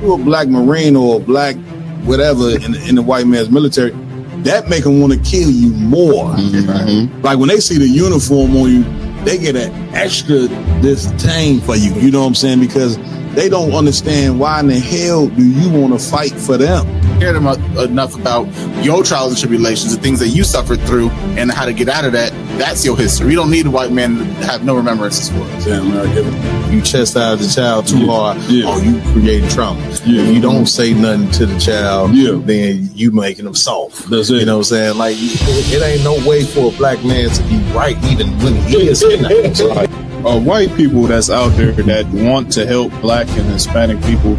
you're a black Marine or a black whatever in the white man's military, that make them want to kill you more. Mm-hmm. Like when they see the uniform on you, they get an extra disdain for you. You know what I'm saying? Because they don't understand why in the hell do you want to fight for them. Cared enough about your trials and tribulations, the things that you suffered through, and how to get out of that. That's your history. You don't need a white man to have no remembrances for it. Yeah, you chastise the child too hard, or you creating trauma. Yeah. If you don't say nothing to the child, then you making them soft. That's it. You know what I'm saying? Like, it ain't no way for a black man to be right even when he is in that. White people that's out there that want to help black and Hispanic people,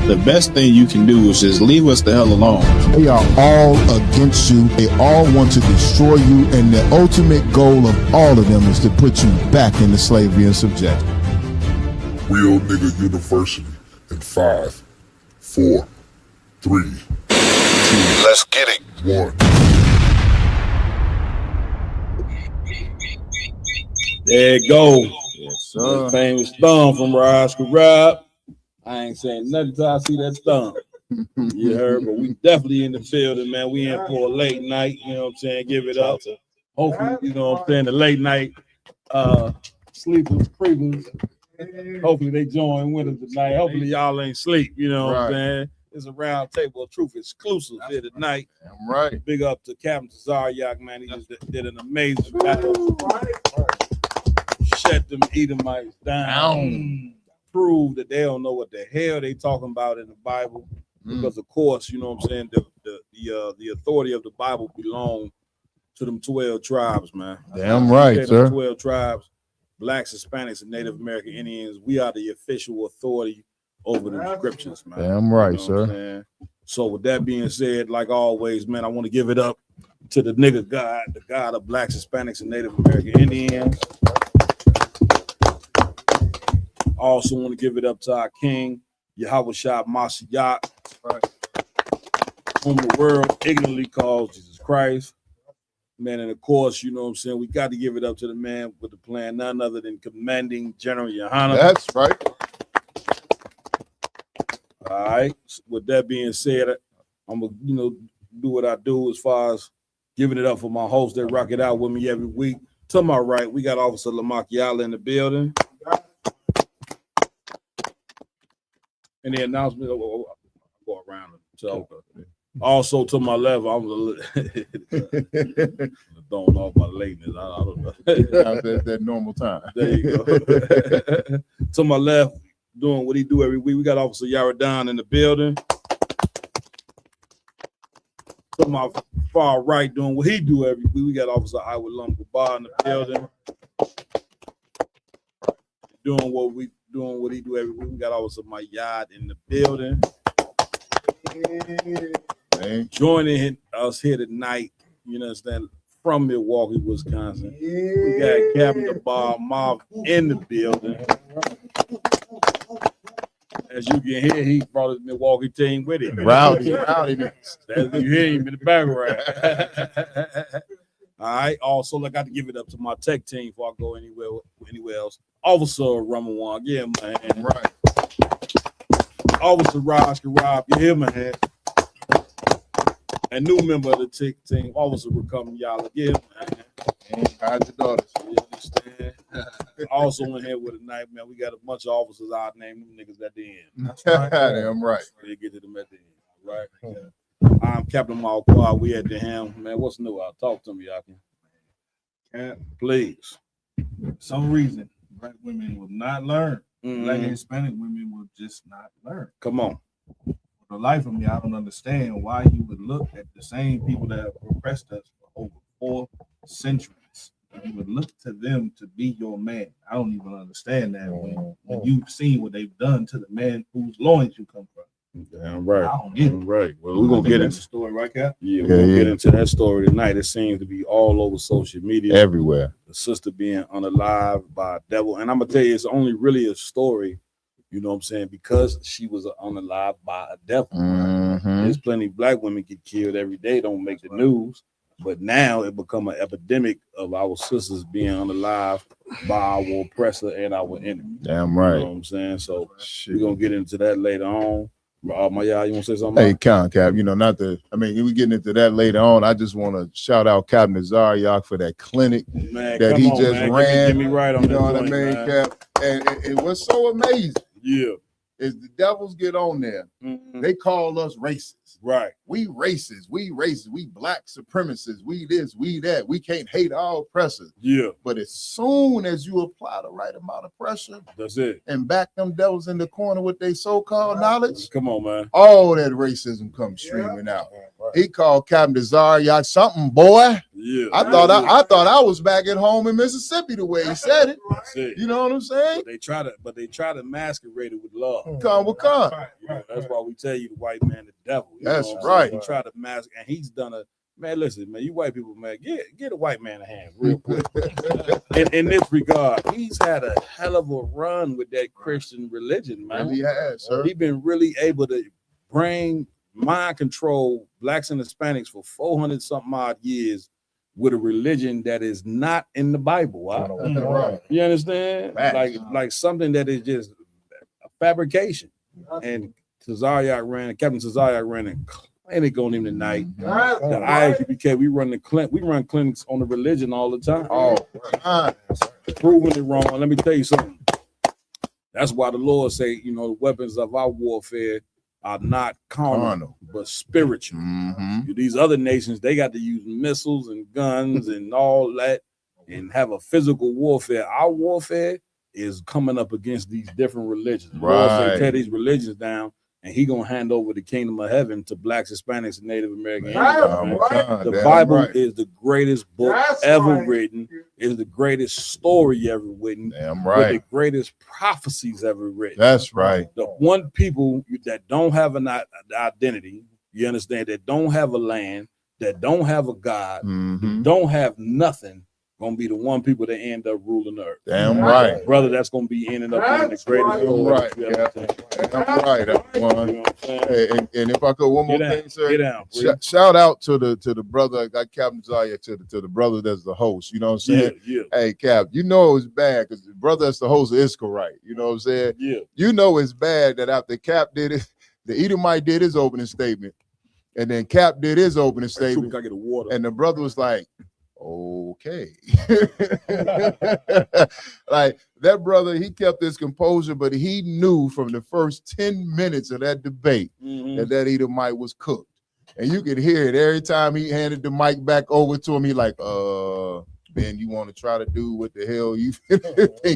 the best thing you can do is just leave us the hell alone. They are all against you. They all want to destroy you, and the ultimate goal of all of them is to put you back into slavery and subjection. Real Nigga University in 5, 4, 3, 2, let's get it. 1. There you go. Yes, sir. Famous thumb from Roscoe Rob. I ain't saying nothing till I see that thumb. You heard, but we definitely in the building, man. We in for a late night, you know what I'm saying? Give it up. Hopefully, you know what I'm saying, the late night sleepers, creepers. Hopefully they join with us tonight. Hopefully y'all ain't sleep, you know what I'm saying? It's a round table of truth exclusive here tonight. Damn right. Big up to Captain Tazaryak, man. He just did an amazing battle. Shut them Edomites down. Prove that they don't know what the hell they talking about in the Bible. Because of course, you know what I'm saying, the authority of the Bible belong to them 12 tribes, man. Damn right, sir. 12 tribes, blacks, Hispanics, and Native American Indians. We are the official authority over the scriptures, man. Damn right, you know sir. So with that being said, like always, man, I want to give it up to the nigga God, the God of blacks, Hispanics, and Native American Indians. Also want to give it up to our King, Yahweh Shah Mashiach, whom the world ignorantly calls Jesus Christ. Man, and of course, you know what I'm saying, we got to give it up to the man with the plan, none other than Commanding General Yohana. That's right. All right. With that being said, I'm going to, do what I do as far as giving it up for my hosts that rock it out with me every week. To my right, we got Officer Lamakiala in the building. And the announcement, I'll go around. So, also to my left, I'm throwing off my lateness. I don't know. that normal time. There you go. To my left, doing what he do every week, we got Officer Yaradan in the building. To my far right, doing what he do every week, we got Officer Iowa Lumbar in the building. Doing what he do every week. We got Officer Mayad in the building. Joining us here tonight, you understand, from Milwaukee, Wisconsin. We got Captain Bob Mob in the building. As you can hear, he brought his Milwaukee team with him. Rowdy. You hear him in the background. All right. Also, I got to give it up to my tech team before I go anywhere else. Officer Ramawan, yeah, man. Right. Officer Raj Karab, you hear, man. A new member of the tech team, Officer Rakam Yala, yeah, man. Hide your daughters. You understand? Also in here with tonight, man, we got a bunch of officers out named them niggas at the end. That's right. Damn right. They get to them at the end, right? Yeah. I'm Captain Malquad. We at the helm, man. What's new? I'll talk to me, y'all. Cap, Please. for some reason, black women will not learn. Black and Hispanic women will just not learn. Come on. For the life of me, I don't understand why you would look at the same people that have oppressed us for over 4 centuries. You would look to them to be your man. I don't even understand that when you've seen what they've done to the man whose loins you come from. Damn right. I don't get it. Right. Well, we're gonna get into the story, right, Cap? Yeah, we're gonna get into that story tonight. It seems to be all over social media. Everywhere. The sister being unalived by a devil. And I'm gonna tell you, it's only really a story, you know what I'm saying, because she was unalived by a devil. There's plenty of black women get killed every day, don't make the news. But now it become an epidemic of our sisters being unalived by our oppressor and our enemy. Damn right. You know what I'm saying? So we're gonna get into that later on. My y'all, you want to say something? Hey, Cap, you know, not to, I mean, we getting into that later on. I just want to shout out Cap Nazariak for that clinic that he just ran. Get me right on you know that what I mean, man. Cap? And it was so amazing. Yeah. Is the devils get on there, they call us racist. Right. We racist. We black supremacists. We this, we that. We can't hate our oppressors. Yeah. But as soon as you apply the right amount of pressure, that's it. And back them devils in the corner with their so-called knowledge. Come on, man. All that racism comes streaming out. He called Captain Nazariak something, boy. Yeah. I thought I was back at home in Mississippi the way he said it. You know what I'm saying? But they try to masquerade it with love. Come. You know, that's why we tell you the white man the devil. That's right. He try to mask, and he's done a man. Listen, man, you white people, man, get a white man a hand real quick. in this regard, he's had a hell of a run with that Christian religion, man. He has, sir. He's been really able to bring mind control blacks and Hispanics for 400 something odd years with a religion that is not in the Bible. Right? You understand? Like something that is just a fabrication. And Captain Nazariak ran a clinic on him tonight. The IHBK, we run clinics on the religion all the time. Proving it wrong. Let me tell you something. That's why the Lord say, you know, the weapons of our warfare are not carnal, but spiritual. These other nations, they got to use missiles and guns and all that and have a physical warfare. Our warfare is coming up against these different religions. Lord say, tear these religions down, and he gonna hand over the kingdom of heaven to blacks, Hispanics, and Native American Indians. The Bible is the greatest book ever written. Is the greatest story ever written. With the greatest prophecies ever written. That's right. The one people that don't have an identity, you understand, that don't have a land, that don't have a God, don't have nothing, gonna be the one people that end up ruling the earth. Damn right, brother. That's gonna be ending up being the greatest. Damn right. And if I could, one more thing, sir. Get down. Shout out to the brother, got Captain Zaya, to the brother that's the host. You know what I'm saying? Yeah. Hey, Cap, you know it's bad because the brother that's the host of Isco, right? You know what I'm saying? Yeah. You know it's bad that after Cap did it, the Edomite did his opening statement, and then Cap did his opening statement, I get a water. And the brother was like, okay. Like that brother, he kept his composure, but he knew from the first 10 minutes of that debate that Edomite was cooked. And you could hear it every time he handed the mic back over to him. He like, Ben, you want to try to do what the hell you think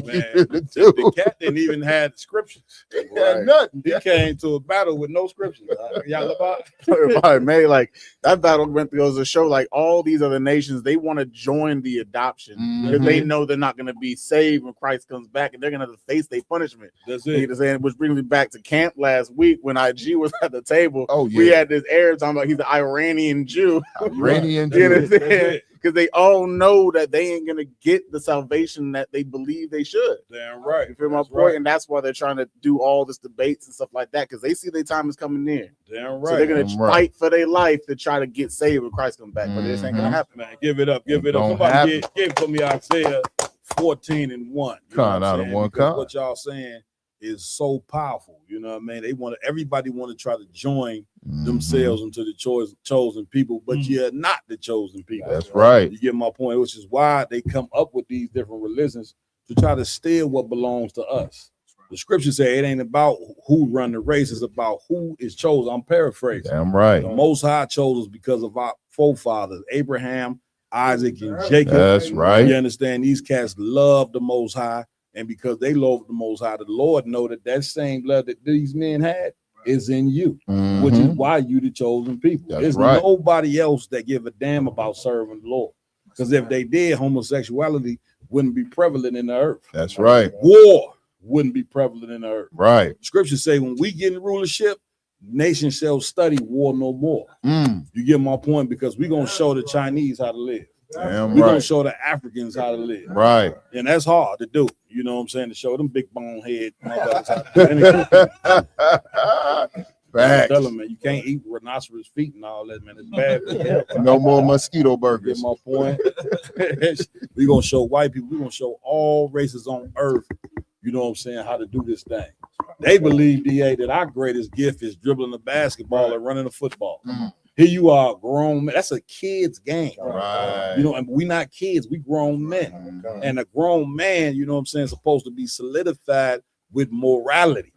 you finna do? The cat didn't even have scriptures. He had nothing. He came to a battle with no scriptures. Y'all about man, like that battle went goes to show, like all these other nations, they want to join the adoption because they know they're not going to be saved when Christ comes back, and they're going to face their punishment. That's it. Which brings me back to camp last week when IG was at the table. We had this Arab talking about he's an Iranian Jew. Iranian Jew. Because they all know that they ain't gonna get the salvation that they believe they should. Damn right. You feel my point? And that's why they're trying to do all this debates and stuff like that, because they see their time is coming near. Damn right. So they're gonna fight for their life to try to get saved when Christ comes back. But this ain't gonna happen. Man, give it up. Somebody give for me Isaiah 14:1. Con out of one con. What y'all saying is so powerful. You know what I mean? Everybody want to try to join themselves into the chosen people, but you're not the chosen people. That's right. You get my point, which is why they come up with these different religions to try to steal what belongs to us. The scriptures say it ain't about who run the race, it's about who is chosen. I'm paraphrasing. Damn right. The Most High chose us because of our forefathers, Abraham, Isaac, and Jacob. That's right. You understand? These cats love the Most High, and because they love the Most High, the Lord know that same blood that these men had is in you, which is why you the chosen people. There's nobody else that give a damn about serving the Lord. Because if they did, homosexuality wouldn't be prevalent in the earth. That's right. War wouldn't be prevalent in the earth. Right. Scriptures say when we get in rulership, nations shall study war no more. You get my point? Because we're going to show the Chinese how to live. We're going to show the Africans how to live. Right. And that's hard to do. You know what I'm saying? To show them big bone head. I'm telling them, man, you can't eat rhinoceros feet and all that, man. It's bad. No more mosquito burgers. Get my point? We're going to show white people. We're going to show all races on earth, you know what I'm saying, how to do this thing. They believe, DA, that our greatest gift is dribbling a basketball and running a football. Here you are, grown man. That's a kid's game. Right. You know, and we not kids, we grown men. And a grown man, you know what I'm saying, supposed to be solidified with morality,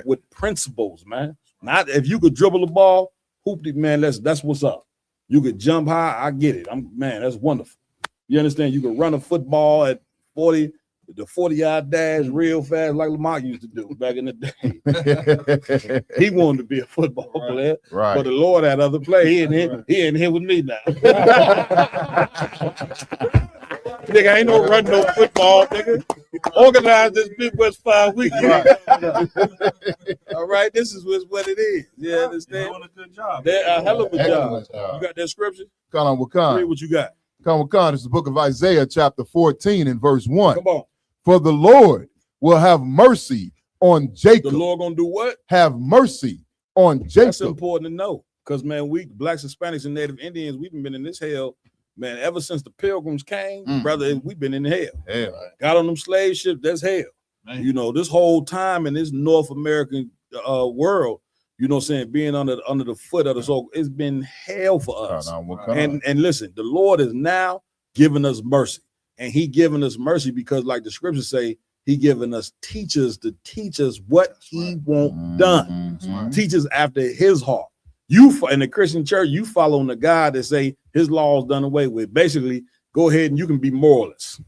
with principles, man. Not if you could dribble the ball, hoop it, man. That's what's up. You could jump high, I get it. That's wonderful. You understand? You could run a football at 40, the 40-yard dash real fast, like Lamar used to do back in the day. He wanted to be a football player, but the Lord had other players. He ain't here with me now. Nigga, ain't no run no football, nigga. Organize this Midwest 5 weekend. All right, this is what it is. You understand? Doing a good job. A hell of a job. job. You got that scripture? Come on, Wakan. Read what you got. Come on, it's the book of Isaiah, chapter 14 and verse 1. Come on. For the Lord will have mercy on Jacob. The Lord gonna do what? Have mercy on Jacob. That's important to know. Because, man, we blacks, Hispanics, and Native Indians, we've been in this hell, man, ever since the Pilgrims came, brother, we've been in hell. Got on them slave ships, that's hell. Man. You know, this whole time in this North American world, you know what I'm saying, being under the foot of the soul, it's been hell for us. And listen, the Lord is now giving us mercy. And he giving us mercy because, like the scriptures say, he giving us teachers to teach us what he want done. Teachers after his heart. You in the Christian church, you following the God that say his law is done away with. Basically, go ahead and you can be moralist.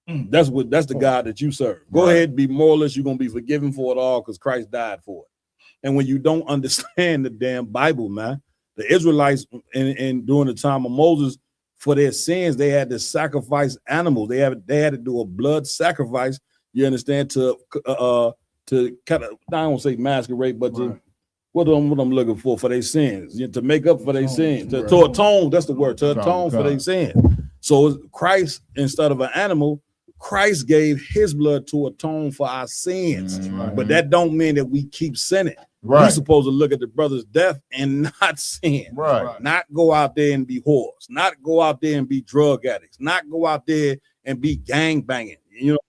That's the God that you serve. Go ahead and be moralist. You're gonna be forgiven for it all because Christ died for it. And when you don't understand the damn Bible, man, the Israelites in during the time of Moses, for their sins, they had to sacrifice animals. They had to do a blood sacrifice. You understand, to kind of, I don't say masquerade, but to what I'm looking for their sins, to make up for their sins, to atone. That's the word, to atone for their sins. So Christ, instead of an animal, Christ gave his blood to atone for our sins. But that don't mean that we keep sinning. We're supposed to look at the brother's death and not sin. Not go out there and be whores. Not go out there and be drug addicts. Not go out there and be gang banging. You know,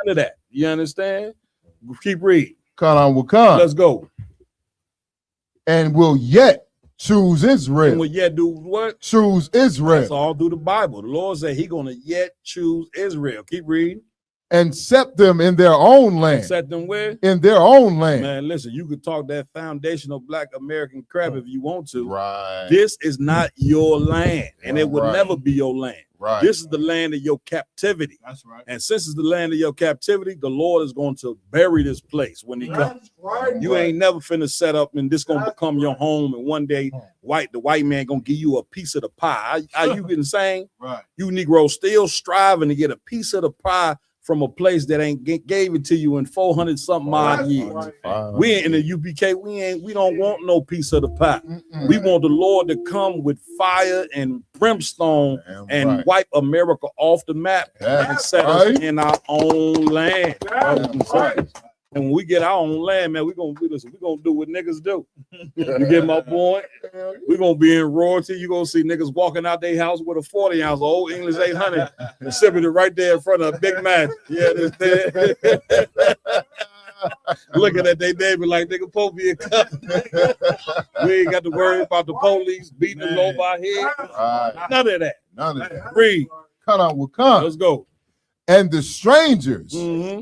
none of that. You understand? Keep reading. Let's go. And will yet choose Israel. And will yet do what? Choose Israel. That's all through the Bible. The Lord said he's gonna yet choose Israel. Keep reading. And set them in their own land. Set them where? In their own land. Man, listen, you could talk that foundational black American crap if you want to. This is not your land, and it will never be your land. This is the land of your captivity. That's right. And since it's the land of your captivity, the Lord is going to bury this place when he comes. You ain't never finna set up and this gonna become your home, and one day the white man gonna give you a piece of the pie. Are you insane? You Negroes still striving to get a piece of the pie from a place that ain't gave it to you in 400 something odd years. We ain't in the UPK. We don't want no piece of the pie. We want the Lord to come with fire and brimstone and wipe America off the map and set us in our own land. And when we get our own land, man, we're gonna do what niggas do. You get my point? We're gonna be in royalty. You're gonna see niggas walking out their house with a 40-ounce old English 800 and sipping it right there in front of a Big Mac. Yeah, looking at their neighbor like, nigga, Pope be a cup. We ain't got to worry about the police beating us over our head. None of that. Read. Let's go. And the strangers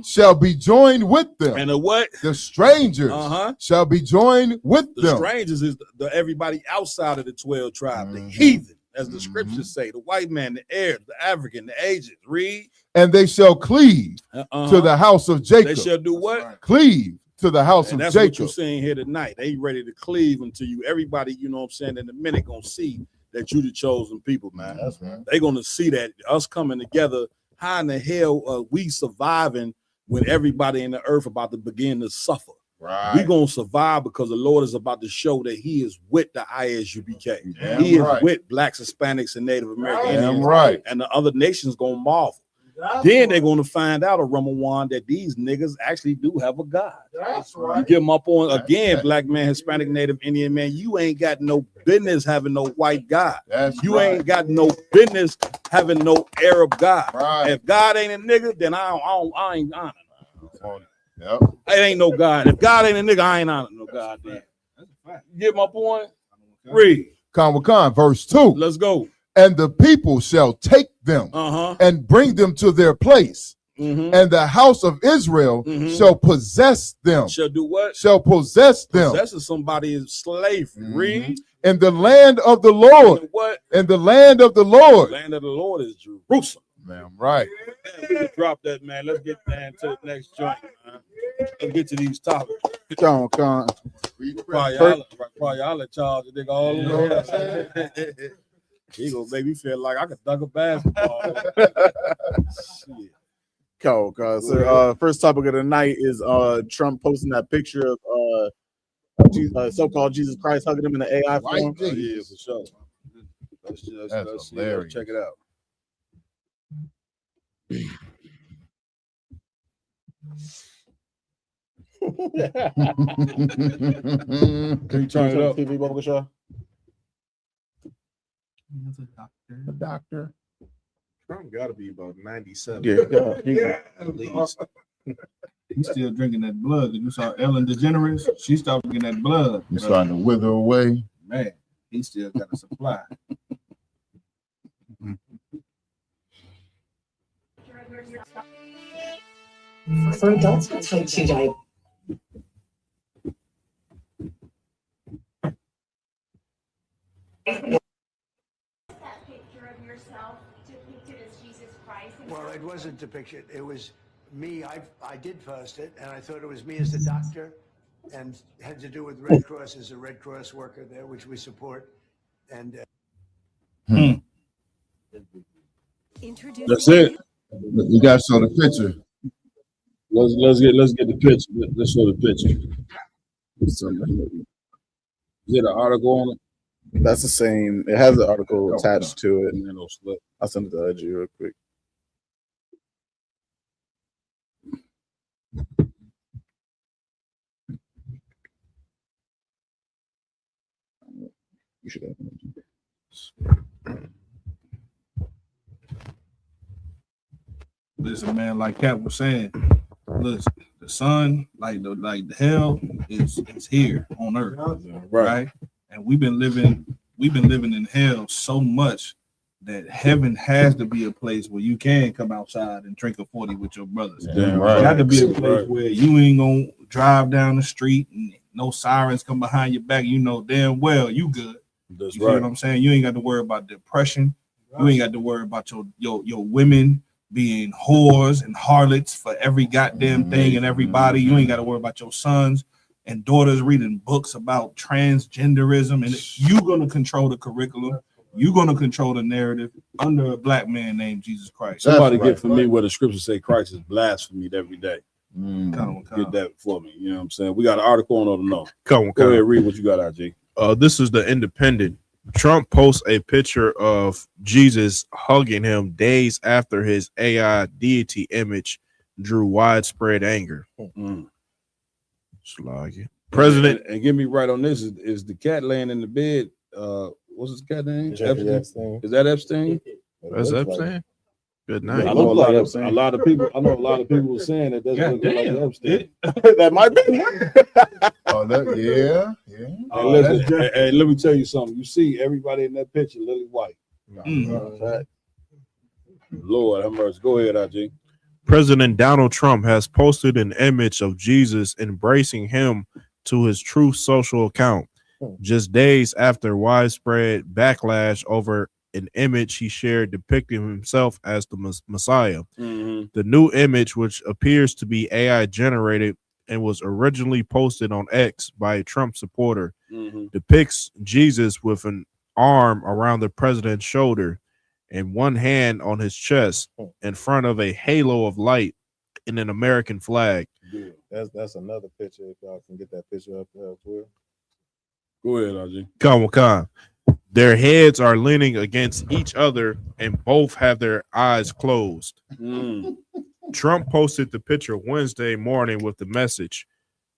shall be joined with them. And the what? The strangers shall be joined with them. The strangers is the everybody outside of the 12 tribes, the heathen, as the scriptures say, the white man, the Arab, the African, the Asians. Read. And they shall cleave to the house of Jacob. They shall do what? Cleave to the house of that's Jacob. That's what you're seeing here tonight. They ready to cleave unto you. Everybody, you know what I'm saying, in a minute gonna see that you the chosen people, man. That's right. They gonna see that us coming together. How in the hell we surviving when everybody in the earth about to begin to suffer? We gonna survive because the Lord is about to show that he is with the ISUPK. He is with blacks, Hispanics, and Native Americans. And the other nations gonna marvel. Then they're going to find out, Ramawan, that these niggas actually do have a God. You get them up on, again, black man, Hispanic, Native, Indian man, you ain't got no business having no white God. You ain't got no business having no Arab God. If God ain't a nigga, then I ain't. Yep. It ain't no God. If God ain't a nigga, I ain't on no God. Then you get my point. Read. Khan, verse 2. Let's go. And the people shall take them and bring them to their place. And the house of Israel shall possess them. Shall do what? Shall possess them. Possessing somebody is slavery. Read. In the land of the Lord. In what? In the land of the Lord. The land of the Lord is Jerusalem. Man, right. We can drop that, man. Let's get down to the next joint, man. Let's get to these topics. Con. Probably y'all in charge of nigga all the He gonna make me feel like I could dunk a basketball. Shit. Cool. So first topic of the night is Trump posting that picture of so-called Jesus Christ hugging him in the AI form. Oh, yeah, for sure. Let's check it out. Can you turn it up? TV Bubble Show. A doctor. Trump got to be about 97. Yeah. At least. He's still drinking that blood. You saw Ellen DeGeneres? She stopped drinking that blood. He's starting to wither away. Man, he still got a supply. For adults with type 2 diabetes. Well, it wasn't depicted. It was me. I did post it, and I thought it was me as the doctor, and had to do with Red Cross as a Red Cross worker there, which we support. And That's it. You got to show the picture. Let's get the picture. Let's show the picture. Is there an article on it? That's the same. It has an article attached to it. Slip. I'll send it to Edgy real quick. You should have. Listen, man, like Cap was saying, listen, the sun, like the hell is here on earth, right? And we've been living in hell so much that heaven has to be a place where you can come outside and drink a 40 with your brothers. Yeah, right. It got to be a place where you ain't gonna drive down the street and no sirens come behind your back. You know damn well you good. That's you know what I'm saying? You ain't got to worry about depression. You ain't got to worry about your women being whores and harlots for every goddamn thing and everybody. You ain't got to worry about your sons and daughters reading books about transgenderism, and you're gonna control the curriculum. You're gonna control the narrative under a black man named Jesus Christ. Somebody get for me where the scriptures say Christ is blasphemed every day. Get that for me. You know what I'm saying? We got an article on it or no? Go ahead, read what you got, RG. This is the Independent. Trump posts a picture of Jesus hugging him days after his AI deity image drew widespread anger. President, and get me right on this, is the cat laying in the bed? What's his cat name? Epstein. Is that Epstein? That's Epstein. Good night. I know a lot of people were saying that that's what like Epstein. That might be. Hey, let me tell you something. You see everybody in that picture, lily white. Lord have mercy. Go ahead, RG. President Donald Trump has posted an image of Jesus embracing him to his Truth Social account, just days after widespread backlash over an image he shared depicting himself as the Messiah. The new image, which appears to be AI generated and was originally posted on X by a Trump supporter, depicts Jesus with an arm around the president's shoulder and one hand on his chest in front of a halo of light in an American flag. That's another picture. If y'all can get that picture up there as well. Go ahead, RG. Come. Their heads are leaning against each other and both have their eyes closed. Trump posted the picture Wednesday morning with the message,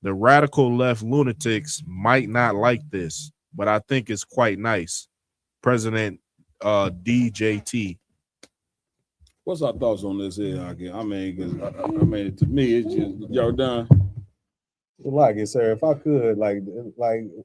"The radical left lunatics might not like this, but I think it's quite nice. President DJT." What's our thoughts on this here? I mean, because to me, it's just y'all done. Like it, sir. If I could, like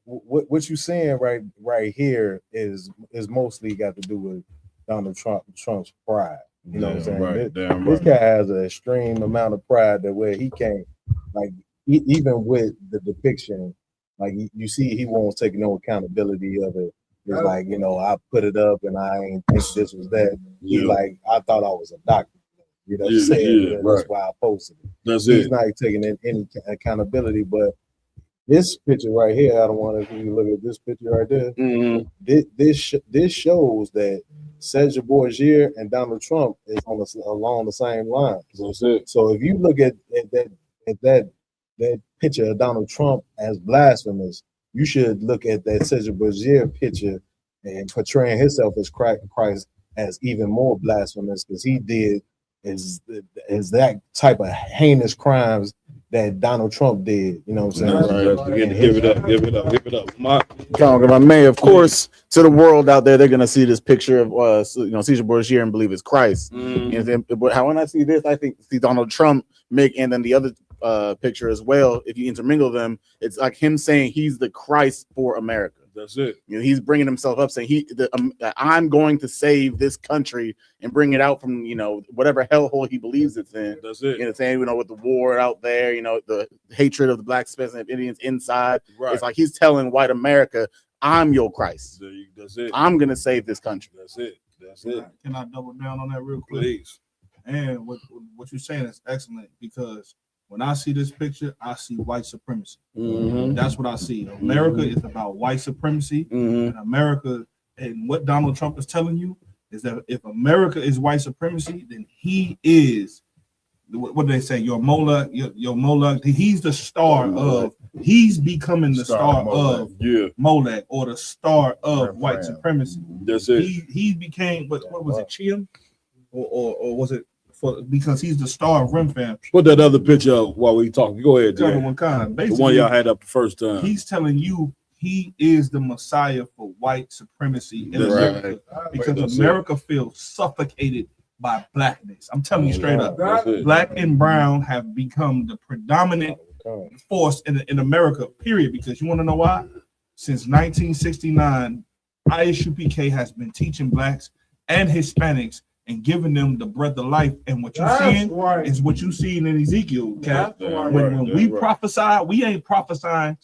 what you saying right here is mostly got to do with Donald Trump's pride. You know what I'm saying? Right, this guy has an extreme amount of pride that where he can't, like, even with the depiction, like you see, he won't take no accountability of it. It's like, you know, I put it up and I ain't think this was that. He like, I thought I was a doctor. You know what I'm saying? That's why I posted it. He's not taking any accountability, but this picture right here, I don't want to look at this picture right there. This shows that Serge Bourgier and Donald Trump is along the same line. So if you look at that picture of Donald Trump as blasphemous, you should look at that Serge Bourgier picture and portraying himself as Christ as even more blasphemous, because he did is that type of heinous crimes that Donald Trump did. You know what I'm saying? Right. Give it up. My man, of course, to the world out there, they're gonna see this picture of Caesar Borgia and believe it's Christ. And then, but when I see this, I see Donald Trump and then the other picture as well. If you intermingle them, it's like him saying he's the Christ for America. That's it. You know, he's bringing himself up, saying I'm going to save this country and bring it out from whatever hellhole he believes it's in. That's it. You know, saying with the war out there, the hatred of the black Hispanic Indians inside. Right. It's like he's telling white America, "I'm your Christ. That's it. I'm going to save this country." That's it. Can I double down on that real quick? Please. And what you're saying is excellent, because when I see this picture, I see white supremacy. That's what I see. America is about white supremacy, and America, and what Donald Trump is telling you is that if America is white supremacy, then he is, what do they say? Your Moloch. He's the star of. He's becoming the star of Molech, or the star of white supremacy. That's it. He became what was it? Chiam, or was it? Because he's the star of Rim Fam. Put that other picture up while we talk. Go ahead, Jay. The one y'all had up the first time. He's telling you he is the Messiah for white supremacy in America, because America feels suffocated by blackness. I'm telling you straight up. Black and brown have become the predominant force in America, period. Because you want to know why? Since 1969, ISUPK has been teaching blacks and Hispanics and giving them the breath of life. And what you're seeing is what you seen in Ezekiel, Cap. When we prophesy, we ain't prophesying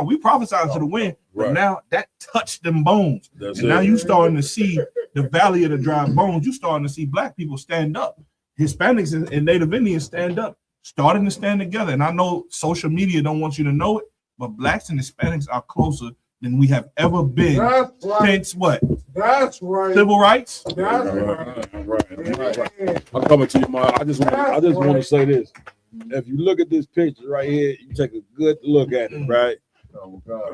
we prophesying to the wind. But now that touched them bones. And now you starting to see the valley of the dry bones. You starting to see black people stand up. Hispanics and Native Indians stand up, starting to stand together. And I know social media don't want you to know it, but blacks and Hispanics are closer than we have ever been since what? That's right. Civil rights. That's right. I'm coming to you, man. I just want to say this. If you look at this picture right here, you take a good look at it, right?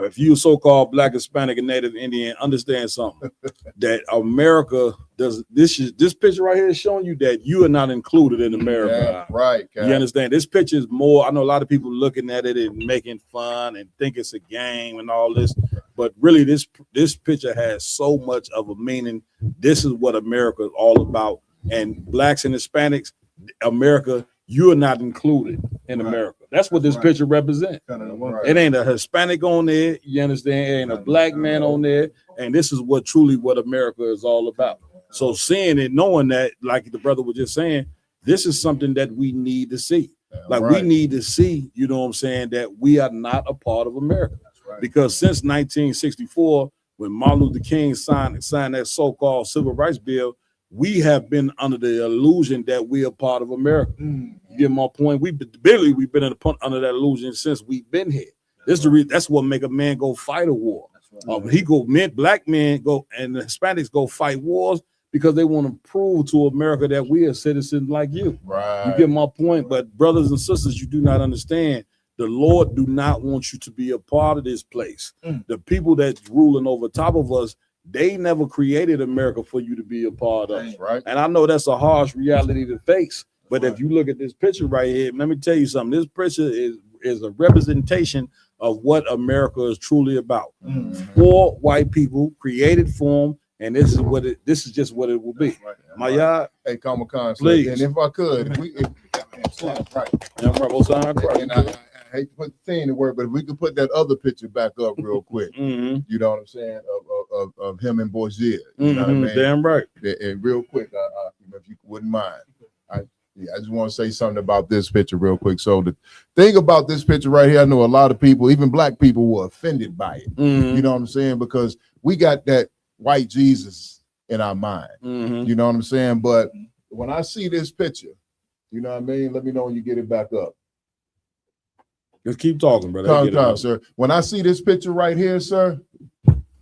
If you so-called black, Hispanic, and Native Indian, understand something. That America does this picture right here is showing you that you are not included in America. Yeah, right. You understand? This picture is more. I know a lot of people looking at it and making fun and think it's a game and all this, but really, this picture has so much of a meaning. This is what America is all about. And blacks and Hispanics, America, you are not included in America. That's what this picture represents. It ain't a Hispanic on there. You understand? It ain't a black man on there. And this is what America is all about. So seeing it, knowing that, like the brother was just saying, this is something that we need to see. We need to see, you know what I'm saying, that we are not a part of America. Because since 1964, when Martin Luther King signed that so-called civil rights bill, we have been under the illusion that we are part of America. You get my point? We've been under that illusion since we've been here. That's what make a man go fight a war. Black men go and the Hispanics go fight wars because they want to prove to America that we are citizens like you. Right. You get my point? But brothers and sisters, you do not understand. The Lord do not want you to be a part of this place. The people that's ruling over top of us, they never created America for you to be a part of. Right. And I know that's a harsh reality to face. But if you look at this picture right here, let me tell you something. This picture is a representation of what America is truly about. 4 white people created for them, and this is just what it will be. Right. My yard. Hey, Comic Con, Please. and if I could, And I hate to put the thing to work, but if we could put that other picture back up real quick, mm-hmm. you know what I'm saying, of him and Bozier. You know what I mean? Damn right. And real quick, if you wouldn't mind, I just want to say something about this picture real quick. So the thing about this picture right here, I know a lot of people, even black people, were offended by it. Mm-hmm. You know what I'm saying? Because we got that white Jesus in our mind. Mm-hmm. You know what I'm saying? But when I see this picture, you know what I mean? Let me know when you get it back up. Just keep talking, brother. Come, sir. When I see this picture right here, sir,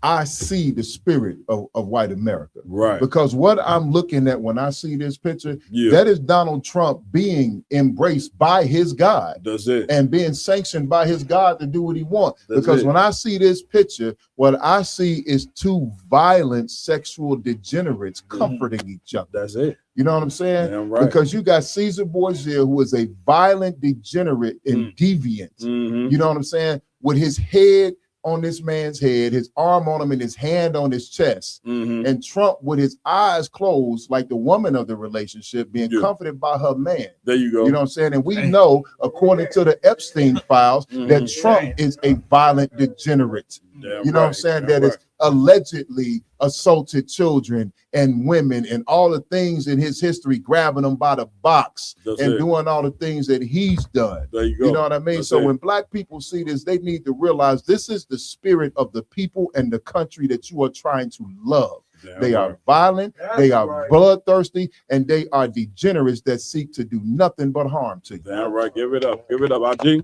I see the spirit of white America. Right. Because what I'm looking at when I see this picture, that is Donald Trump being embraced by his God. That's it. And being sanctioned by his God to do what he wants. Because when I see this picture, what I see is two violent sexual degenerates comforting each other. That's it. You know what I'm saying? Damn right. Because you got Caesar Borgia, who is a violent degenerate and deviant. Mm-hmm. You know what I'm saying? With his head on this man's head, his arm on him, and his hand on his chest. Mm-hmm. And Trump with his eyes closed, like the woman of the relationship, being comforted by her man. There you go. You know what I'm saying? And we know, according to the Epstein files, that Trump is a violent degenerate. You know what I'm saying? That is allegedly assaulted children and women and all the things in his history, grabbing them by the box and doing all the things that he's done. There you go. You know what I mean? So when black people see this, they need to realize this is the spirit of the people and the country that you are trying to love. They are violent, they are bloodthirsty, and they are degenerates that seek to do nothing but harm to you. Damn right. Give it up, RG.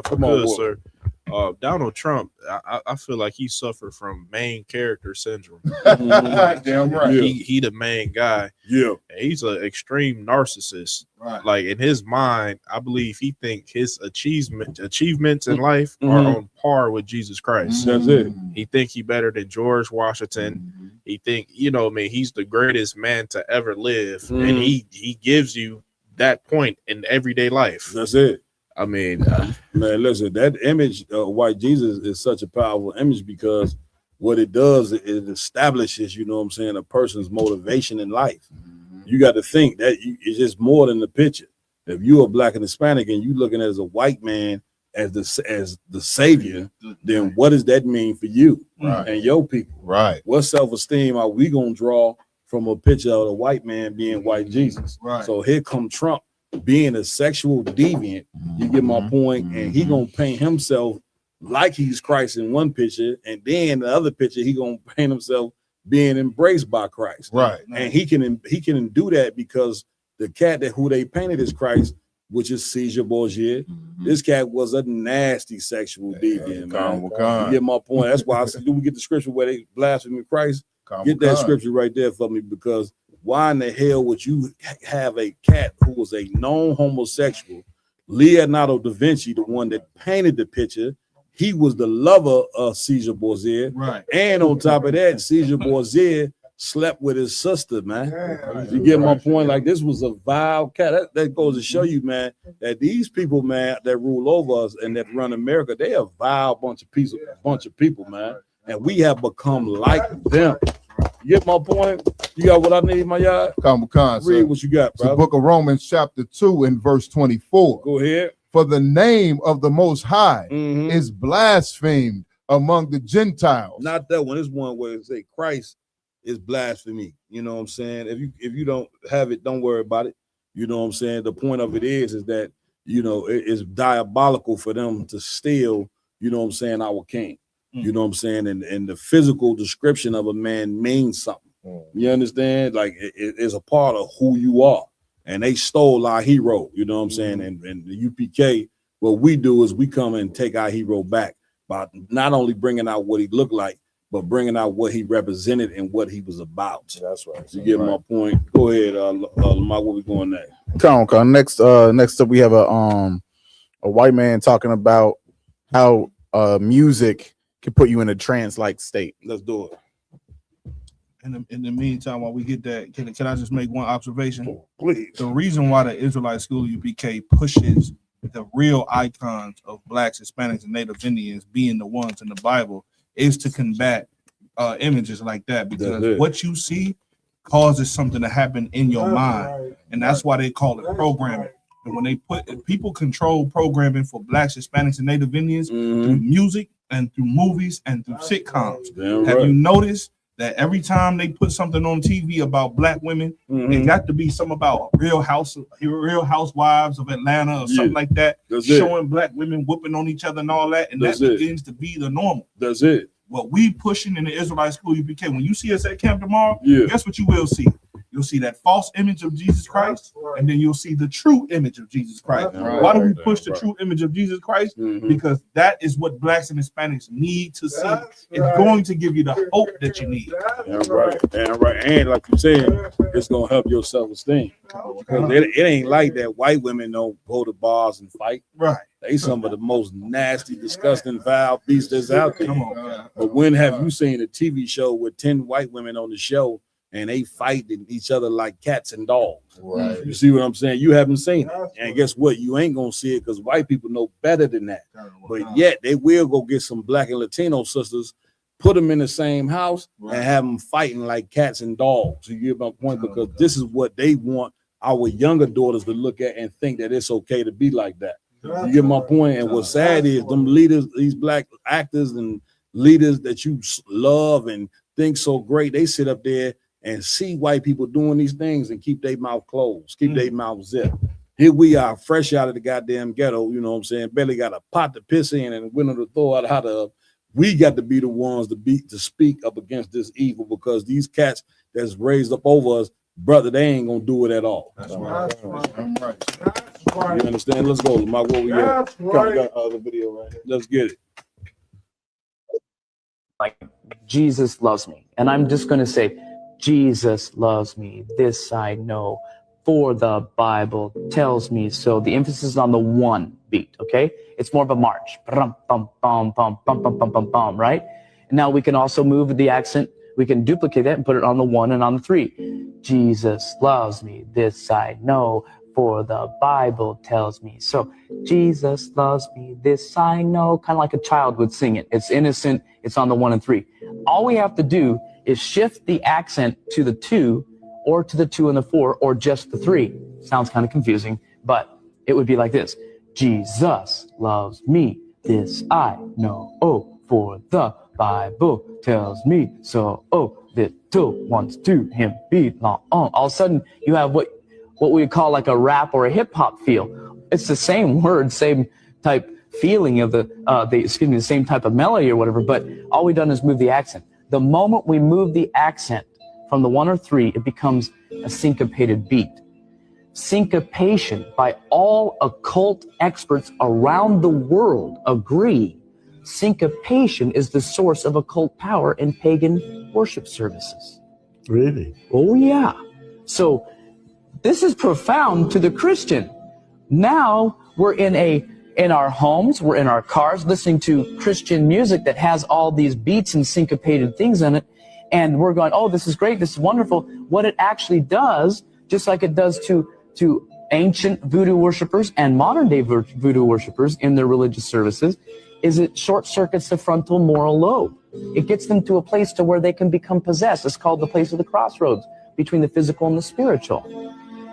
Come on, sir. Donald Trump, I feel like he suffered from main character syndrome. Damn right. He the main guy. Yeah. And he's an extreme narcissist. Right. Like in his mind, I believe he think his achievements in life are on par with Jesus Christ. That's it. He think he better than George Washington. He think, he's the greatest man to ever live. And he gives you that point in everyday life. That's it. I mean, man, listen, that image of white Jesus is such a powerful image because what it does, it establishes, a person's motivation in life. You got to think that it's just more than the picture. If you are black and Hispanic and you looking at as a white man as the savior, then what does that mean for you and your people? Right. What self-esteem are we gonna draw from a picture of a white man being white Jesus? Right. So here come Trump being a sexual deviant. You get my point, and he gonna paint himself like he's Christ in one picture, and then the other picture he gonna paint himself being embraced by Christ. Right. And he can do that because the cat who they painted as Christ, which is Caesar Borgia, this cat was a nasty sexual deviant, man. You get my point. That's why I said, do we get the scripture where they blaspheme Christ? Get that scripture right there for me, because why in the hell would you have a cat who was a known homosexual, Leonardo da Vinci, the one that painted the picture? He was the lover of Caesar Borgia. Right. And on top of that, Caesar Borgia slept with his sister, man. You get my point? Like, this was a vile cat. That goes to show you, man, that these people, man, that rule over us and that run America, they a vile bunch of people, man. And we have become like them. You get my point? You got what I need, my yard? Read what you got, bro. The book of Romans chapter 2 and verse 24. Go ahead. For the name of the Most High is blasphemed among the Gentiles. Not that one. It's one where it say Christ is blasphemy. You know what I'm saying? If you don't have it, don't worry about it. You know what I'm saying? The point of it is that, it is diabolical for them to steal, our king. You know what I'm saying? And the physical description of a man means something. You understand? Like it is a part of who you are. And they stole our hero, you know what I'm saying? And the UPK, what we do is we come and take our hero back by not only bringing out what he looked like, but bringing out what he represented and what he was about. That's right. You get my point. Go ahead, Lamar, where we going next? Next up, we have a white man talking about how music can put you in a trance-like state. Let's do it. In the meantime, while we get that, can I just make one observation? Please. The reason why the Israelite School UPK pushes the real icons of blacks, Hispanics, and Native Indians being the ones in the Bible is to combat images like that, because what you see causes something to happen in your mind, and that's why they call it programming. And when they people control programming for Blacks, Hispanics, and Native Indians through music and through movies and through sitcoms. Have you noticed that every time they put something on TV about Black women, it got to be something about Real Housewives of Atlanta or something like that, showing Black women whooping on each other and all that, and that begins to be the normal. That's it. What we pushing in the Israelite school UPK, when you see us at camp tomorrow, guess what you will see? You'll see that false image of Jesus Christ, and then you'll see the true image of Jesus Christ. Why do we push the true image of Jesus Christ? Because that is what Blacks and Hispanics need to see. It's going to give you the hope that you need. And like you said, it's gonna help your self-esteem. Because it ain't like that white women don't go to bars and fight. They some of the most nasty, disgusting, vile beasts that's out there. But when have you seen a TV show with 10 white women on the show and they fighting each other like cats and dogs? You see what I'm saying? You haven't seen it. And guess what? You ain't gonna see it because white people know better than that. But yet they will go get some Black and Latino sisters, put them in the same house, and have them fighting like cats and dogs. You get my point? Because this is what they want our younger daughters to look at and think that it's okay to be like that. You get my point? And what's sad is them leaders, these Black actors and leaders that you love and think so great, they sit up there and see white people doing these things and keep their mouth closed, keep their mouth zipped. Here we are, fresh out of the goddamn ghetto, you know what I'm saying? Barely got a pot to piss in and a window to throw out of. We got to be the ones to speak up against this evil, because these cats that's raised up over us, brother, they ain't gonna do it at all. That's right. You understand? Let's go, Lamar. What we got? Got the video right here. Let's get it. Like, Jesus loves me. And I'm just going to say, Jesus loves me. This I know, for the Bible tells me so. The emphasis is on the one beat, okay? It's more of a march. Bum, bum, bum, bum, bum, bum, bum, bum, bum, right? And now we can also move the accent. We can duplicate that and put it on the 1 and on the 3. Jesus loves me. This I know, for the Bible tells me so. Jesus loves me. This I know. Kind of like a child would sing it. It's innocent. It's on the 1 and 3. All we have to do is shift the accent to the 2, or to the 2 and the 4, or just the 3. Sounds kind of confusing, but it would be like this. Jesus loves me. This I know. Oh, for the Bible tells me so. Oh, little ones to him belong. All of a sudden, you have what we call like a rap or a hip hop feel. It's the same word, same type feeling of the same type of melody or whatever, but all we've done is move the accent. The moment we move the accent from the 1 or 3, it becomes a syncopated beat. Syncopation, by all occult experts around the world, agree syncopation is the source of occult power in pagan worship services. Really? Oh, yeah. So this is profound to the Christian. Now we're in our homes, we're in our cars listening to Christian music that has all these beats and syncopated things in it, and we're going, oh, this is great, this is wonderful. What it actually does, just like it does to ancient voodoo worshipers and modern day voodoo worshipers in their religious services, is it short circuits the frontal moral lobe. It gets them to a place to where they can become possessed. It's called the place of the crossroads between the physical and the spiritual.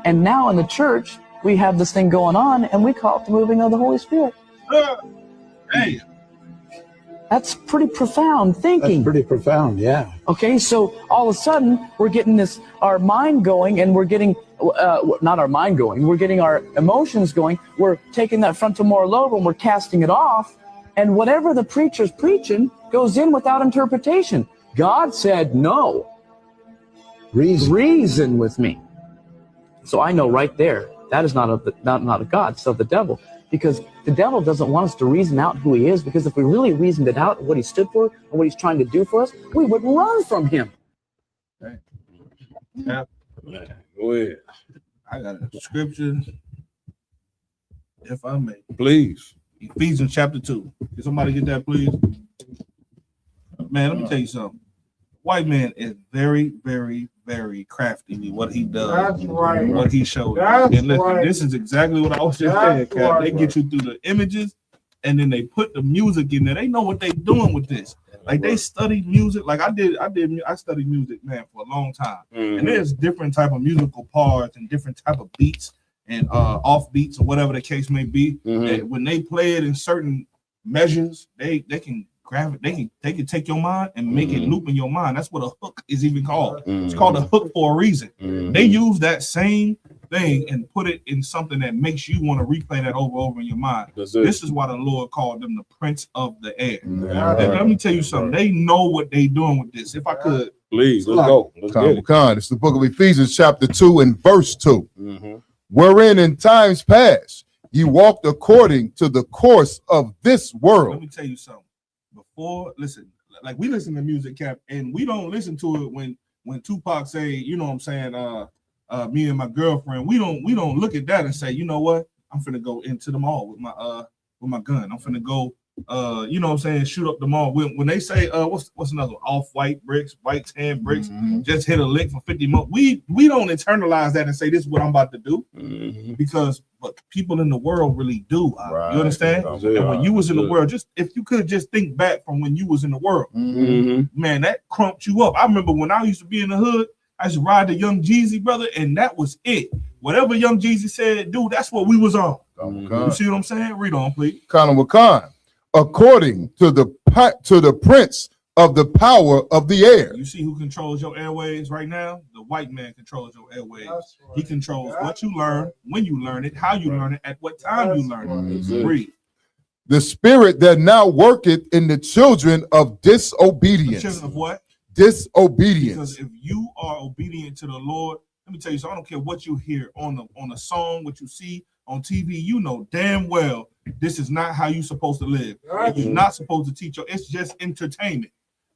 And now in the church, we have this thing going on, and we call it the moving of the Holy Spirit. Hey, that's pretty profound thinking. That's pretty profound, yeah. Okay, so all of a sudden, we're getting our mind going, and we're getting, not our mind going, we're getting our emotions going. We're taking that frontal moral lobe and we're casting it off. And whatever the preacher's preaching goes in without interpretation. God said no. Reason with me. So I know right there, that is not a God, it's of the devil. Because the devil doesn't want us to reason out who he is, because if we really reasoned it out, what he stood for, and what he's trying to do for us, we would run from him. Okay. Yeah. Go ahead. I got a scripture, if I may. Please. Ephesians chapter 2. Can somebody get that, please? Man, let me tell you something. White man is very, very, very crafty with what he does. That's right. What he shows. And listen, right. This is exactly what I was just saying, Kat. They get you through the images, and then they put the music in there. They know what they're doing with this. Like they studied music. Like I studied music, man, for a long time. And there's different type of musical parts and different type of beats and off beats or whatever the case may be. That when they play it in certain measures, they can grab it, they can take your mind and make it loop in your mind. That's what a hook is even called. It's called a hook for a reason. They use that same thing and put it in something that makes you want to replay that over in your mind. This is why the Lord called them the Prince of the Air. Let me tell you something. They know what they doing with this. If I could, please, let's go. Let's get it. It's the book of Ephesians, chapter 2 and verse 2. Wherein in times past ye walked according to the course of this world. Let me tell you something. Before, listen, like we listen to music, Cap, and we don't listen to it when Tupac say, you know what I'm saying, me and my girlfriend, we don't look at that and say, you know what, I'm finna go into the mall with my gun. I'm finna go you know what I'm saying, shoot up the mall. When they say what's another one? Off-white bricks, white tan bricks, just hit a lick for 50 more. We don't internalize that and say this is what I'm about to do, because but people in the world really do. You understand? And when you was in the world, just if you could just think back from when you was in the world, man, that crumped you up. I remember when I used to be in the hood, I used to ride the Young Jeezy, brother, and that was it. Whatever Young Jeezy said, dude, that's what we was on. You see what I'm saying? Read on, please. Wakan, according to the prince of the power of the air. You see who controls your airways right now? The white man controls your airways. He controls what you learn, when you learn it, how you learn it, at what time you learn it. Read. The spirit that now worketh in the children of disobedience. The children of what? Disobedience. Because if you are obedient to the Lord, let me tell you, so I don't care what you hear on a song, what you see on TV, you know damn well this is not how you're supposed to live. You're not supposed to teach. It's just entertainment.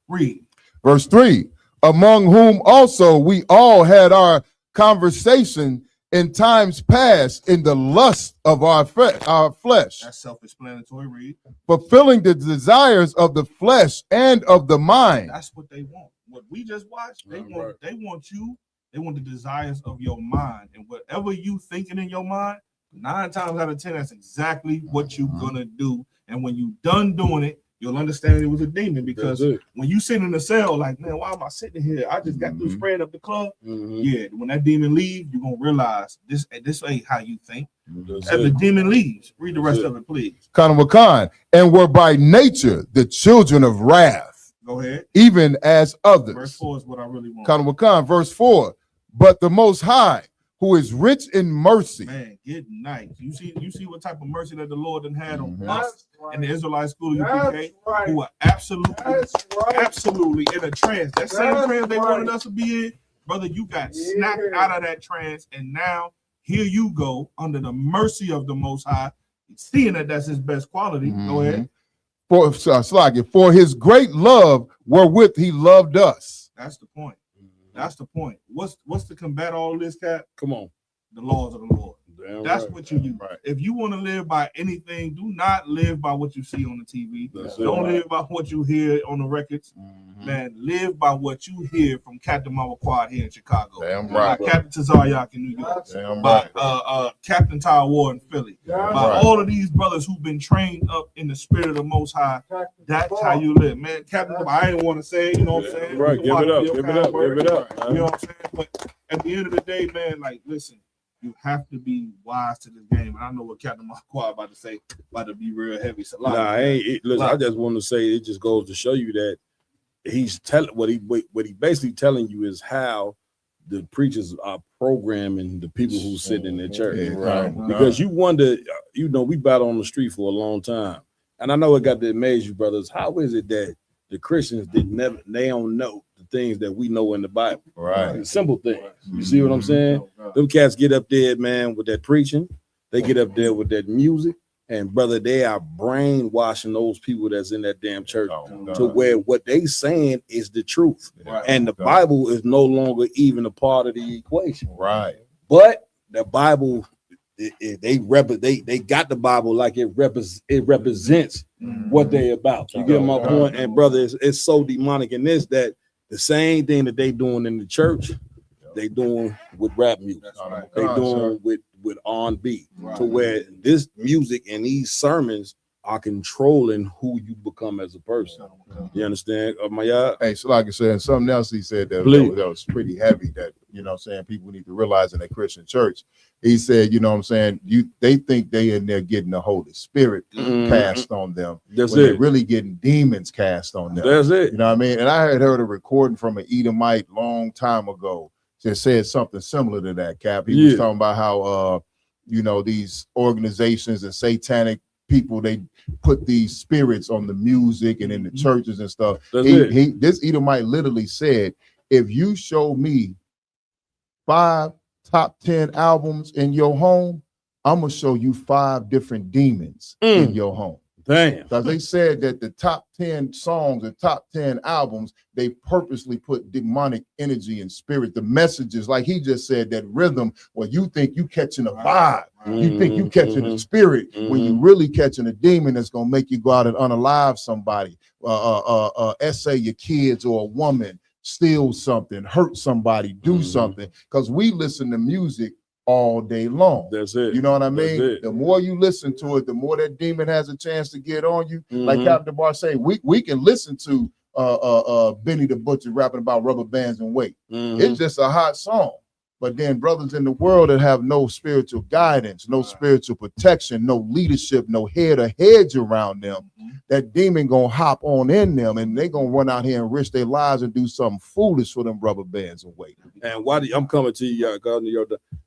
Read. Verse 3, among whom also we all had our conversation in times past in the lust of our flesh. That's self-explanatory. Read. Fulfilling the desires of the flesh and of the mind. That's what they want. What we just watched, they want you. They want the desires of your mind, and whatever you thinking in your mind, 9 times out of 10, that's exactly what you're gonna do. And when you done doing it, you'll understand it was a demon. Because when you sit in the cell, like, man, why am I sitting here? I just got through spraying up the club. Yeah, when that demon leaves, you're gonna realize this ain't how you think. As the demon leaves, read the rest of it, please. Wakan, and were by nature the children of wrath. Go ahead. Even as others. Verse 4 is what I really want. Wakan, verse 4. But the Most High, who is rich in mercy. Man, get nice. You see what type of mercy that the Lord done had on us in the Israelite school of UPK, who are absolutely in a trance. That same trance they wanted us to be in, brother, you got snapped out of that trance, and now here you go under the mercy of the Most High, seeing that that's his best quality. Go ahead. For his great love wherewith he loved us. That's the point. That's the point. What's to combat all this, Cap? Come on. The laws of the Lord. That's what you use. If you want to live by anything, do not live by what you see on the TV. Don't live by what you hear on the records. Man, live by what you hear from Captain Mama Quad here in Chicago. By Captain Tazaryak in New York. By Captain Tyler Ward in Philly. By all of these brothers who've been trained up in the spirit of the Most High. That's how you live. Man, Captain, I didn't want to say it, you know what I'm saying? Right, give it up. You know what I'm saying? But at the end of the day, man, like, listen. You have to be wise to this game. And I know what Captain Marquardt about to say, about to be real heavy. So listen, I just want to say it just goes to show you that he's telling what he basically telling you is how the preachers are programming the people who sit in their church. Because you wonder, we battle on the street for a long time. And I know it got to amaze you, brothers. How is it that the Christians they don't know the things that we know in the Bible? Simple things. You see what I'm saying? Them cats get up there, man, with that preaching. They get up there with that music, and brother, they are brainwashing those people that's in that damn church to where what they saying is the truth. And the Bible is no longer even a part of the equation. But the Bible, they got the Bible like it represents what they about. You get my point? And brother, it's so demonic in this that the same thing that they doing in the church, they doing with rap music. They doing with R&B. To where this music and these sermons are controlling who you become as a person. You understand? Hey, so like I said, something else he said that was pretty heavy that, you know what I'm saying, people need to realize in a Christian church. He said, you know what I'm saying, they think they in there getting the Holy Spirit cast on them. That's when it. they're really getting demons cast on them. That's it. You know what I mean? And I had heard a recording from an Edomite long time ago that said something similar to that, Cap. He was talking about how you know, these organizations and satanic people, they put these spirits on the music and in the churches and stuff. This Edomite literally said, if you show me 5 top 10 albums in your home, I'm gonna show you 5 different demons in your home. Damn. Because they said that the top 10 songs and top 10 albums, they purposely put demonic energy and spirit. The messages, like he just said, that rhythm, where you think you catching a vibe, you think you catching a spirit, when you really catching a demon that's gonna make you go out and unalive somebody, essay your kids or a woman, steal something, hurt somebody, do something. Because we listen to music all day long. That's it. You know what I mean? The more you listen to it, the more that demon has a chance to get on you. Like Captain Bar say, we can listen to Benny the Butcher rapping about rubber bands and weight. It's just a hot song. But then brothers in the world that have no spiritual guidance, no spiritual protection, no leadership, no head or hedge around them, that demon gonna hop on in them and they gonna run out here and risk their lives and do something foolish for them rubber bands and weight. And why do I'm coming to you,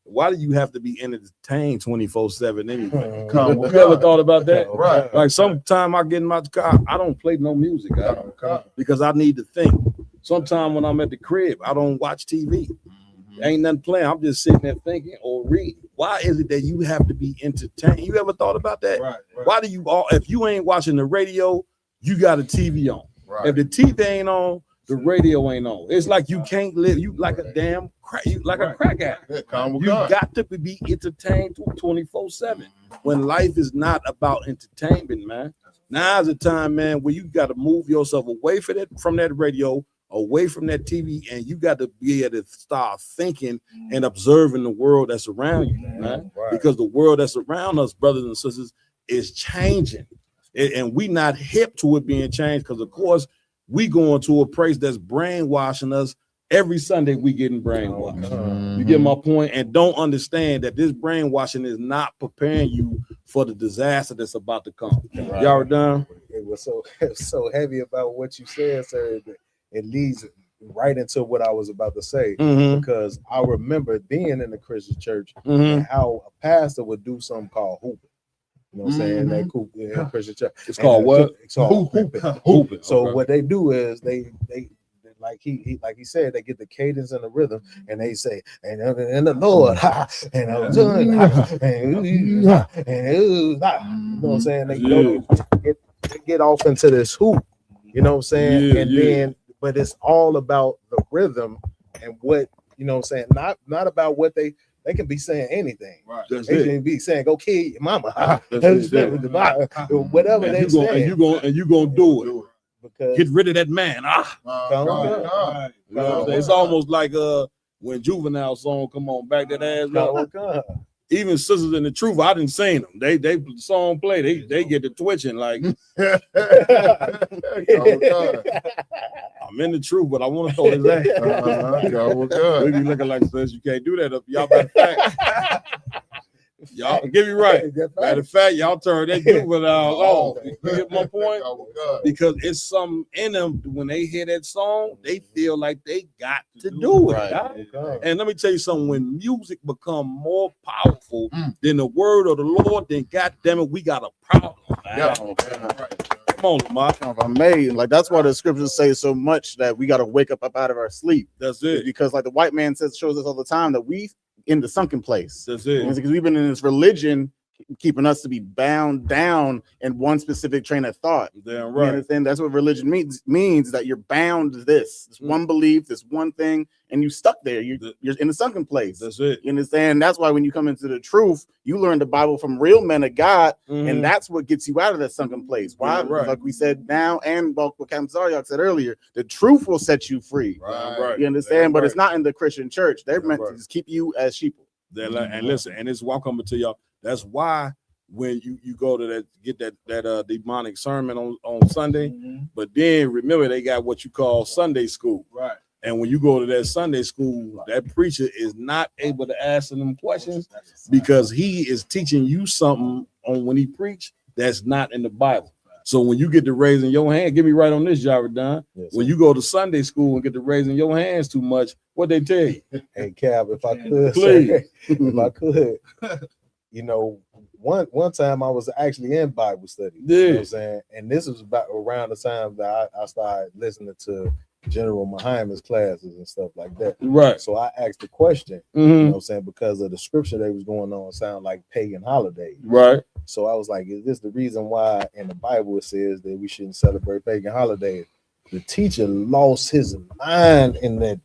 why do you have to be entertained 24/7 anyway? You ever thought about that? Right. Like sometime I get in my car, I don't play no music because I need to think. Sometime when I'm at the crib, I don't watch TV. Ain't nothing playing. I'm just sitting there thinking or reading. Why is it that you have to be entertained? You ever thought about that? Right. Why do you all, if you ain't watching the radio, you got a TV on. If the TV ain't on, the radio ain't on. It's like you can't live. You like a damn crack. You like a crack addict. You got to be entertained 24/7. When life is not about entertainment, man. Now's the time, man, where you got to move yourself away from that radio, away from that TV, and you got to be able to start thinking and observing the world that's around you, man. Because the world that's around us, brothers and sisters, is changing, and we not hip to it being changed. Because of course, we going to a place that's brainwashing us. Every Sunday we getting brainwashed. You get my point, and don't understand that this brainwashing is not preparing you for the disaster that's about to come. Y'all are done. It was so heavy about what you said, sir. It leads right into what I was about to say, because I remember being in the Christian church and how a pastor would do something called hooping. You know what I'm saying? That cool in Christian church. It's called what? It's called hooping. So what they do is they like he said, they get the cadence and the rhythm, and they say, and the Lord, and I was doing, and you know what I'm saying? They get off into this hoop. You know what I'm saying? Then, but it's all about the rhythm and what, you know what I'm saying? Not about what they can be saying anything. Right. They can be saying, go kill your mama. Whatever they say. And you gonna do it. Because get rid of that man. It's almost like when Juvenile song come on, back that ass up. Even Sisters in the Truth, I didn't sing them. They song play, they get to twitching like I'm in the truth, but I want to throw his ass. We be looking like this. You can't do that up. Y'all matter of fact. Y'all give me right. Matter of fact, y'all turn that Juvenile off. You get my point? Because it's something in them when they hear that song, they feel like they got to do it. Right. And let me tell you something, when music become more powerful than the word of the Lord, then goddamn it, we got a problem. Come on, Lamar. Amazing. Like that's why the scriptures say so much that we got to wake up out of our sleep. That's it. Because like the white man shows us all the time that we in the sunken place. That's it. Because we've been in this religion keeping us to be bound down in one specific train of thought. Damn right. You understand? That's what religion means that you're bound to this one belief, this one thing, and you stuck there. You're in the sunken place. That's it. You understand? That's why when you come into the truth, you learn the Bible from real men of God, and that's what gets you out of that sunken place. Why? Right. Like we said now, and what Captain Zaryak said earlier, the truth will set you free. Right. You understand? But it's not in the Christian church. They're meant to just keep you as sheep. And listen, and it's why I'm coming to y'all. That's why when you go to that get that demonic sermon on Sunday. But then remember they got what you call Sunday school. Right. And when you go to that Sunday school, that preacher is not able to answer them questions because he is teaching you something on when he preach that's not in the Bible. So when you get to raising your hand, get me right on this, Jaredon. Yes, when you go to Sunday school and get to raising your hands too much, what they tell you? Hey, Cab, if I could, please, if I could, you know, one time I was actually in Bible study. Yeah. You know what I'm saying? And this was about around the time that I started listening to General Muhammad's classes and stuff like that. Right. So I asked the question, you know what I'm saying, because of the scripture that was going on sound like pagan holidays. Right. So I was like, is this the reason why in the Bible it says that we shouldn't celebrate pagan holidays? The teacher lost his mind in that.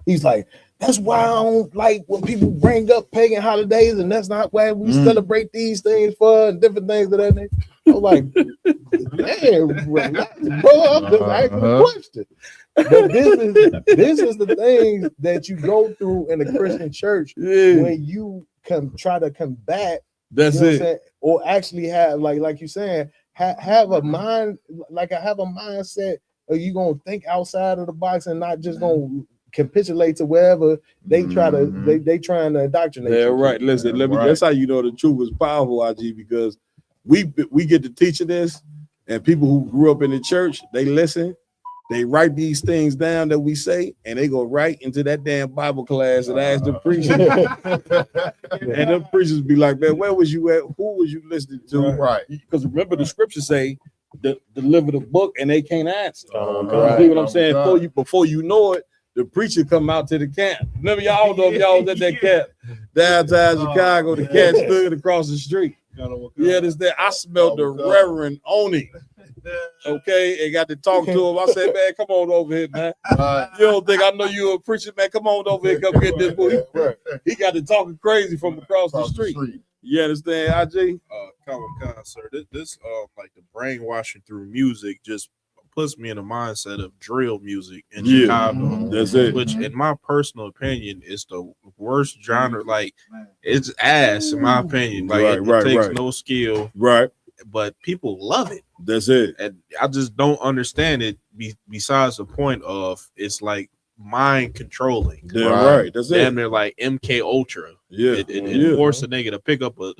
He's like, that's why I don't like when people bring up pagan holidays, and that's not why we celebrate these things for and different things of that nature. I was like, man, relax, bro. I'm just asking a question. But this is the things that you go through in the Christian church when you try to combat. That's it. Or actually have like you saying, have a mind, like I have a mindset. Are you gonna think outside of the box and not just gonna capitulate to wherever they try to they trying to indoctrinate? Yeah, right. Listen, let me. That's how you know the truth is powerful, IG, because we get to teaching this, and people who grew up in the church, they listen. They write these things down that we say, and they go right into that damn Bible class and ask the preacher. And the preachers be like, man, where was you at? Who was you listening to? Right. Because remember the scriptures say, deliver the book, and they can't answer. Right. You see what I'm saying? Before you know it, the preacher come out to the camp. Remember, y'all know if y'all was at that camp downtown Chicago, the cat stood across the street. Yeah, this there. I smelled the Reverend Oni. Okay, and got to talk to him. I said, man, come on over here, man. You don't think I know you a preacher, man? Come on over here, come get this book. He got to talking crazy from across the street. You understand, IJ? Common sir. This like the brainwashing through music just puts me in a mindset of drill music in Chicago. That's it. Which, in my personal opinion, is the worst genre. Like, it's ass, in my opinion. Like, it takes no skill. Right. But people love it. That's it. And I just don't understand it. Besides the point of it's like mind controlling. Yeah, right. That's it. Damn, they're like MK Ultra. Yeah. It forced a nigga to pick up a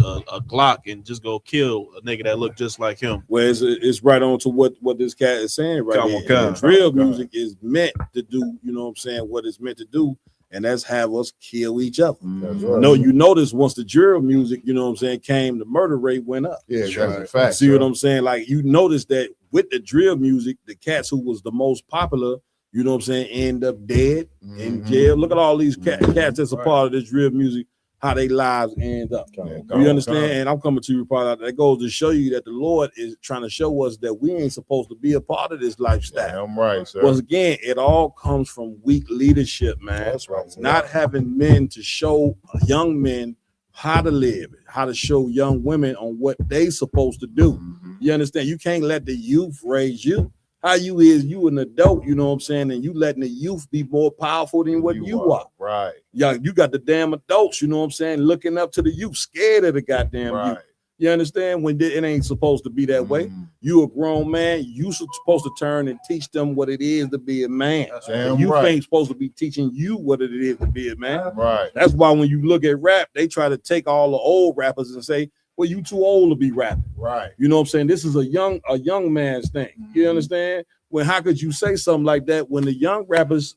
Glock and just go kill a nigga that looked just like him. Well, it's right on to what this cat is saying right here. Drill music is meant to do, you know what I'm saying, what it's meant to do, and that's have us kill each other. No, you notice once the drill music, you know what I'm saying, came, the murder rate went up. Yeah, that's a fact. See what I'm saying? Like, you notice that with the drill music, the cats who was the most popular, you know what I'm saying, end up dead in jail. Look at all these cats that's a part of this drill music, how they lives end up. You understand? And I'm coming to you part of that. That goes to show you that the Lord is trying to show us that we ain't supposed to be a part of this lifestyle. Yeah, I'm right, sir. Because again, it all comes from weak leadership, man. That's right. Not having men to show young men how to live, how to show young women on what they supposed to do. You understand? You can't let the youth raise you. How you is, you an adult, you know what I'm saying, and you letting the youth be more powerful than what you are. Right. Yeah, you got the damn adults, you know what I'm saying, looking up to the youth, scared of the goddamn youth. You understand? When it ain't supposed to be that way. You a grown man, you supposed to turn and teach them what it is to be a man. You ain't supposed to be teaching you what it is to be a man. Right. That's why when you look at rap, they try to take all the old rappers and say, well, you too old to be rapping. Right. You know what I'm saying? This is a young man's thing. You understand? When how could you say something like that when the young rappers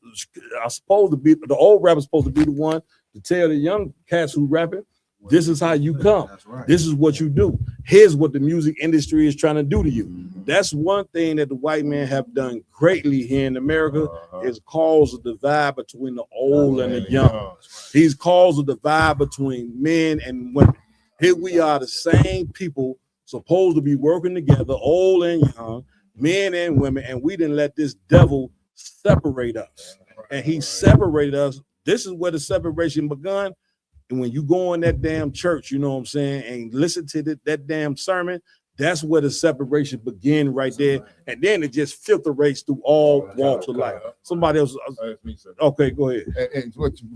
are supposed to be, the old rappers supposed to be the one to tell the young cats who rapping, this is how you come. This is what you do. Here's what the music industry is trying to do to you. That's one thing that the white men have done greatly here in America is cause a divide between the old and the young. He's caused a divide between men and women. Here we are, the same people supposed to be working together, old and young, men and women, and we didn't let this devil separate us. And he separated us. This is where the separation begun. And when you go in that damn church, you know what I'm saying, and listen to that damn sermon, That's where the separation begin right there, and then it just filtrates through all walks of life. Somebody else, okay, go ahead. And what you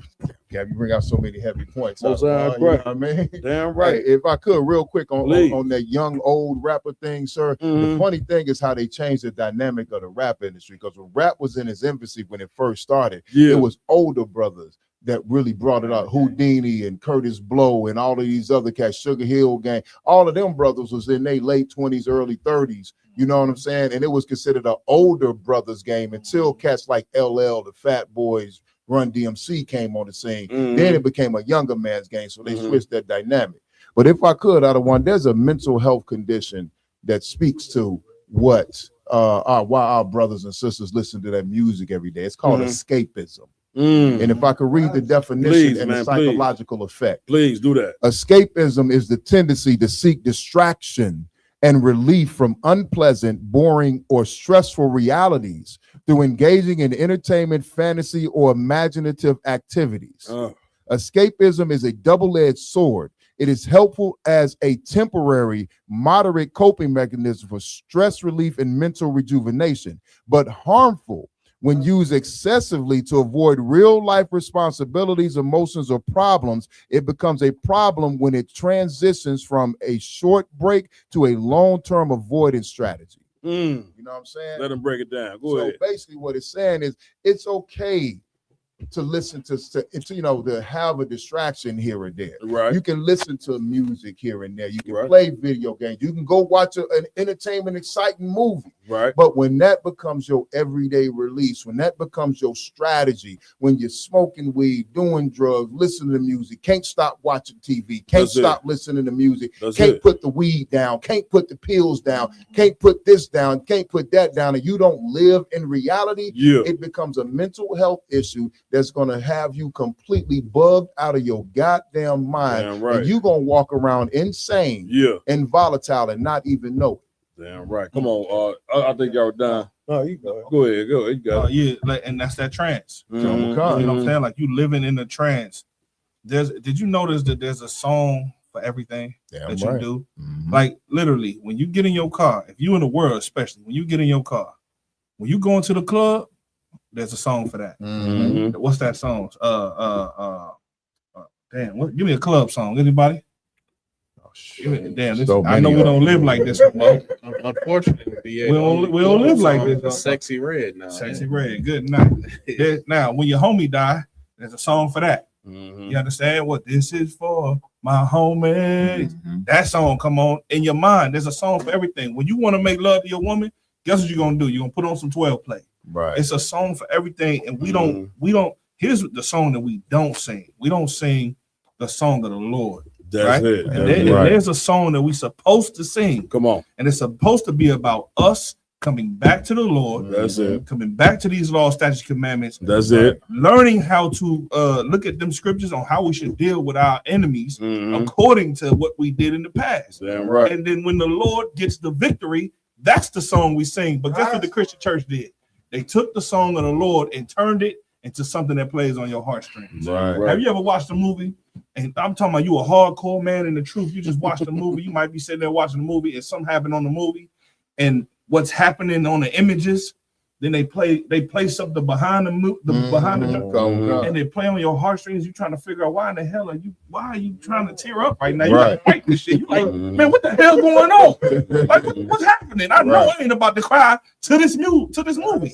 bring out so many heavy points. Most you know what I mean? Damn right. Hey, if I could, real quick on that young old rapper thing, sir. The funny thing is how they changed the dynamic of the rap industry. Because when rap was in its infancy when it first started, it was older brothers that really brought it out. Houdini and Curtis Blow and all of these other cats, Sugar Hill Gang, all of them brothers was in their late 20s, early 30s. You know what I'm saying? And it was considered an older brothers game until cats like LL, the Fat Boys, Run DMC came on the scene. Then it became a younger man's game. So they switched that dynamic. But if I could, out of one, there's a mental health condition that speaks to what why our brothers and sisters listen to that music every day. It's called escapism. And if I could read the definition the psychological effect. Please do that. Escapism is the tendency to seek distraction and relief from unpleasant, boring, or stressful realities through engaging in entertainment, fantasy, or imaginative activities. Escapism is a double-edged sword. It is helpful as a temporary, moderate coping mechanism for stress relief and mental rejuvenation, but harmful when used excessively to avoid real-life responsibilities, emotions, or problems. It becomes a problem when it transitions from a short break to a long-term avoidance strategy. You know what I'm saying? Let them break it down. Go ahead. So basically what it's saying is it's okay to listen to you know, to have a distraction here and there. Right. You can listen to music here and there. You can play video games. You can go watch an entertainment, exciting movie. Right. But when that becomes your everyday release, when that becomes your strategy, when you're smoking weed, doing drugs, listening to music, can't stop watching TV, can't stop listening to music, can't put the weed down, can't put the pills down, can't put this down, can't put that down, and you don't live in reality, it becomes a mental health issue that's going to have you completely bugged out of your goddamn mind. And you're going to walk around insane and volatile and not even know it. Damn right. Come on. I think y'all done. No, you go. Go ahead. Go ahead. You got it. Yeah, like, and that's that trance. You know what I'm saying? Like you living in the trance. Did you notice that there's a song for everything that you do? Like literally, when you get in your car, if you in the world, especially when you get in your car, when you go into the club, there's a song for that. What's that song? Damn, give me a club song. Anybody? Damn, this, I know we don't live like this no more. Unfortunately, we don't live like this. Sexy Red now. Sexy Red, good night. Now, when your homie die, there's a song for that. You understand what this is for? My homies. That song come on in your mind. There's a song for everything. When you want to make love to your woman, guess what you're gonna do? You're gonna put on some 12 play. Right. It's a song for everything, and we don't. Here's the song that we don't sing. We don't sing the song of the Lord. That's it. And there's a song that we're supposed to sing. Come on. And it's supposed to be about us coming back to the Lord. That's it. Coming back to these laws, statutes, commandments. That's it. Learning how to look at them scriptures on how we should deal with our enemies according to what we did in the past. Damn right. And then when the Lord gets the victory, that's the song we sing. But guess what the Christian church did? They took the song of the Lord and turned it into something that plays on your heartstrings. Right. Have you ever watched a movie? And I'm talking about you a hardcore man in the truth. You just watched the movie. You might be sitting there watching the movie and something happened on the movie. And what's happening on the images, then they play something behind and they play on your heartstrings. You trying to figure out why are you trying to tear up right now? You gotta fight this shit. You like, man, what the hell going on? Like, what's happening? I know I ain't about to cry to this movie.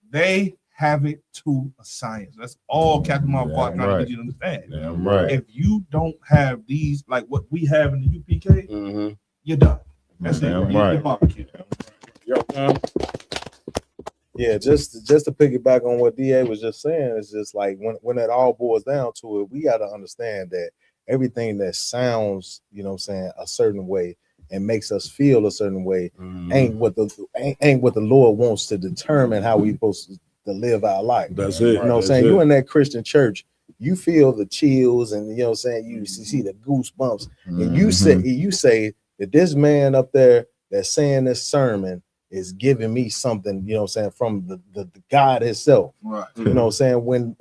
They have it to a science. That's all Captain Marvel trying to get you to understand. If you don't have these, like what we have in the UPK, you're done. That's it. Barbecue. Yeah, just to piggyback on what DA was just saying, it's just like when it all boils down to it, we got to understand that everything that sounds, you know what I'm saying, a certain way and makes us feel a certain way ain't what the Lord wants to determine how we supposed to live our life. That's it. You know what I'm saying? You in that Christian church, you feel the chills and you know what I'm saying, you see the goosebumps, and you say that this man up there that's saying this sermon is giving me something, you know what I'm saying, from the God himself. Right. You know what I'm saying?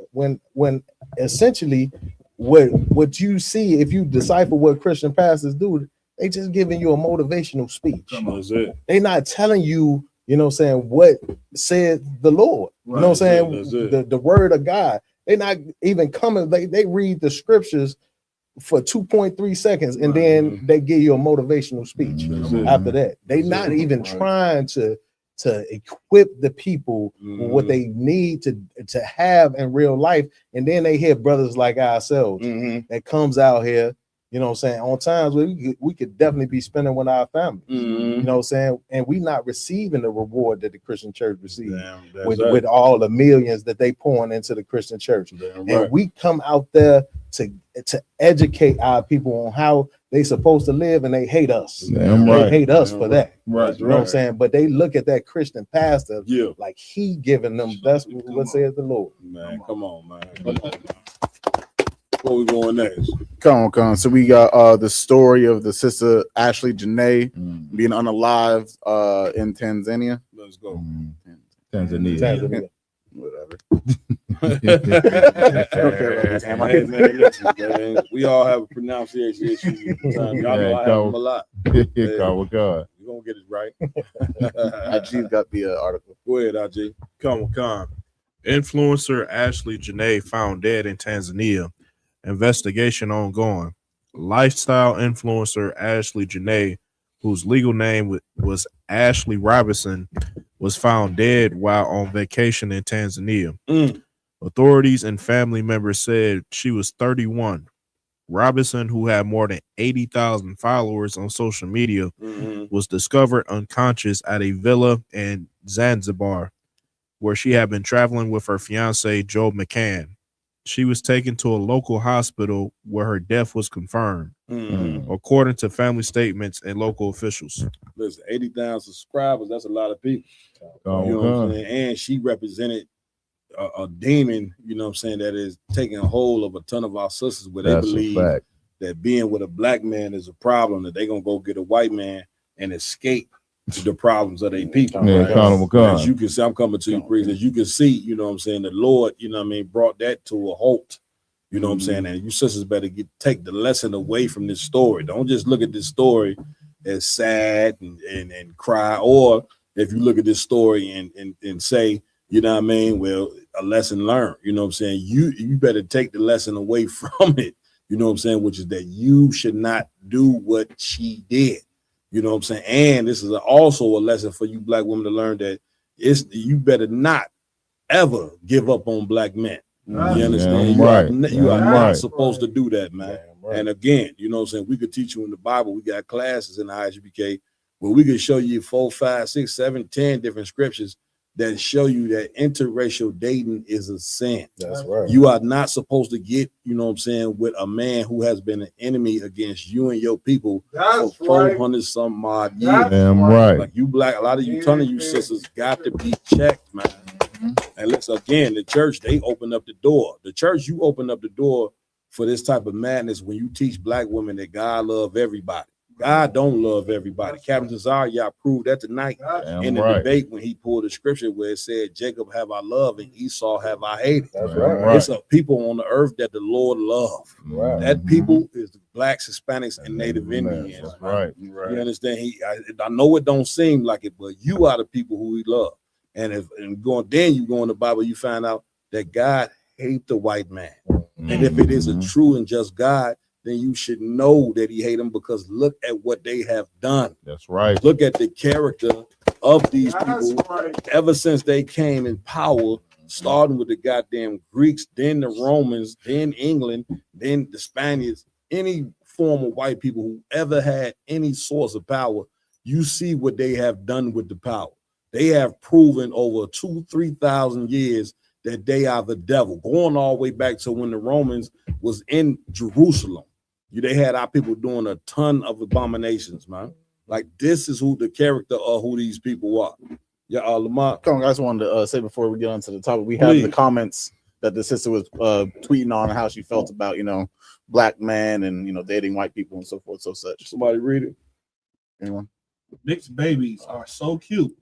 When essentially what you see, if you decipher what Christian pastors do, They just giving you a motivational speech. That's it. They not telling you, you know what I'm saying, what said the Lord. You know what I'm saying? The word of God. They not even coming, they read the scriptures for 2.3 seconds and then they give you a motivational speech after that. They not even trying to equip the people with what they need to have in real life. And then they hear brothers like ourselves that comes out here, you know what I'm saying, on times where we could definitely be spending with our family. You know what I'm saying? And we not receiving the reward that the Christian church receives with all the millions that they pouring into the Christian church. And we come out there to educate our people on how they supposed to live, and they hate us. They hate us for that. You know what I'm saying? But they look at that Christian pastor like he giving them, that's what says the Lord. Man, come on, man. Come on. Where we going next? Come on. So we got the story of the sister Ashley Janae being unalived in Tanzania. Let's go. Tanzania. Whatever. Man, we all have a pronunciation issue. Y'all know I have them a lot. God. We're gonna get it right. IG's got the article. Go ahead, IG. Come on. Influencer Ashley Janae found dead in Tanzania. Investigation ongoing. Lifestyle influencer Ashley Janae, whose legal name was Ashley Robinson, was found dead while on vacation in Tanzania. Authorities and family members said she was 31. Robinson, who had more than 80,000 followers on social media, was discovered unconscious at a villa in Zanzibar, where she had been traveling with her fiance, Joe McCann. She was taken to a local hospital where her death was confirmed, according to family statements and local officials. Listen, 80,000 subscribers, that's a lot of people. You know what I'm saying? And she represented a demon, you know what I'm saying, that is taking a hold of a ton of our sisters where they believe that being with a black man is a problem, that they're going to go get a white man and escape the problems of their people. As you can see, I'm coming to you, priest. As you can see, you know what I'm saying, the Lord, you know what I mean, brought that to a halt. You know what I'm saying? And you sisters better take the lesson away from this story. Don't just look at this story as sad and cry, or if you look at this story and say, you know what I mean, well, a lesson learned. You know what I'm saying? You better take the lesson away from it. You know what I'm saying? Which is that you should not do what she did. You know what I'm saying? And this is also a lesson for you black women to learn that you better not ever give up on black men. You understand? You are not supposed to do that, man. And again, you know what I'm saying? We could teach you in the Bible. We got classes in the IGBK where we could show you 4, 5, 6, 7, 10 different scriptures that show you that interracial dating is a sin. That's right. You are not supposed to get, you know what I'm saying, with a man who has been an enemy against you and your people for 400 some odd years. Like you black, a lot of you, ton of you sisters got to be checked, man. And let's again, the church, they open up the door. The church, you open up the door for this type of madness when you teach black women that God love everybody. God don't love everybody. Captain Cesario proved that tonight in the debate when he pulled the scripture where it said, Jacob have I loved and Esau have I hated. It's a people on the earth that the Lord love. That people is the blacks, Hispanics, and Native Indians. You understand? I know it don't seem like it, but you are the people who he love. And you go in the Bible, you find out that God hates the white man. And if it is a true and just God, then you should know that he hate them, because look at what they have done. That's right. Look at the character of these people ever since they came in power, starting with the goddamn Greeks, then the Romans, then England, then the Spaniards, any form of white people who ever had any source of power. You see what they have done with the power. They have proven over 2,000-3,000 years that they are the devil, going all the way back to when the Romans was in Jerusalem. They had our people doing a ton of abominations, man. Like, this is who the character of who these people are. Yeah, Lamont. I just wanted to say before we get on to the topic, we have the comments that the sister was tweeting on how she felt about, black men and, dating white people and so forth, so such. Somebody read it. Anyone? Mixed babies are so cute.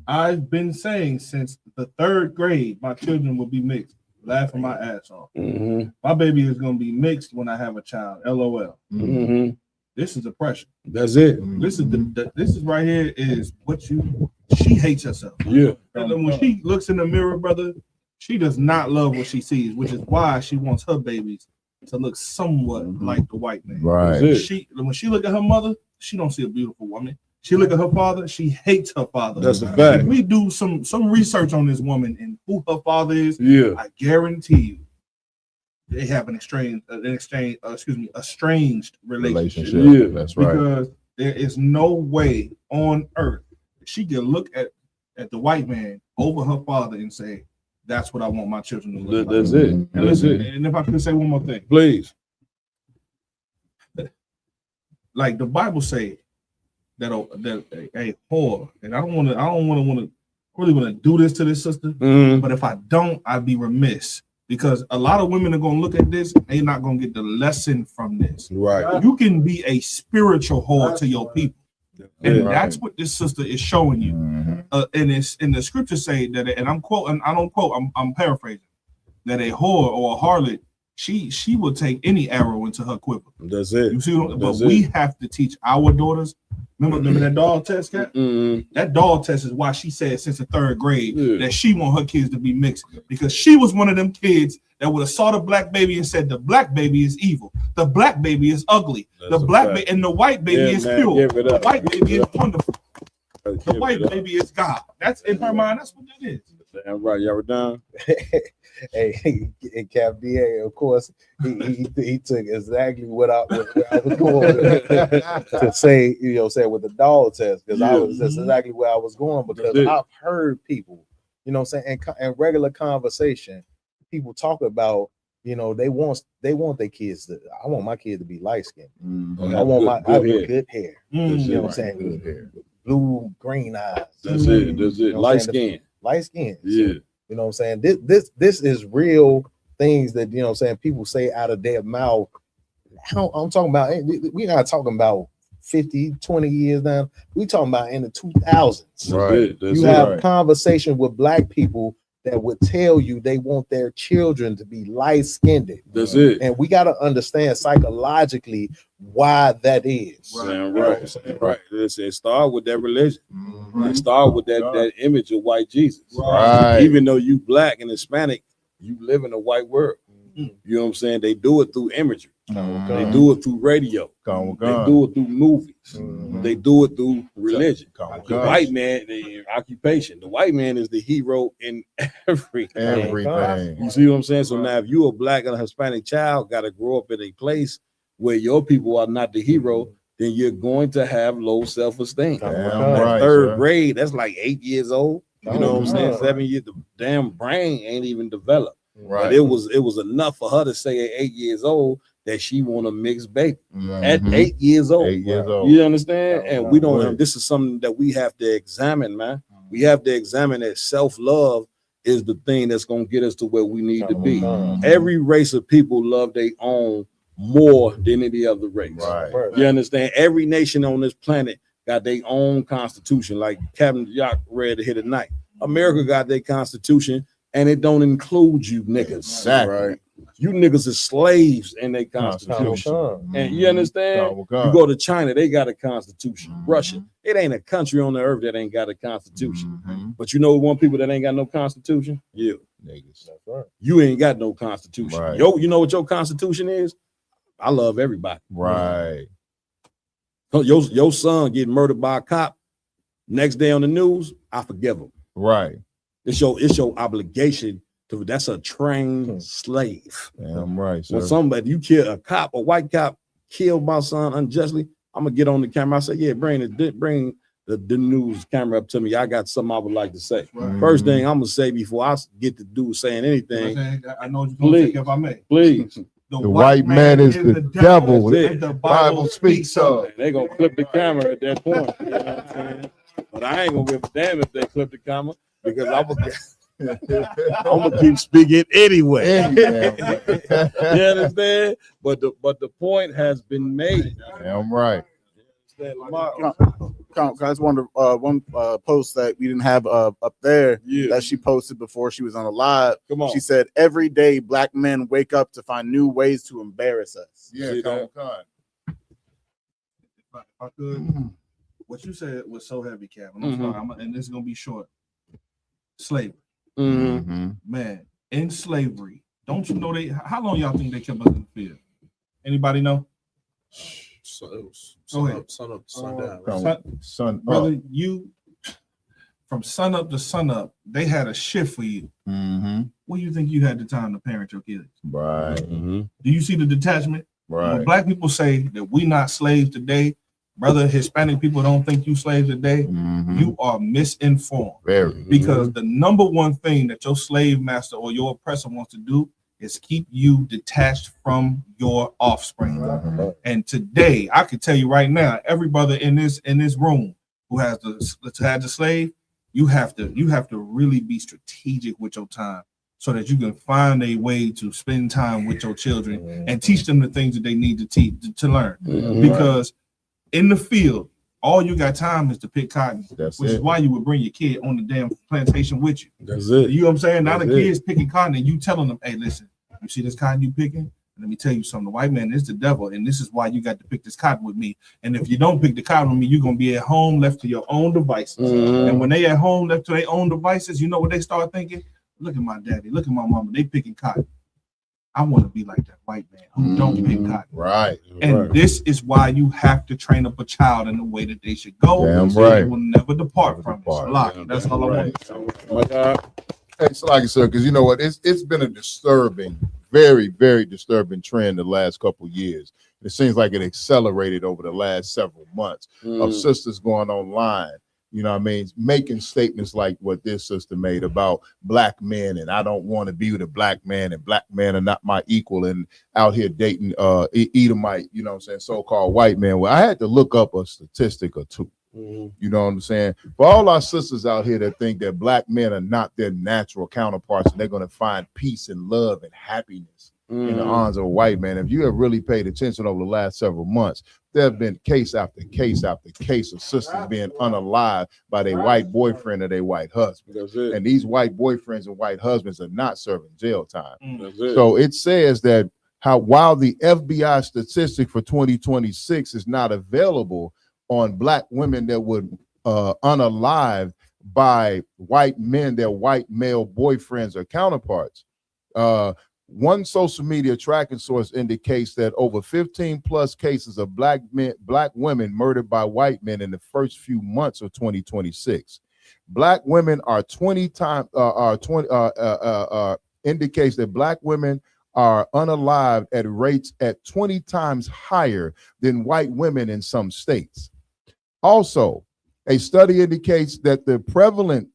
I've been saying since the 3rd grade, my children will be mixed. Laughing my ass off. My baby is going to be mixed when I have a child. LOL. This is oppression. That's it. This is this is right here is what she hates herself. Yeah. And when she looks in the mirror, brother, she does not love what she sees, which is why she wants her babies to look somewhat like the white man. Right. When she look at her mother, she don't see a beautiful woman. She look at her father, she hates her father. That's a fact. If we do some research on this woman and who her father is, yeah, I guarantee you they have an estranged relationship. Yeah, that's right. Because there is no way on earth she can look at the white man over her father and say, that's what I want my children to look like. That's it. And That's listen, it. and if I could say one more thing. Please. Like the Bible say that a whore, and I don't want to really want to do this to this sister, but if I don't, I'd be remiss. Because a lot of women are going to look at this, they're not going to get the lesson from this. Right. You can be a spiritual whore to your people. And that's what this sister is showing you. And it's in the scriptures say that, and I'm quoting, I don't quote, I'm paraphrasing, that a whore or a harlot, she will take any arrow into her quiver. That's it. You see, but we have to teach our daughters. Remember that dog test, Cat? That dog test is why she said since the 3rd grade that she want her kids to be mixed, because she was one of them kids that would have saw the black baby and said the black baby is evil, the black baby is ugly, the black baby and the white baby is pure, the white baby is wonderful, the white baby is God. That's in her mind. That's what that is. Damn right, y'all were down. Hey, Cap DA, of course, he took exactly what I was going to say, say with the dog test, because that's exactly where I was going, because I've heard people, in regular conversation, people talk about, they want their kids to, I want my kid to be light skinned. I want good hair. You know what I'm saying? Good hair. Blue, green eyes. That's it. Light skin. Light skin. Yeah. You know what I'm saying? This is real things that, people say out of their mouth. I'm talking about, we're not talking about 50, 20 years now. We talking about in the 2000s. Right. You have conversation with black people that would tell you they want their children to be light-skinned. That's it. And we got to understand psychologically why that is. Right. It start with that religion. It start with that image of white Jesus. Right. Even though you black and Hispanic, you live in a white world. You know what I'm saying? They do it through imagery. They do it through radio. They do it through movies. They do it through religion. The white man, the occupation. The white man is the hero in everything. You see what I'm saying? So now, if you a black and a Hispanic child, got to grow up in a place where your people are not the hero, then you're going to have low self-esteem. Third grade, that's like 8 years old. You know what I'm saying? 7 years, the damn brain ain't even developed. Right. But it was enough for her to say at 8 years old that she want a mixed baby. At 8 years old. 8 years old. You understand? And we don't. This is something that we have to examine, man. We have to examine that self-love is the thing that's gonna get us to where we need to be. Every race of people love their own more than any other race. Right. You understand? Every nation on this planet got their own constitution, like Captain Yacht read here tonight. America got their constitution, and it don't include you niggas. Exactly. Right. You niggas are slaves in their constitution. And you understand? You go to China, they got a constitution. Russia, it ain't a country on the earth that ain't got a constitution. But you know one people that ain't got no constitution? You. Niggas. That's right. You ain't got no constitution. Right. You know what your constitution is? I love everybody. Right. Your son getting murdered by a cop, next day on the news, I forgive him. Right. It's your obligation to. That's a trained slave. Damn right, sir. When somebody, you kill a cop, a white cop, killed my son unjustly, I'm gonna get on the camera. I say, yeah, bring the news camera up to me. I got something I would like to say. First thing I'm gonna say before I get to do saying anything. I know you're gonna take, if I may. Please. The white man is the devil. The Bible speaks of. They gonna clip the camera at that point. You know what I'm saying? But I ain't gonna give a damn if they clip the camera, because I'm gonna keep speaking anyway. You understand? But the point has been made. Damn right. Guys, one post that we didn't have up there that she posted before she was on a live. Come on. She said, every day black men wake up to find new ways to embarrass us. Yeah, if I could, what you said was so heavy, Kevin. I'm sorry, and this is gonna be short. Slavery, man, in slavery. Don't you know how long y'all think they kept us in the field? Anybody know? So Sun up, sun brother, up. you from sun up to sun up, they had a shift for you. What do you think you had the time to parent your kids? Right. Do you see the detachment? Right. When black people say that we not slaves today, brother, Hispanic people don't think you slaves today, you are misinformed. Because the number one thing that your slave master or your oppressor wants to do is keep you detached from your offspring. And today, I can tell you right now, every brother in this room who has the slave, you have to really be strategic with your time so that you can find a way to spend time with your children and teach them the things that they need to learn. Because in the field, all you got time is to pick cotton, which is why you would bring your kid on the damn plantation with you. That's it. You know what I'm saying? Now the kid's picking cotton and you telling them, hey, listen, you see this cotton you picking? Let me tell you something. The white man is the devil, and this is why you got to pick this cotton with me. And if you don't pick the cotton with me, you're going to be at home left to your own devices. And when they at home left to their own devices, you know what they start thinking? Look at my daddy. Look at my mama. They picking cotton. I want to be like that white man who don't pick cotton. Right. And this is why you have to train up a child in the way that they should go. Damn so right. They will never depart from it. That's all I want to say. Hey, Salaki, sir, because you know what? It's been a disturbing, very, very disturbing trend the last couple of years. It seems like it accelerated over the last several months of sisters going online, you know what I mean, making statements like what this sister made about black men, and I don't want to be with a black man, and black men are not my equal, and out here dating Edomite, you know what I'm saying, so-called white man. Well, I had to look up a statistic or two. You know what I'm saying? For all our sisters out here that think that black men are not their natural counterparts and they're going to find peace and love and happiness in the arms of a white man, if you have really paid attention over the last several months, there have been case after case after case of sisters being unalived by their white boyfriend or their white husband. And these white boyfriends and white husbands are not serving jail time. So it says that while the FBI statistic for 2026 is not available on black women that would unalive by white men, their white male boyfriends or counterparts. One social media tracking source indicates that over 15 plus cases of black women murdered by white men in the first few months of 2026. Black women are 20 times indicates that black women are unalived at rates at 20 times higher than white women in some states. Also, a study indicates that the prevalence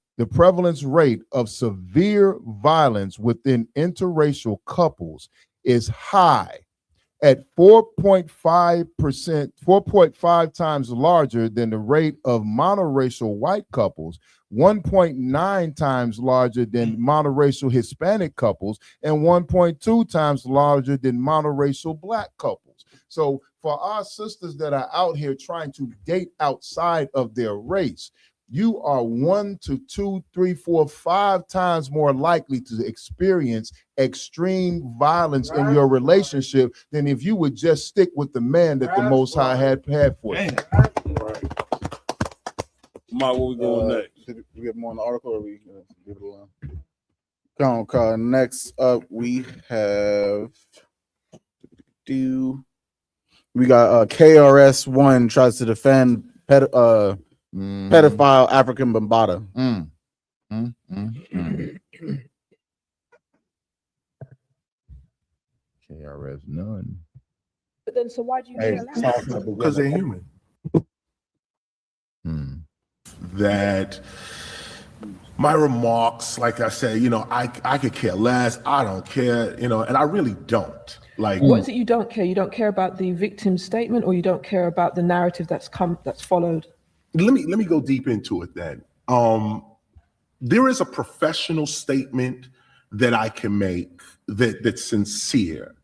rate of severe violence within interracial couples is high at 4.5 times larger than the rate of monoracial white couples, 1.9 times larger than monoracial Hispanic couples, and 1.2 times larger than monoracial black couples. So for our sisters that are out here trying to date outside of their race, you are 1 to 2, 3, 4, 5 times more likely to experience extreme violence in your relationship than if you would just stick with the man that the Most High had for you. Mark, where we going next? Should we get more on the article, or we give it alone? Next up, we have we got KRS-One tries to defend pedophile African Bambaataa. KRS none. But then, so why do you need that? Because they're human. That my remarks, like I said, you know, I could care less. I don't care, you know, and I really don't. Like, what is it you don't care? You don't care about the victim's statement, or you don't care about the narrative that's followed? Let me go deep into it then. There is a professional statement that I can make that's sincere.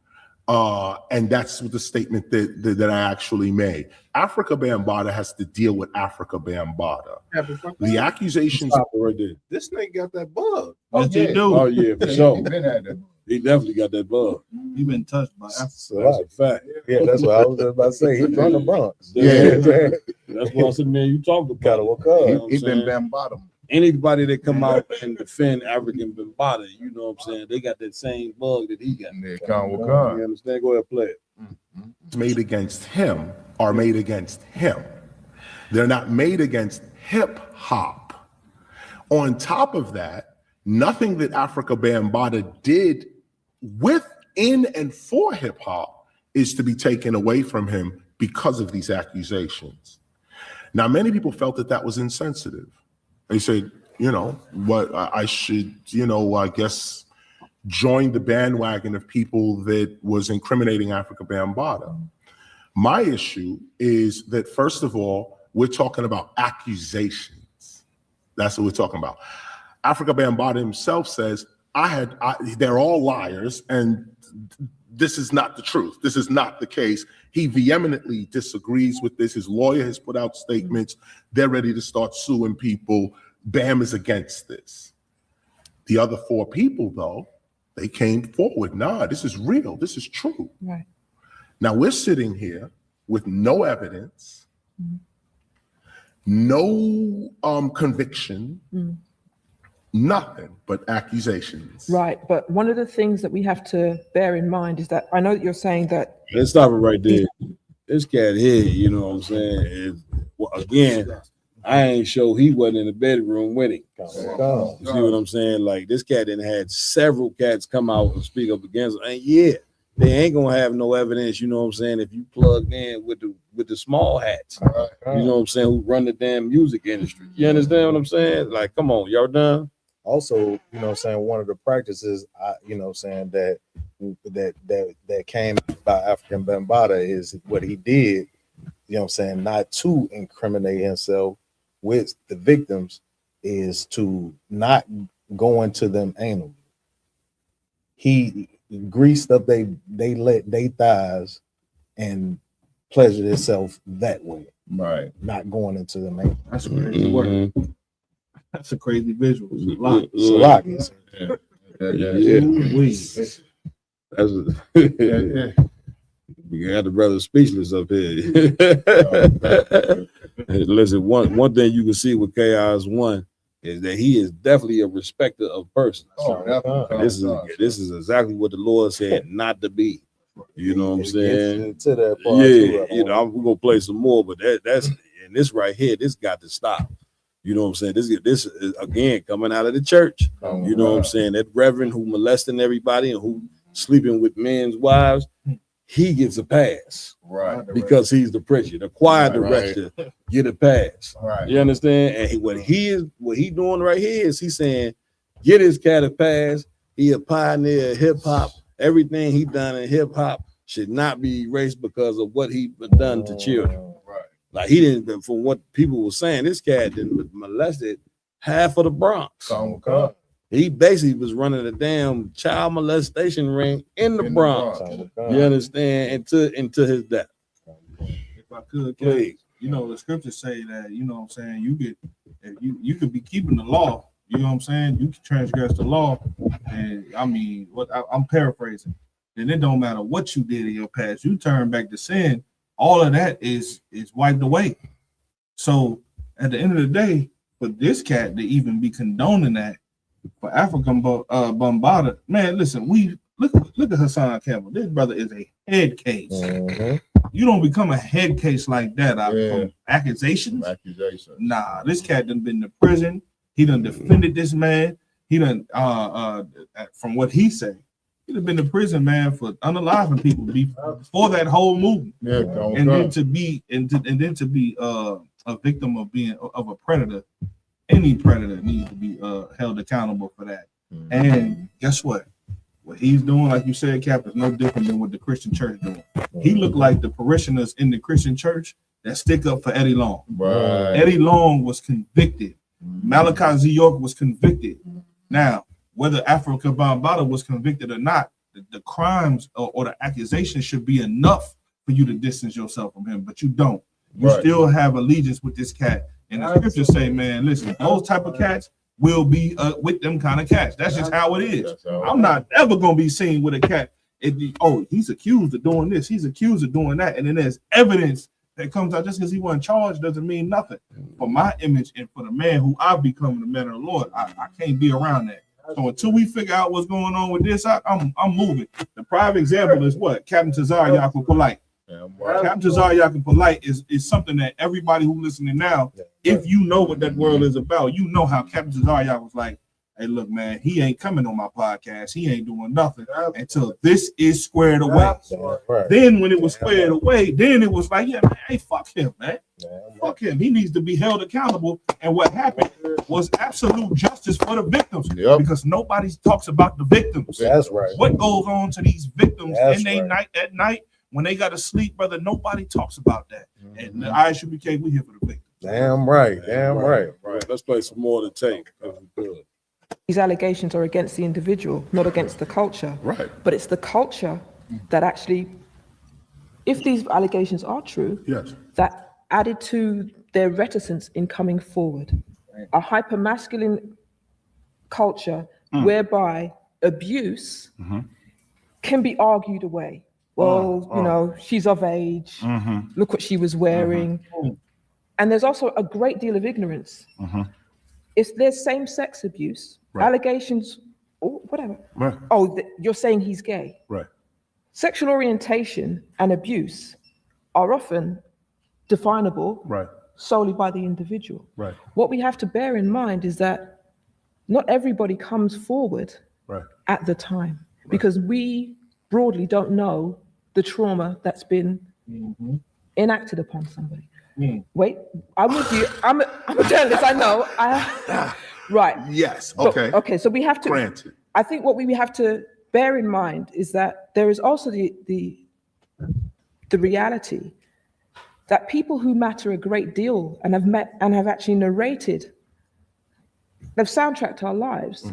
And that's the statement that I actually made. Africa Bambaataa has to deal with Africa Bambaataa. The accusations. Right there. This nigga got that bug. Yes, they do. Oh yeah, for sure. He definitely got that bug. He been touched by Africa. That's a fact. Yeah, that's what I was just about to say. He's from the Bronx. Yeah. That's why I said, man, you talked about Gotta it. look up. You know what He I'm been saying? Bambaataa. Anybody that come out and defend African Bambaataa, you know what I'm saying? They got that same bug that he got. Yeah, You understand? Go ahead, play it. Made against him are made against him. They're not made against hip hop. On top of that, nothing that Africa Bambaataa did within and for hip hop is to be taken away from him because of these accusations. Now, many people felt that that was insensitive. They said, you know, what I should, you know, I guess join the bandwagon of people that was incriminating Africa Bambaataa. My issue is that, first of all, we're talking about accusations. That's what we're talking about. Africa Bambaataa himself says, they're all liars, and this is not the truth. This is not the case. He vehemently disagrees with this. His lawyer has put out statements. They're ready to start suing people. Bam is against this. The other four people, though, they came forward. Nah, this is real. This is true. Right. Now we're sitting here with no evidence, no conviction, nothing but accusations. Right. But one of the things that we have to bear in mind is that I know that you're saying that. Let's stop it right there. This cat here, you know what I'm saying, is, well, again, I ain't sure he wasn't in the bedroom with him. You see what I'm saying? Like, this cat done had several cats come out and speak up against him. And yeah, they ain't gonna have no evidence, you know what I'm saying, if you plugged in with the small hats, you know what I'm saying, who run the damn music industry. You understand what I'm saying? Like, come on, y'all done? Also, you know what I'm saying, one of the practices, you know what I'm saying, that came by African Bambaataa is what he did, you know what I'm saying, not to incriminate himself with the victims, is to not go into them anally. He greased up they thighs and pleasured himself that way. Right. Not going into them anally. That's crazy work. That's a crazy visual. Salakis. We got the brother speechless up here. Listen, one thing you can see with Chaos One is that he is definitely a respecter of persons. This is exactly what the Lord said not to be. You know what I'm saying? To that part you know, we're gonna play some more, but that's and this right here, this got to stop. You know what I'm saying? This is again coming out of the church. You know what I'm saying? That reverend who molesting everybody and who sleeping with men's wives, he gets a pass, right? Because he's the preacher. The choir director get a pass, right? You understand? And what he doing right here is he's saying, get his cat a pass. He a pioneer of hip hop. Everything he done in hip hop should not be erased because of what he done to children. Like, he didn't, from what people were saying, this cat didn't molested half of the Bronx. He basically was running a damn child molestation ring in the Bronx. You understand? Into his death. If I could, please. You know, the scriptures say that, you know what I'm saying, you could be keeping the law, you know what I'm saying? You can transgress the law. And I mean, I'm paraphrasing. And it don't matter what you did in your past, you turn back to sin, all of that is wiped away. So at the end of the day, for this cat to even be condoning that, for African Bambaataa, man, listen, look at Hassan Campbell. This brother is a head case. You don't become a head case like that from accusations. Nah, this cat done been to prison. He done defended this man. He done from what he said, he'd have been to prison, man, for unaliving people before that whole movement. Then to be a victim of a predator. Any predator needs to be held accountable for that. And guess what? What he's doing, like you said, Cap, is no different than what the Christian church doing. He looked like the parishioners in the Christian church that stick up for Eddie Long. Eddie Long was convicted. Malachi Z. York was convicted. Now, whether Africa Bambaataa was convicted or not, the crimes or the accusations should be enough for you to distance yourself from him, but you don't. You still have allegiance with this cat. And the scriptures say, man, listen, those type of cats, will be with them kind of cats. That's just how it is. I'm not ever gonna be seen with a cat. He's accused of doing this, he's accused of doing that, and then there's evidence that comes out. Just because he wasn't charged doesn't mean nothing. For my image and for the man who I've become, the man of the Lord, I can't be around that. So until we figure out what's going on with this, I'm moving. The prime example is what? Captain Tazar Yaku Polite. Captain Tazar Yaku Polite is something that everybody who's listening now, if you know what that world is about, you know how Captain Tazar Yaku was like, hey, look, man, he ain't coming on my podcast. He ain't doing nothing until this is squared away. Then when it was squared away, then it was like, yeah, man, hey, fuck him, man. Fuck him. He needs to be held accountable. And what happened was absolute justice for the victims because nobody talks about the victims. That's right. What goes on to these victims in their night at night when they got to sleep, brother? Nobody talks about that. And the ISUBK, we here for the victims. Damn right. Right. Let's play some more to take. These allegations are against the individual, not against the culture. Right. But it's the culture that actually, if these allegations are true, that added to their reticence in coming forward. A hyper-masculine culture whereby abuse can be argued away. Well, you know, she's of age. Look what she was wearing. And there's also a great deal of ignorance. If there's same-sex abuse, allegations, or whatever. You're saying he's gay. Sexual orientation and abuse are often definable solely by the individual. What we have to bear in mind is that not everybody comes forward at the time because we broadly don't know the trauma that's been enacted upon somebody. Wait, I'm with you. I'm a journalist. I know. Right. Yes. Okay. Okay. So we have to. Granted. I think what we have to bear in mind is that there is also the reality that people who matter a great deal and have met and have actually narrated, they've soundtracked our lives.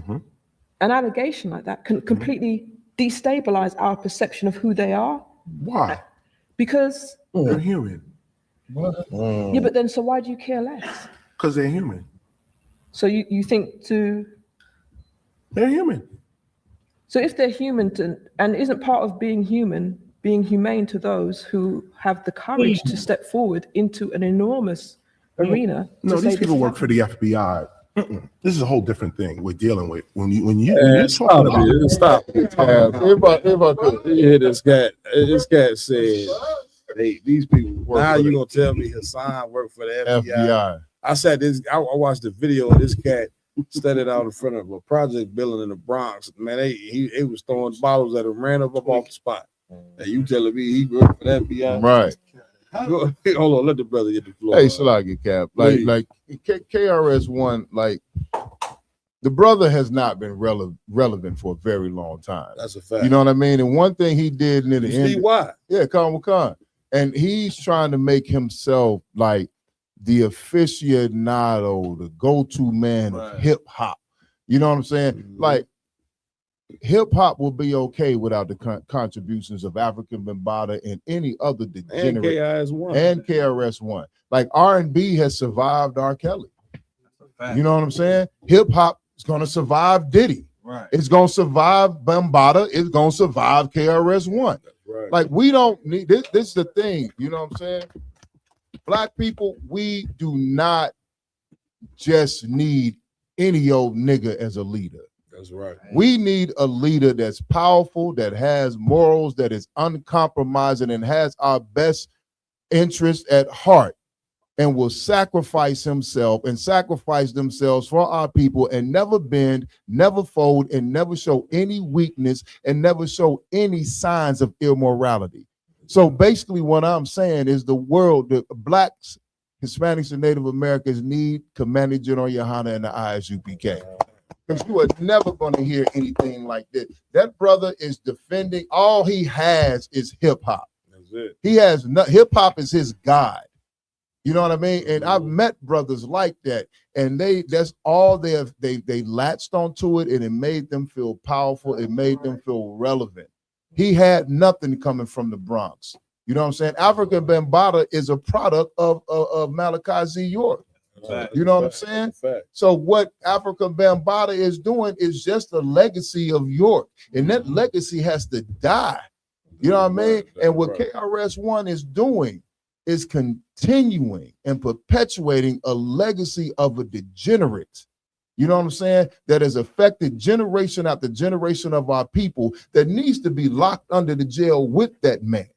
An allegation like that can completely destabilize our perception of who they are. Why? Because they're human. Yeah, but then so why do you care less? Because they're human. So you think they're human. So if they're human and isn't part of being human, being humane to those who have the courage to step forward into an enormous arena. No, these people work for the FBI. This is a whole different thing we're dealing with. When you stop talk it, stop it. Everybody, you hear this cat? This cat said, "Hey, these people work." Now you gonna tell me Hassan worked for the FBI? I said this. I watched the video of this cat standing out in front of a project building in the Bronx. Man, he was throwing bottles at him, ran up off the spot. And you telling me he worked for the FBI? Right. Hold on, let the brother get the floor. Hey, Salagi Cap. Like KRS-One, like the brother has not been relevant for a very long time. That's a fact. You know what I mean? And one thing he did near the end. Why? Yeah, Khan. And he's trying to make himself like the aficionado, the go-to man of hip hop. You know what I'm saying? Like hip hop will be okay without the contributions of African Bambaataa and any other degenerate and KRS-One. Like R&B has survived R. Kelly. You know what I'm saying? Hip hop is gonna survive Diddy. Right. It's gonna survive Bambaataa. It's gonna survive KRS-One. Right. Like we don't need this. This is the thing. You know what I'm saying? Black people, we do not just need any old nigga as a leader. That's right. We need a leader that's powerful, that has morals, that is uncompromising, and has our best interest at heart, and will sacrifice himself and sacrifice themselves for our people and never bend, never fold, and never show any weakness and never show any signs of immorality. So basically what I'm saying is the world, the blacks, Hispanics, and Native Americans need Commander General Yohana and the ISUPK. Because you are never going to hear anything like this. That brother is defending, all he has is hip hop. That's it. He has hip hop is his God. You know what I mean? And I've met brothers like that, and that's all they latched onto it, and it made them feel powerful. It made them feel relevant. He had nothing coming from the Bronx. You know what I'm saying? African Bambaataa is a product of Malachi Z. York. You know what I'm saying? So what Africa Bambaataa is doing is just a legacy of York, and that legacy has to die. You know what I mean? And what KRS-One is doing is continuing and perpetuating a legacy of a degenerate. You know what I'm saying? That has affected generation after generation of our people that needs to be locked under the jail with that man.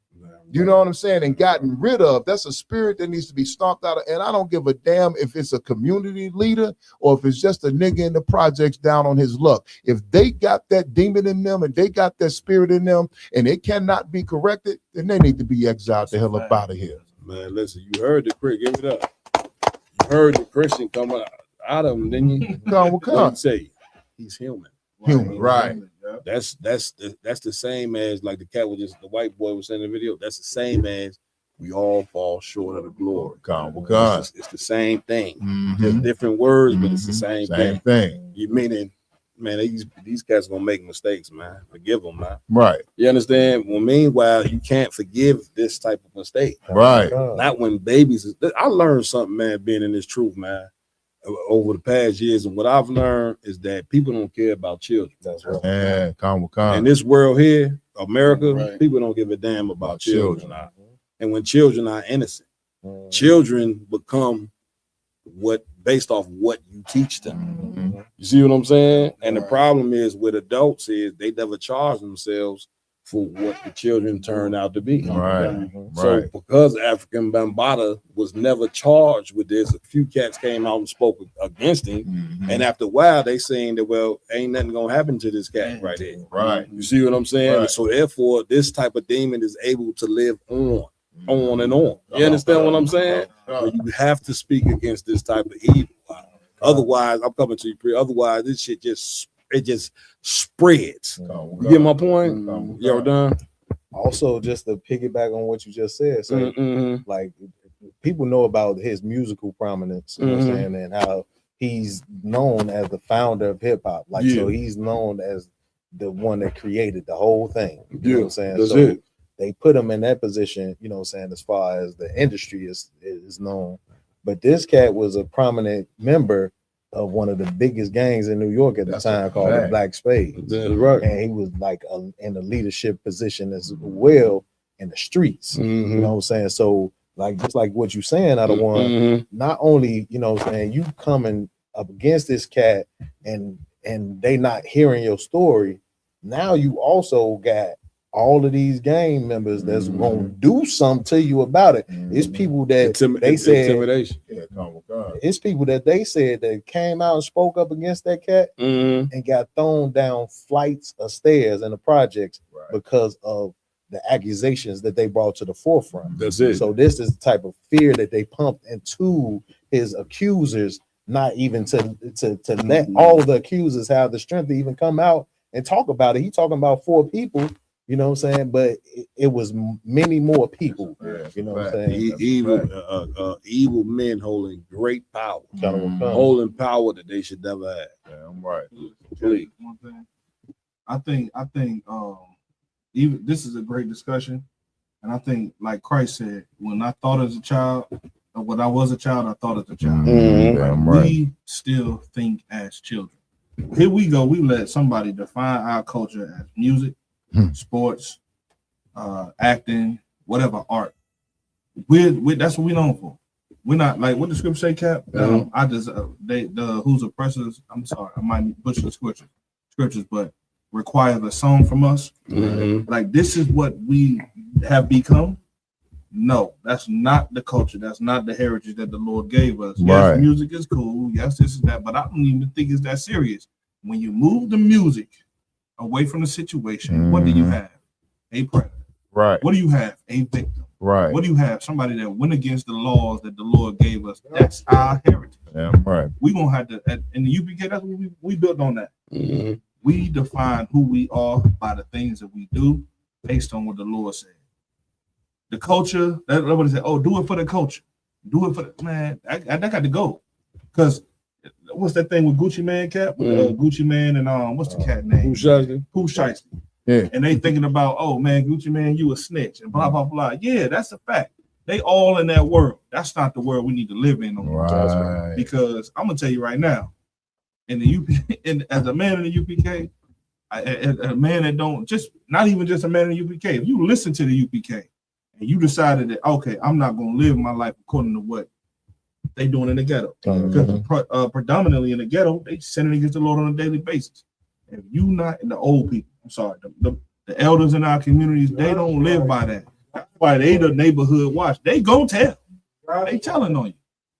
You know what I'm saying? And gotten rid of. That's a spirit that needs to be stomped out of. And I don't give a damn if it's a community leader or if it's just a nigga in the projects down on his luck. If they got that demon in them and they got that spirit in them and it cannot be corrected, then they need to be exiled the hell up out of here. Man, listen, you heard the Christian, give it up. You heard the Christian come out of him, didn't you? What did he say? He's human. Human, right. That's the same as like the cat was just the white boy was saying in the video. That's the same as we all fall short of the glory. It's the same thing. Just different words, but it's the same thing. You meaning, man, these cats gonna make mistakes, man. Forgive them, man. Right. You understand? Well, meanwhile, you can't forgive this type of mistake. Right. Not when babies. I learned something, man, being in this truth, man, over the past years, and what I've learned is that people don't care about children. That's right. Yeah, in this world here, America, people don't give a damn about children. And when children are innocent, children become what based off what you teach them. You see what I'm saying? And the problem is with adults is they never charge themselves for what the children turned out to be. So because African Bambaataa was never charged with this, a few cats came out and spoke against him. And after a while, they saying that, well, ain't nothing gonna happen to this cat right here. You see what I'm saying? So therefore, this type of demon is able to live on and on. You understand what I'm saying? But you have to speak against this type of evil. Otherwise, I'm coming to you. Otherwise, this shit just spreads. You get my point? You're done. Also, just to piggyback on what you just said, so like people know about his musical prominence, you know what I'm saying, and how he's known as the founder of hip hop. Like, so he's known as the one that created the whole thing. You know what I'm saying? That's so it. they put him in that position, you know what I'm saying, as far as the industry is known. But this cat was a prominent member of one of the biggest gangs in New York at the time called the Black Spade. That's right. And he was like in a leadership position as well in the streets. You know what I'm saying? So like just like what you're saying, out of one, not only, you know what I'm saying, you coming up against this cat and they not hearing your story, now you also got all of these gang members that's gonna do something to you about it. It's people that they said intimidation. It's people that they said that came out and spoke up against that cat and got thrown down flights of stairs in the projects because of the accusations that they brought to the forefront. That's it. So this is the type of fear that they pumped into his accusers, not even to let all the accusers have the strength to even come out and talk about it. He talking about 4 people. You know what I'm saying? But it was many more people. You know what I'm saying? Evil men holding great power, holding power that they should never have. Yeah, I'm right. Please. One thing. I think even this is a great discussion, and I think like Christ said, when I thought as a child, or when I was a child, I thought as a child. We still think as children. Here we go. We let somebody define our culture as music, sports, acting, whatever art. We're that's what we're known for. We're not like what the scripture say, Cap. I just the whose oppressors. I'm sorry, I might butcher the scriptures, but require a song from us. Like this is what we have become. No, that's not the culture. That's not the heritage that the Lord gave us. Yes, music is cool. Yes, this is that, but I don't even think it's that serious. When you move the music away from the situation, what do you have? A predator. What do you have? A victim. What do you have? Somebody that went against the laws that the Lord gave us. That's our heritage. We're gonna have to, in the UPK, that's what we built on that. We define who we are by the things that we do based on what the Lord said. The culture, everybody said, oh, do it for the culture. Do it for the man. I got to go. Because what's that thing with Gucci Man, Cap? Gucci Man and what's the cat name? Pooh Shiesty. Yeah. And they thinking about, oh man, Gucci Man, you a snitch and blah blah blah. Yeah, that's a fact. They all in that world. That's not the world we need to live in. Right. Because I'm gonna tell you right now, in the UP, as a man in the UPK, a man that don't not even just a man in the UPK. If you listen to the UPK and you decided that okay, I'm not gonna live my life according to what they doing in the ghetto, because predominantly in the ghetto, they sinning against the Lord on a daily basis. If you not in the old people, I'm sorry, the elders in our communities, they don't live by that. That's why they the neighborhood watch. They go tell. They telling on you,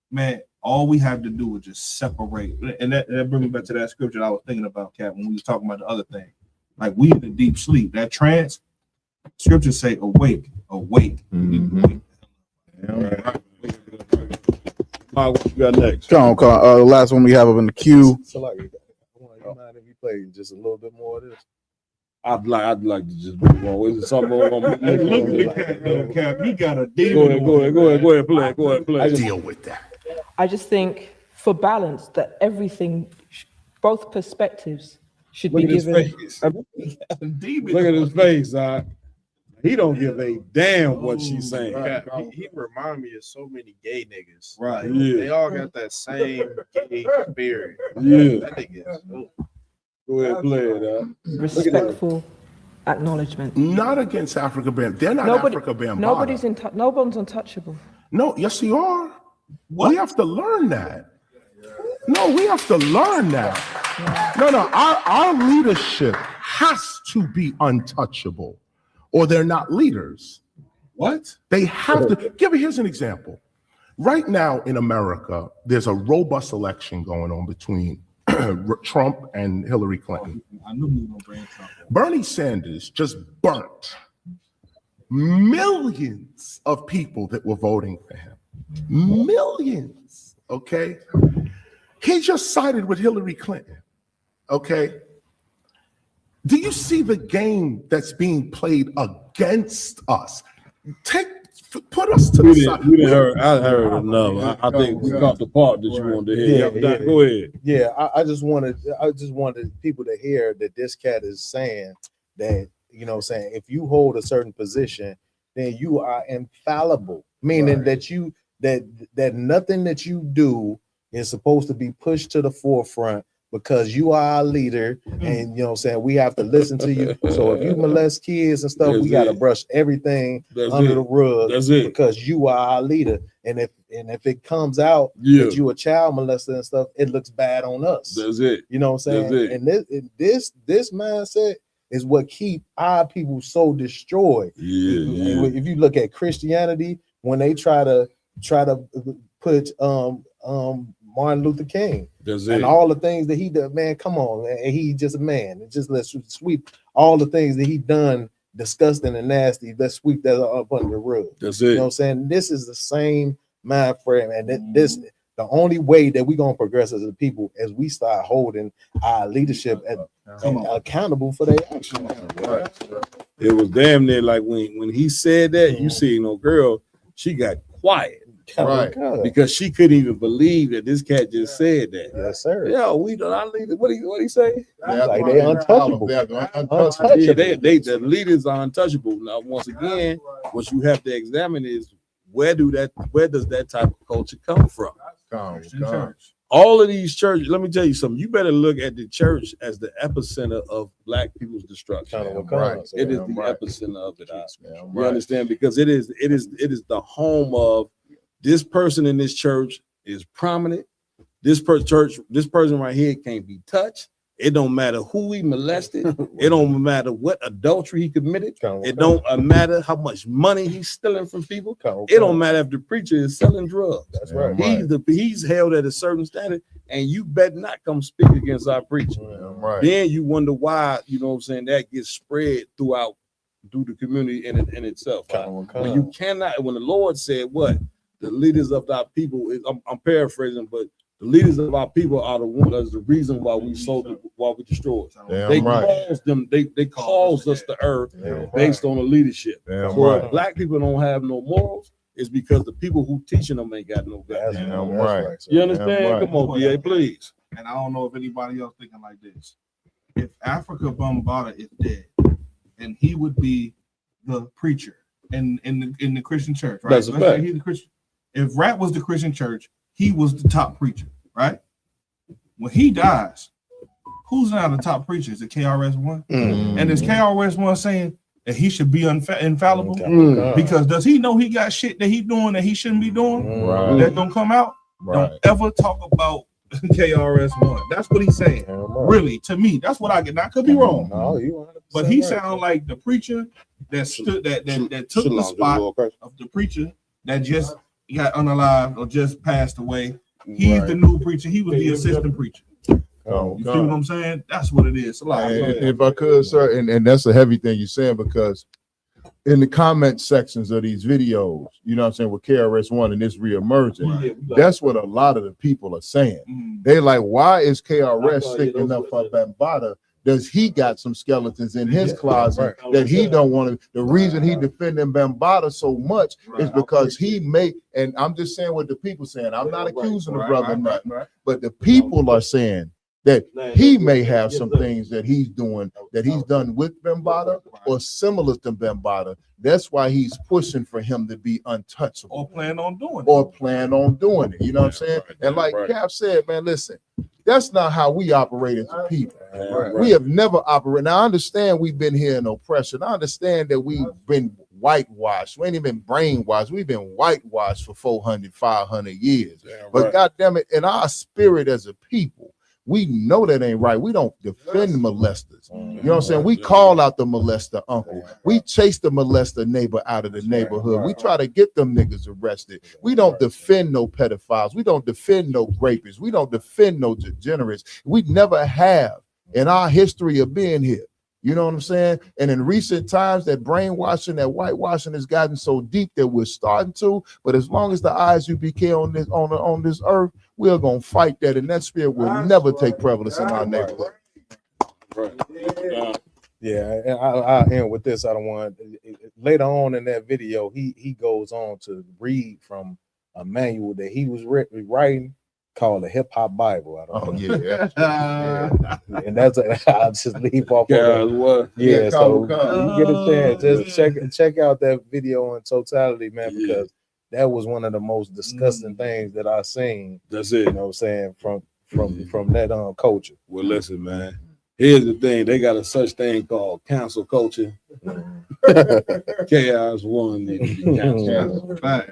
man. All we have to do is just separate, and that brings me back to that scripture I was thinking about, Cap, when we was talking about the other thing. Like we in a deep sleep, that trance. Scriptures say, "Awake, awake." Awake. All right, what you got next? Come on, the last one we have up in the queue. So like, you mind if you play just a little bit more of this? I'd like to just move on. Is it something more on Cap, he got a deal. Go ahead, play. Deal with that. I just think for balance that everything, both perspectives should be given. Look at his face. He don't give a damn what she's saying. He remind me of so many gay niggas. Right. Yeah. They all got that same gay spirit. Yeah. That nigga is Go ahead, play it. Respectful acknowledgement. Not against Africa Bam. They're not Africa Bam. No one's untouchable. No, yes, you are. We have to learn that. No, we have to learn that. No, our leadership has to be untouchable, or they're not leaders. What? They have to. Here's an example. Right now in America, there's a robust election going on between Trump and Hillary Clinton. I knew he was gonna bring Trump. Bernie Sanders just burnt millions of people that were voting for him. Millions, okay? He just sided with Hillary Clinton, okay? Do you see the game that's being played against us? Put us to the side. I heard enough. I think we caught the part that you wanted to hear. Yeah. Go ahead. Yeah, I just wanted people to hear that this cat is saying that, you know, saying if you hold a certain position, then you are infallible, meaning that you that nothing that you do is supposed to be pushed to the forefront because you are our leader, and you know what I'm saying, we have to listen to you. So if you molest kids and stuff, we gotta brush everything under the rug because you are our leader. And if it comes out that you a child molester and stuff, it looks bad on us. That's it. You know what I'm saying? And this mindset is what keep our people so destroyed. Yeah. If you look at Christianity, when they try to put Martin Luther King and all the things that he did, man, come on, man. He just a man. And just let's sweep all the things that he done disgusting and nasty. Let's sweep that up under the rug. That's it. You know what I'm saying? This is the same mind frame, and this the only way that we're gonna progress as a people is we start holding our leadership accountable for their actions. It was damn near like when he said that, you see no girl, she got quiet. Right. Because she couldn't even believe that this cat just said that. Yes, sir. Yeah, we don't. I lead. What he say? Like they untouchable. Yeah, the leaders are untouchable. Now, once again, what you have to examine is where does that type of culture come from? All of these churches. Let me tell you something. You better look at the church as the epicenter of Black people's destruction. It is the epicenter of it. You understand? Because it is the home of. This person in this church is prominent. This person right here can't be touched. It don't matter who he molested. It don't matter what adultery he committed. It don't matter how much money he's stealing from people. It don't matter if the preacher is selling drugs. That's right. He's held at a certain standard, and you better not come speak against our preacher. Then you wonder why, you know what I'm saying, that gets spread through the community in itself. When you cannot, when the Lord said what? The leaders of our people, I'm paraphrasing, but the leaders of our people are the one that's the reason why we destroyed. Caused them, they caused us to err based on the leadership. So if Black people don't have no morals, it's because the people who teaching them ain't got no guts. You understand? Come on, DA, please. And I don't know if anybody else thinking like this. If Africa Bambaataa is dead, and he would be the preacher, in the Christian church, right? That's a Let's say fact. he's the Christian. If Rat was the Christian church, he was the top preacher, right? When he dies, who's now the top preacher? Is it KRS-One? And is KRS-One saying that he should be infallible? Because does he know he got shit that he's doing that he shouldn't be doing? That don't come out? Don't ever talk about KRS-One. That's what he's saying. Really, to me, that's what I get. I could be wrong. No, you 100% but he right. sound like the preacher that stood that took the spot of the preacher that just got unalived or just passed away. He's the new preacher. He was the assistant preacher. You see what I'm saying? That's what it is. If I could, sir, and that's a heavy thing you're saying, because in the comment sections of these videos, you know what I'm saying, with KRS-One and this reemerging, that's what a lot of the people are saying. They're like, why is KRS sticking up for Bambaataa? Does he got some skeletons in his closet that he don't want to? The reason he defending Bambaataa so much is because he may, and I'm just saying what the people saying. I'm not accusing the brother of nothing, but the people are saying that he may have some things that he's doing, that he's done with Bambaataa or similar to Bambaataa. That's why he's pushing for him to be untouchable. Or plan on doing it. You know what I'm saying? And like Cap said, man, listen, that's not how we operate as a people. We have never operated. Now, I understand we've been here in oppression. I understand that we've been whitewashed. We ain't even brainwashed. We've been whitewashed for 400, 500 years. But goddamn it, in our spirit as a people, we know that ain't right. We don't defend molesters. You know what I'm saying? We call out the molester uncle. We chase the molester neighbor out of the neighborhood. We try to get them niggas arrested. We don't defend no pedophiles. We don't defend no rapists. We don't defend no degenerates. We never have in our history of being here. You know what I'm saying? And in recent times, that brainwashing, that whitewashing has gotten so deep that we're starting to. But as long as the ISUPK on this earth, we're gonna fight that, and that spirit will never take prevalence in our neighborhood. Yeah, and I'll end with this. I don't want later on in that video, he goes on to read from a manual that he was writing called the Hip Hop Bible. I don't know. Yeah. And that's I'll just leave off. Yeah, so you get a chance, just check out that video in totality, man, because that was one of the most disgusting things that I've seen. That's it. You know what I'm saying? From that culture. Well, listen, man. Here's the thing: they got a such thing called cancel culture. KRS-One needs to be canceled. Right.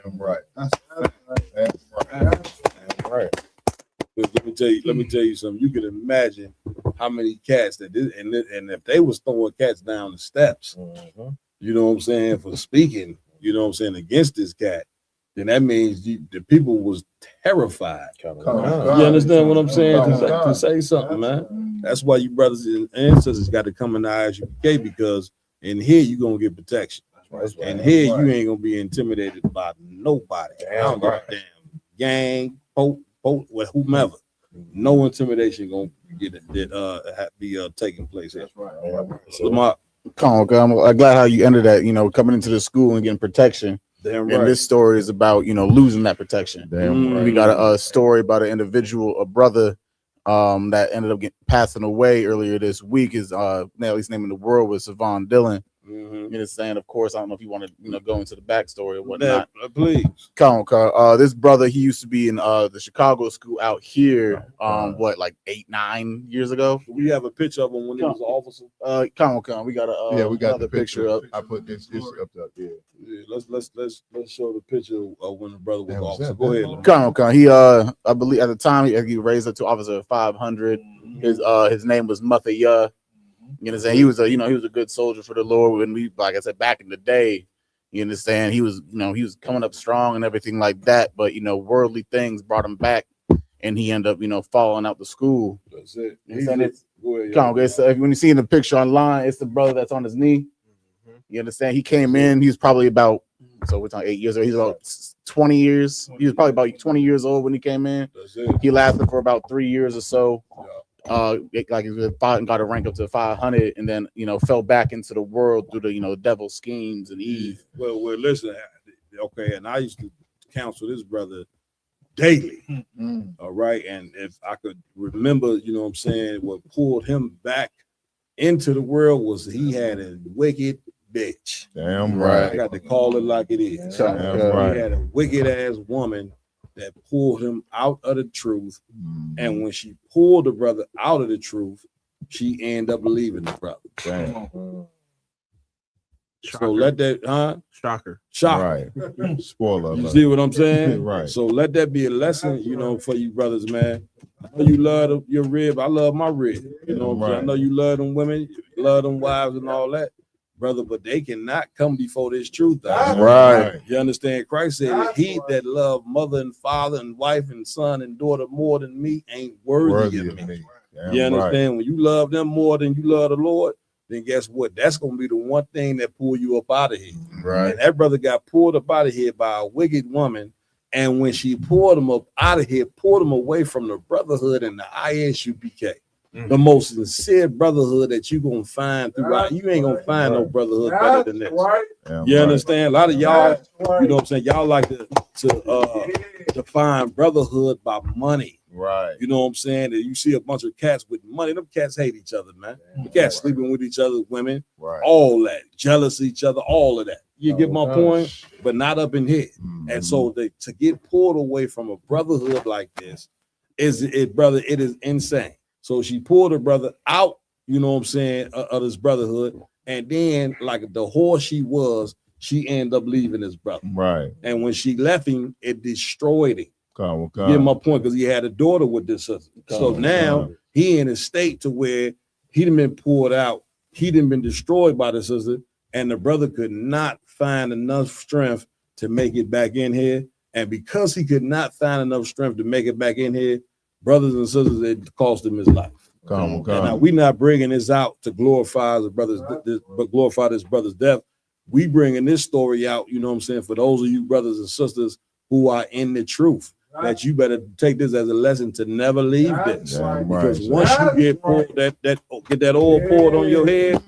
Right. Let me tell you something. You can imagine how many cats that did, and if they was throwing cats down the steps, you know what I'm saying, for speaking, you know what I'm saying, against this cat, then that means the people was terrified. You understand what I'm saying? To say something, man. That's why you brothers and ancestors got to come in the ISUPK, because in here you're gonna get protection. And here you ain't gonna be intimidated by nobody. I don't give a damn gang, pope, whomever. No intimidation gonna be taking place here. That's right. So I'm glad how you ended that. You know, coming into the school and getting protection. Damn right. And this story is about, you know, losing that protection. Damn right. We got a story about an individual, a brother, that ended up passing away earlier this week. His his name in the world was Savon Dillon. You know, saying, of course, I don't know if you want to, go into the backstory or whatnot. Please. This brother, he used to be in the Chicago school out here, like 8-9 years ago. We have a picture of him when he was an officer. We got we got the picture up. I put this up there. Yeah, let's show the picture of when the brother was an officer. Go ahead. He I believe at the time he raised up to officer of 500. His name was Muthayah. You understand? He was a good soldier for the Lord. When we, like I said, back in the day, you understand, he was coming up strong and everything like that. But worldly things brought him back, and he ended up falling out the school. That's it. So when you see in the picture online, it's the brother that's on his knee. You understand? He came in. He was probably about, so we're talking 8 years old. He's about 20 years. He was probably about 20 years old when he came in. He lasted for about 3 years or so. Like he fought and got a rank up to 500, and then fell back into the world through the devil's schemes and Eve. Well, listen, okay, and I used to counsel this brother daily. All right, and if I could remember, what I'm saying, what pulled him back into the world was he had a wicked bitch. Damn right. I got to call it like it is. Damn right. He had a wicked ass woman that pulled him out of the truth. And when she pulled the brother out of the truth, she ended up leaving the brother. Damn. So let that, Shocker. Right. Spoiler You alert. see what I'm saying? Right. So let that be a lesson, for you brothers, man. I know you love your rib. I love my rib. You know what I'm saying? I know you love them women, you love them wives and all that, brother, but they cannot come before this truth. Right. You understand? Christ said, he that love mother and father and wife and son and daughter more than me ain't worthy of me. You understand? When you love them more than you love the Lord, then guess what? That's going to be the one thing that pull you up out of here. Right. And that brother got pulled up out of here by a wicked woman. And when she pulled him up out of here, pulled him away from the brotherhood and the ISUPK, the most sincere brotherhood that you're going to find throughout. You ain't going to find no brotherhood better than this. You understand? A lot of y'all, you know what I'm saying? Y'all like to define brotherhood by money. Right. You know what I'm saying? And you see a bunch of cats with money. Them cats hate each other, man. The cats sleeping with each other, women, all that, jealous of each other, all of that. You get my point? But not up in here. And so to get pulled away from a brotherhood like this brother, it is insane. So she pulled her brother out, you know what I'm saying, of this brotherhood. And then, like the whore she was, she ended up leaving his brother. Right. And when she left him, it destroyed him. You get my point, because he had a daughter with this sister. So now he in a state to where he done been pulled out, he done been destroyed by the sister, and the brother could not find enough strength to make it back in here. And because he could not find enough strength to make it back in here, brothers and sisters, it cost him his life. And now we not bringing this out to glorify the brothers, but glorify this brother's death. We bringing this story out, you know what I'm saying, for those of you brothers and sisters who are in the truth. That you better take this as a lesson to never leave this, because once you get poured get that oil poured on your head,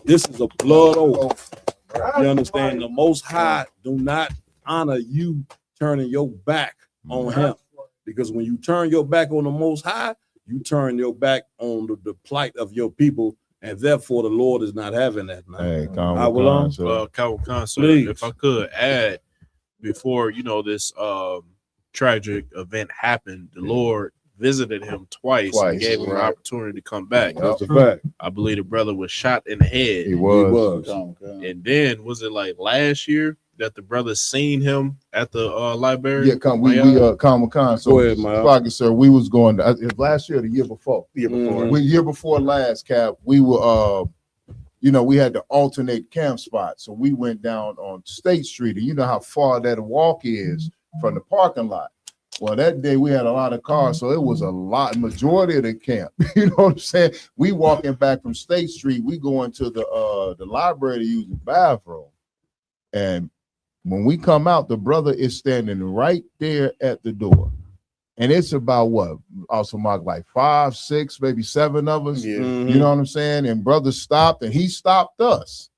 this is a blood oath. You understand? The Most High do not honor you turning your back on Him, because when you turn your back on the Most High, you turn your back on the plight of your people, and therefore the Lord is not having that, man. Hey, Calvin Khan, sir, if I could add, before this tragic event happened, the Lord visited him twice and gave him an opportunity to come back. That's a fact. I believe the brother was shot in the head. He was. And then was it like last year that the brother seen him at the library? Yeah, Common Con. So, go ahead, sir, we was going last year, or the year before. Year before last, Cap. We were we had to alternate camp spots. So we went down on State Street, and you know how far that walk is from the parking lot. Well, that day we had a lot of cars, so it was majority of the camp. You know what I'm saying? We walking back from State Street, we going to the library to use the bathroom. And when we come out, the brother is standing right there at the door. And it's about also like 5, 6, maybe 7 of us. You know what I'm saying? And brother stopped, and he stopped us,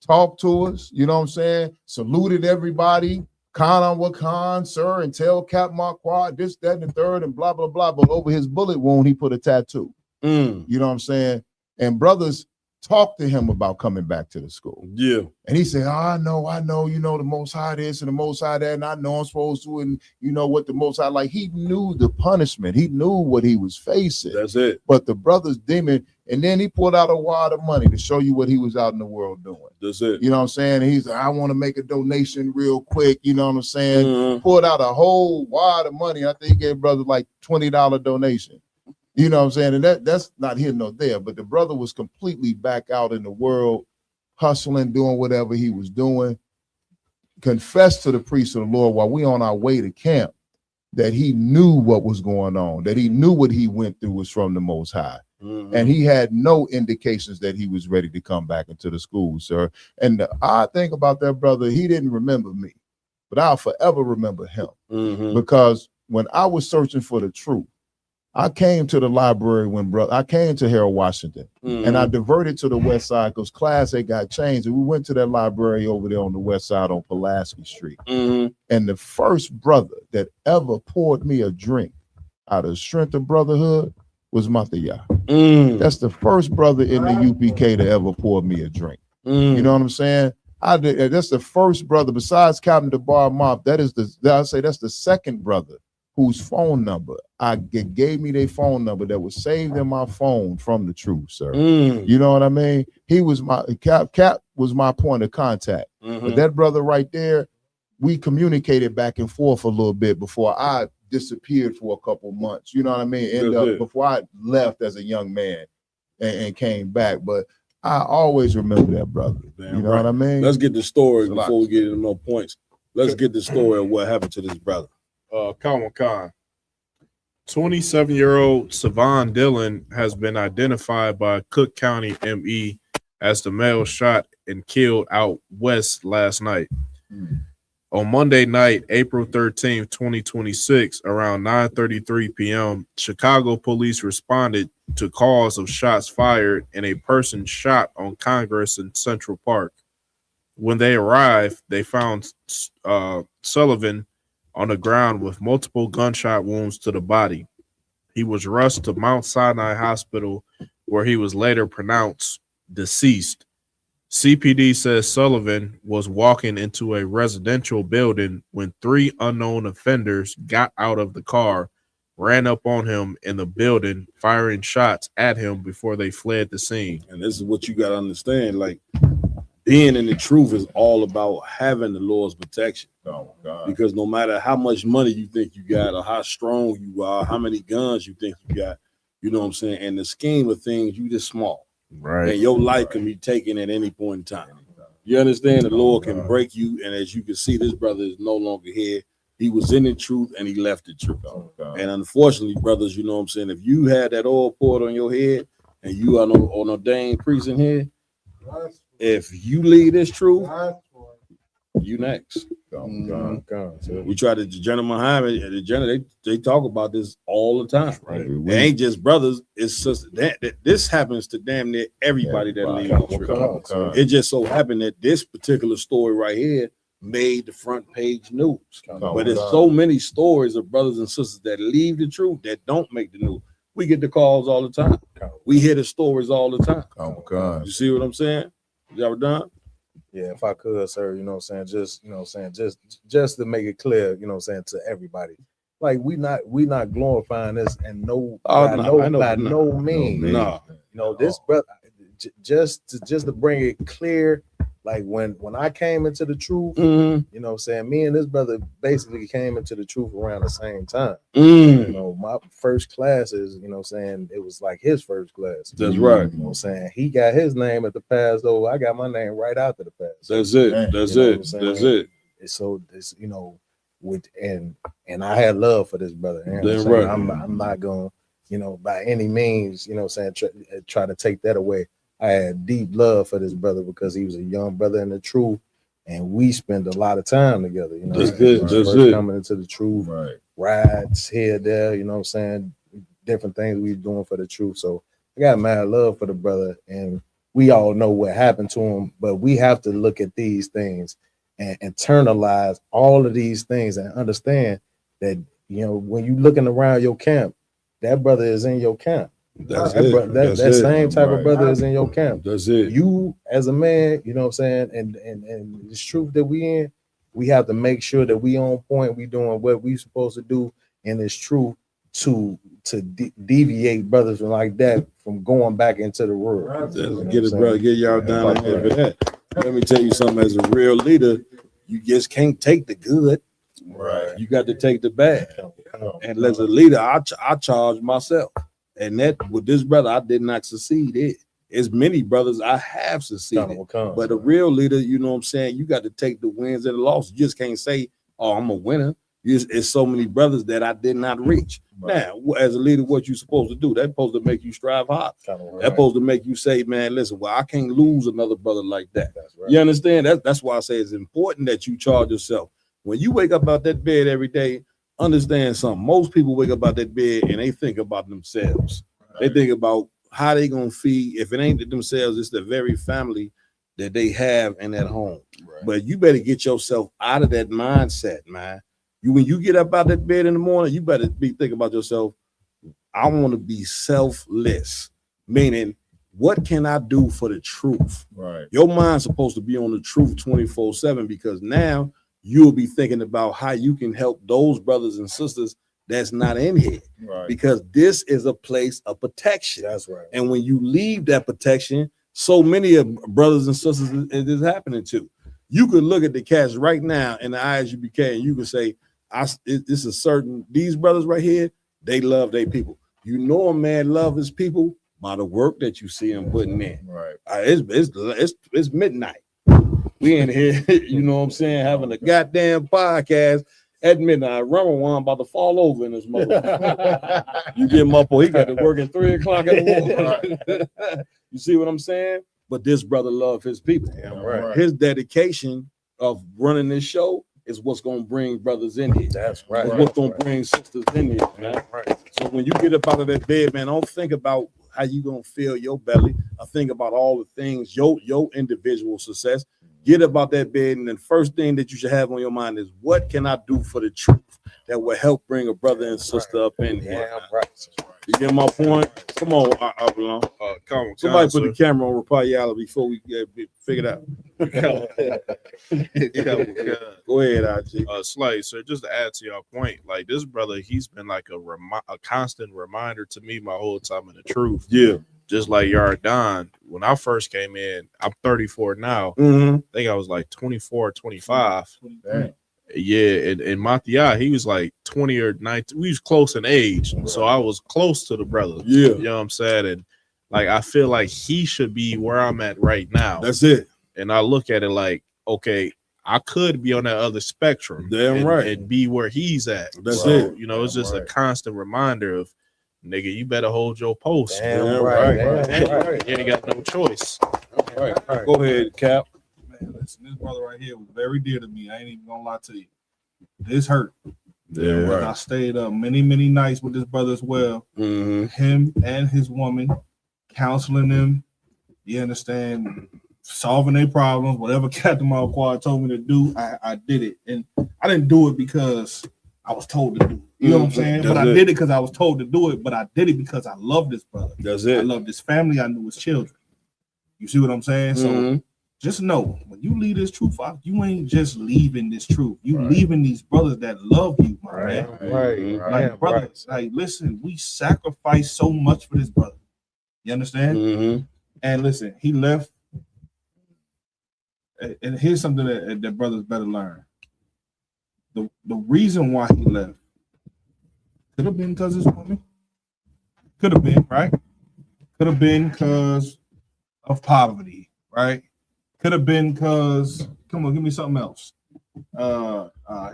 talked to us, you know what I'm saying? Saluted everybody. Khan on what Khan, sir, and tell Cap Marquardt, this, that, and the third, and blah, blah, blah. But over his bullet wound, he put a tattoo. You know what I'm saying? And brothers talked to him about coming back to the school. Yeah. And he said, I know, the Most High this and the Most High that, and I know I'm supposed to, and you know what the Most High, like, he knew the punishment. He knew what he was facing. That's it. But the brother's demon, and then he pulled out a wad of money to show you what he was out in the world doing. That's it. You know what I'm saying? And he's like, I want to make a donation real quick. You know what I'm saying? Pulled out a whole wad of money. I think he gave brother like $20 donation. You know what I'm saying? And that's not here nor there, but the brother was completely back out in the world, hustling, doing whatever he was doing. Confessed to the priest of the Lord while we on our way to camp that he knew what was going on, that he knew what he went through was from the Most High. And he had no indications that he was ready to come back into the school, sir. And the odd thing about that brother, he didn't remember me, but I'll forever remember him. Because when I was searching for the truth, I came to the library I came to Harold Washington, and I diverted to the west side because Class A got changed, and we went to that library over there on the west side on Pulaski Street. And the first brother that ever poured me a drink out of the strength of brotherhood was Mathiya. That's the first brother in the UPK to ever pour me a drink. You know what I'm saying? That's the first brother besides Captain DeBar Mop. That's the second brother whose phone number gave me their phone number that was saved in my phone from the truth, sir. You know what I mean? He was my Cap was my point of contact. But that brother right there, we communicated back and forth a little bit before I disappeared for a couple months. You know what I mean? Before I left as a young man and came back. But I always remember that brother. You know what I mean? Let's get the story before we get into more points. Let's get the story of what happened to this brother. Common Khan. 27-year-old Savon Dillon has been identified by Cook County ME as the male shot and killed out west last night. On Monday night, April 13th, 2026, around 9:33 p.m., Chicago police responded to calls of shots fired and a person shot on Congress in Central Park. When they arrived, they found Sullivan on the ground with multiple gunshot wounds to the body. He was rushed to Mount Sinai Hospital, where he was later pronounced deceased. CPD says Sullivan was walking into a residential building when 3 unknown offenders got out of the car, ran up on him in the building, firing shots at him before they fled the scene. And this is what you got to understand. Like, being in the truth is all about having the Lord's protection. Oh, God. Because no matter how much money you think you got or how strong you are, how many guns you think you got, you know what I'm saying? In the scheme of things, you just small. Right. And your life can be taken at any point in time. You understand? The Lord can break you. And as you can see, this brother is no longer here. He was in the truth and he left the truth. And unfortunately, brothers, you know what I'm saying? If you had that oil poured on your head and you are an ordained priest in here, if you lead this truth, you next. We try to Jenna Muhammad and the Jenna, they talk about this all the time. Right. It ain't just brothers, it's just that this happens to damn near everybody that leads the truth. It just so happened that this particular story right here made the front page news. But there's so many stories of brothers and sisters that leave the truth that don't make the news. We get the calls all the time. We hear the stories all the time. You see what I'm saying? You ever done? Yeah, if I could, sir, you know what I'm saying? Just, you know what I'm saying? Just to make it clear, you know what I'm saying, to everybody. Like we not glorifying this and by no means. No. You know, this brother just to bring it clear, like when I came into the truth, you know what I'm saying, me and this brother basically came into the truth around the same time. You know, my first classes, you know what I'm saying, it was like his first class. That's right. You know what I'm saying? He got his name at the pass, though. I got my name right after the pass. That's it. That's it. That's it. So it's, you know, and I had love for this brother. You know That's right. I'm not gonna, you know, by any means, you know what I'm saying, try to take that away. I had deep love for this brother because he was a young brother in the truth, and we spent a lot of time together. You know, that's good. That's it. Coming into the truth, rides here, there. You know what I'm saying? Different things we doing for the truth. So I got mad love for the brother, and we all know what happened to him. But we have to look at these things and internalize all of these things and understand that, you know, when you looking around your camp, that brother is in your camp. That same type of brother is in your camp. That's it. You as a man, you know what I'm saying, and this truth that we in, we have to make sure that we on point. We doing what we supposed to do in this truth to deviate brothers like that from going back into the world. Get it, brother. Get y'all down here for that. Let me tell you something. As a real leader, you just can't take the good. Right. You got to take the bad. And as a leader, I charge myself. And that with this brother, I did not succeed in. As many brothers I have succeeded. But a real leader, you know what I'm saying, you got to take the wins and the losses. You just can't say, oh, I'm a winner. It's so many brothers that I did not reach. Now, as a leader, what you supposed to do? That's supposed to make you strive hard. That's supposed to make you say, man, listen, well, I can't lose another brother like that. You understand? That's why I say it's important that you charge yourself. When you wake up out that bed every day, understand something. Most people wake up out that bed and they think about themselves. They think about how they gonna feed. If it ain't themselves, it's the very family that they have in that home. But you better get yourself out of that mindset, man. When you get up out that bed in the morning, you better be thinking about yourself. I want to be selfless, meaning what can I do for the truth? Right. Your mind's supposed to be on the truth 24/7 because now you'll be thinking about how you can help those brothers and sisters that's not in here. Right. Because this is a place of protection. That's right. And when you leave that protection, so many of brothers and sisters it is happening to. You could look at the cats right now in the eyes you became. You could say, this is certain. These brothers right here, they love their people. You know a man love his people by the work that you see him putting in. Right. It's midnight. We in here, you know what I'm saying, having a goddamn podcast at midnight. I remember one about to fall over in his mother. You get him up, or he got to work at 3 o'clock in the morning. You see what I'm saying? But this brother loved his people. Yeah, right. His dedication of running this show is what's gonna bring brothers in here. That's right. It's what's gonna bring sisters in here, man. Right. So when you get up out of that bed, man, don't think about how you gonna fill your belly. I think about all the things, your individual success. Get up out that bed, and the first thing that you should have on your mind is, what can I do for the truth that will help bring a brother and sister up in here? Yeah, right. You get my point? Come on, Avalon. Somebody put the camera on Rapayala before we figure it out. Go ahead, IG. Slay, sir, just to add to your point, like this brother, he's been like a constant reminder to me my whole time in the truth. Yeah. Just like Yardan, when I first came in, I'm 34 now. Mm-hmm. I think I was like 24, 25. Damn. Yeah, and Mathiah, he was like 20 or 19. We was close in age, so I was close to the brother. Yeah. You know what I'm saying? And like I feel like he should be where I'm at right now. That's it. And I look at it like, okay, I could be on that other spectrum. Damn right. And be where he's at. That's So, it. You know, it's just a constant reminder of, nigga, you better hold your post. Damn right. You ain't got no choice. Right. Go ahead, Cap. Man, listen, this brother right here was very dear to me. I ain't even gonna lie to you. This hurt. Yeah, right. I stayed up many nights with this brother as well. Mm-hmm. Him and his woman, counseling them. You understand? Solving their problems. Whatever Captain Malquad told me to do, I did it. And I didn't do it because I was told to do it. You know what I'm saying? That's but I it. did it because I was told to do it. But I did it because I love this brother. That's I it. love this family. I knew his children. You see what I'm saying? So Mhm. just know, when you leave this truth out, you ain't just leaving this truth. You leaving these brothers that love you, my man. Like, brother, like, listen, we sacrificed so much for this brother. You understand? Mm-hmm. And listen, he left. And here's something that brothers better learn. The reason why he left could have been because his woman. Could have been, right? Could have been because of poverty, right? Could have been because, come on, give me something else.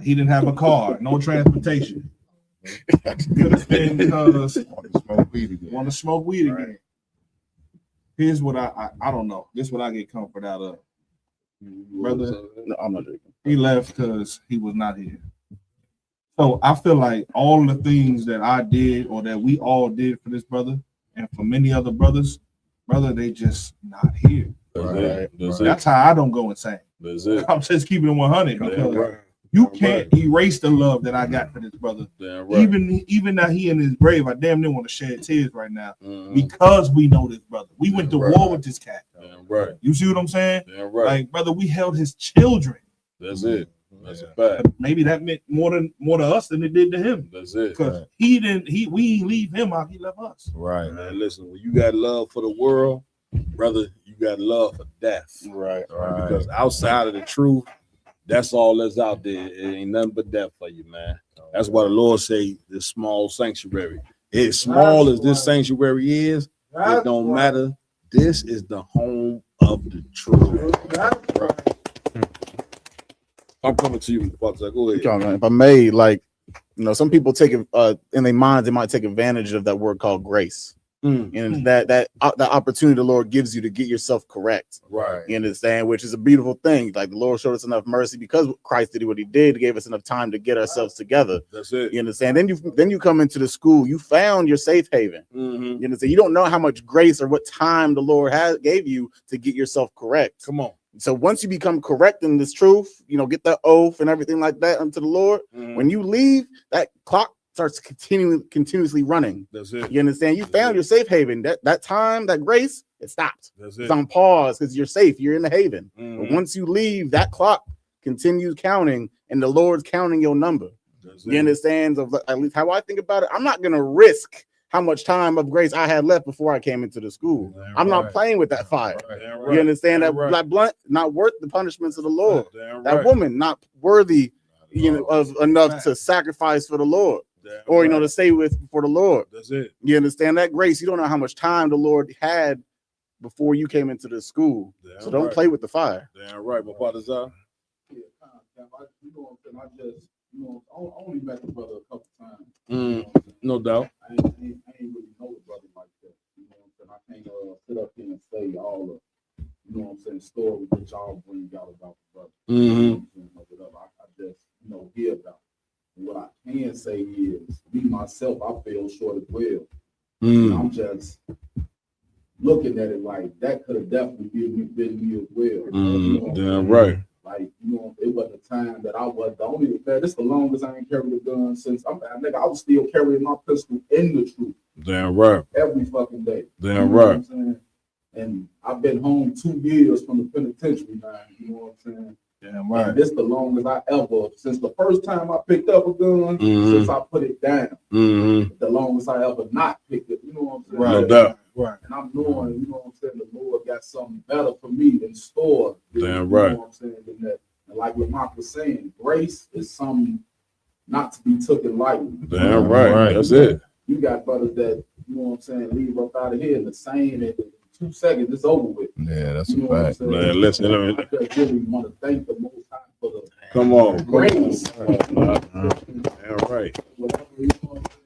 He didn't have a car, no transportation. Could have been because want to smoke weed again. Here's what I don't know. This is what I get comfort out of. Brother, No, I'm not drinking. he left because he was not here. So I feel like all the things that I did or that we all did for this brother and for many other brothers, brother, they just not here. That's how I don't go insane. That's it. I'm just keeping it 100 because you can't erase the love that I got for this brother. Damn right. Even now he in his grave, I damn near want to shed tears right now because we know this brother. We went to war with this cat. Damn right. You see what I'm saying? Damn right. Like, brother, we held his children. That's it. That's a fact. Maybe that meant more to us than it did to him. That's it. Because we didn't leave him out, he left us. Right. Man, listen, when you got love for the world, brother, you got love for death. Right. Because outside of the truth, that's all that's out there. It ain't nothing but death for you, man. That's why the Lord say this small sanctuary. As small as this sanctuary is, it don't matter. This is the home of the truth. I'm coming to you, Fox. Go ahead. If I may, like, you know, some people take it in their minds, they might take advantage of that word called grace. And that opportunity the Lord gives you to get yourself correct. Right. You understand? Which is a beautiful thing. Like, the Lord showed us enough mercy because Christ did what he did, gave us enough time to get ourselves together. That's it. You understand? Then you come into the school, you found your safe haven. Mm-hmm. You understand? You don't know how much grace or what time the Lord gave you to get yourself correct. Come on. So once you become correct in this truth, you know, get that oath and everything like that unto the Lord. When you leave, that clock starts continuously running. That's it. You understand? You found your safe haven. That time, that grace It stopped. That's It's it. on pause because you're safe. You're in the haven. Mhm. But once you leave, that clock continues counting, and the Lord's counting your number. That's You it. understand? Of at least how I think about it. I'm not gonna risk how much time of grace I had left before I came into the school. Damn I'm not right. playing with that fire. Damn You right. understand Damn that right. Black Blunt not worth the punishments of the Lord. Damn That right. woman not worthy, of enough to sacrifice for the Lord, Damn or right. to stay with for the Lord. That's it. You understand that grace? You don't know how much time the Lord had before you came into the school. Damn So don't right. play with the fire. Damn right. But Father Zah, You know what I'm saying? I just, I only met the brother a couple times. no doubt. I ain't really know the brother like that. You know what I'm saying? I can't sit up here and say all the, stories that y'all bring out about the brother. You know what I'm saying? Or whatever. I just, hear about it. And what I can say is, me myself, I feel short as well. And I'm just looking at it like that could have definitely been me as well. Damn right. Like, it wasn't a time that I was the only, man, this the longest I ain't carried a gun since I was still carrying my pistol in the truth Damn right. every fucking day. Damn You know right. what I'm saying? And I've been home 2 years from the penitentiary now, you know what I'm saying? Damn And this the longest I ever, since the first time I picked up a gun, since I put it down, the longest I ever not picked it, you know what I'm saying? Right. No doubt. Right. And I'm knowing, you know what I'm saying, the Lord got something better for me in store. Damn right. You know what I'm saying? Than that. And like what Mark was saying, grace is something not to be taken lightly. Damn right. That's it. You got brothers that, you know what I'm saying, leave up out of here in the same, in 2 seconds, it's over with. Yeah, that's You know a what I'm fact. saying? Man, listen, I just really want to thank the Most High for the Come on. grace. Damn right. Whatever,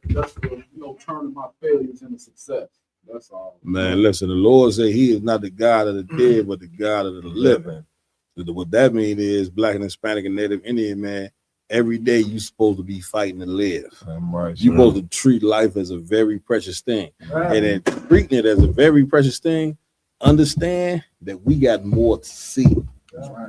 that's the, turning my failures into success. That's all. Man, listen, the Lord said he is not the God of the dead, but the God of the living. What that means is Black and Hispanic and Native Indian, man, every day you supposed to be fighting to live. Right. You're supposed to treat life as a very precious thing. And in treating it as a very precious thing, understand that we got more to see.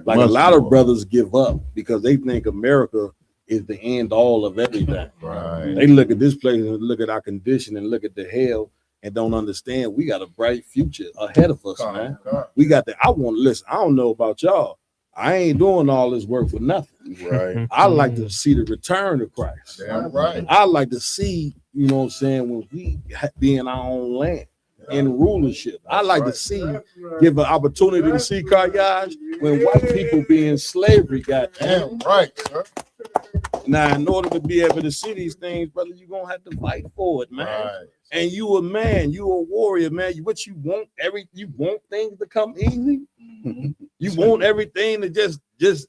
Like a lot of brothers give up because they think America is the end all of everything. Right. They look at this place and look at our condition and look at the hell and don't understand we got a bright future ahead of us, man. We got the, I want to listen. I don't know about y'all. I ain't doing all this work for nothing. Right. I like to see the return of Christ. Damn right. I like to see, you know what I'm saying, when we be in our own land, in rulership. I like to see, give an opportunity to see Karyaj when white people be in slavery, goddamn. Right, sir. Now, in order to be able to see these things, brother, you're gonna have to fight for it, man. Right. And you a man, you a warrior, man. What you want, you want things to come easy. You want everything to just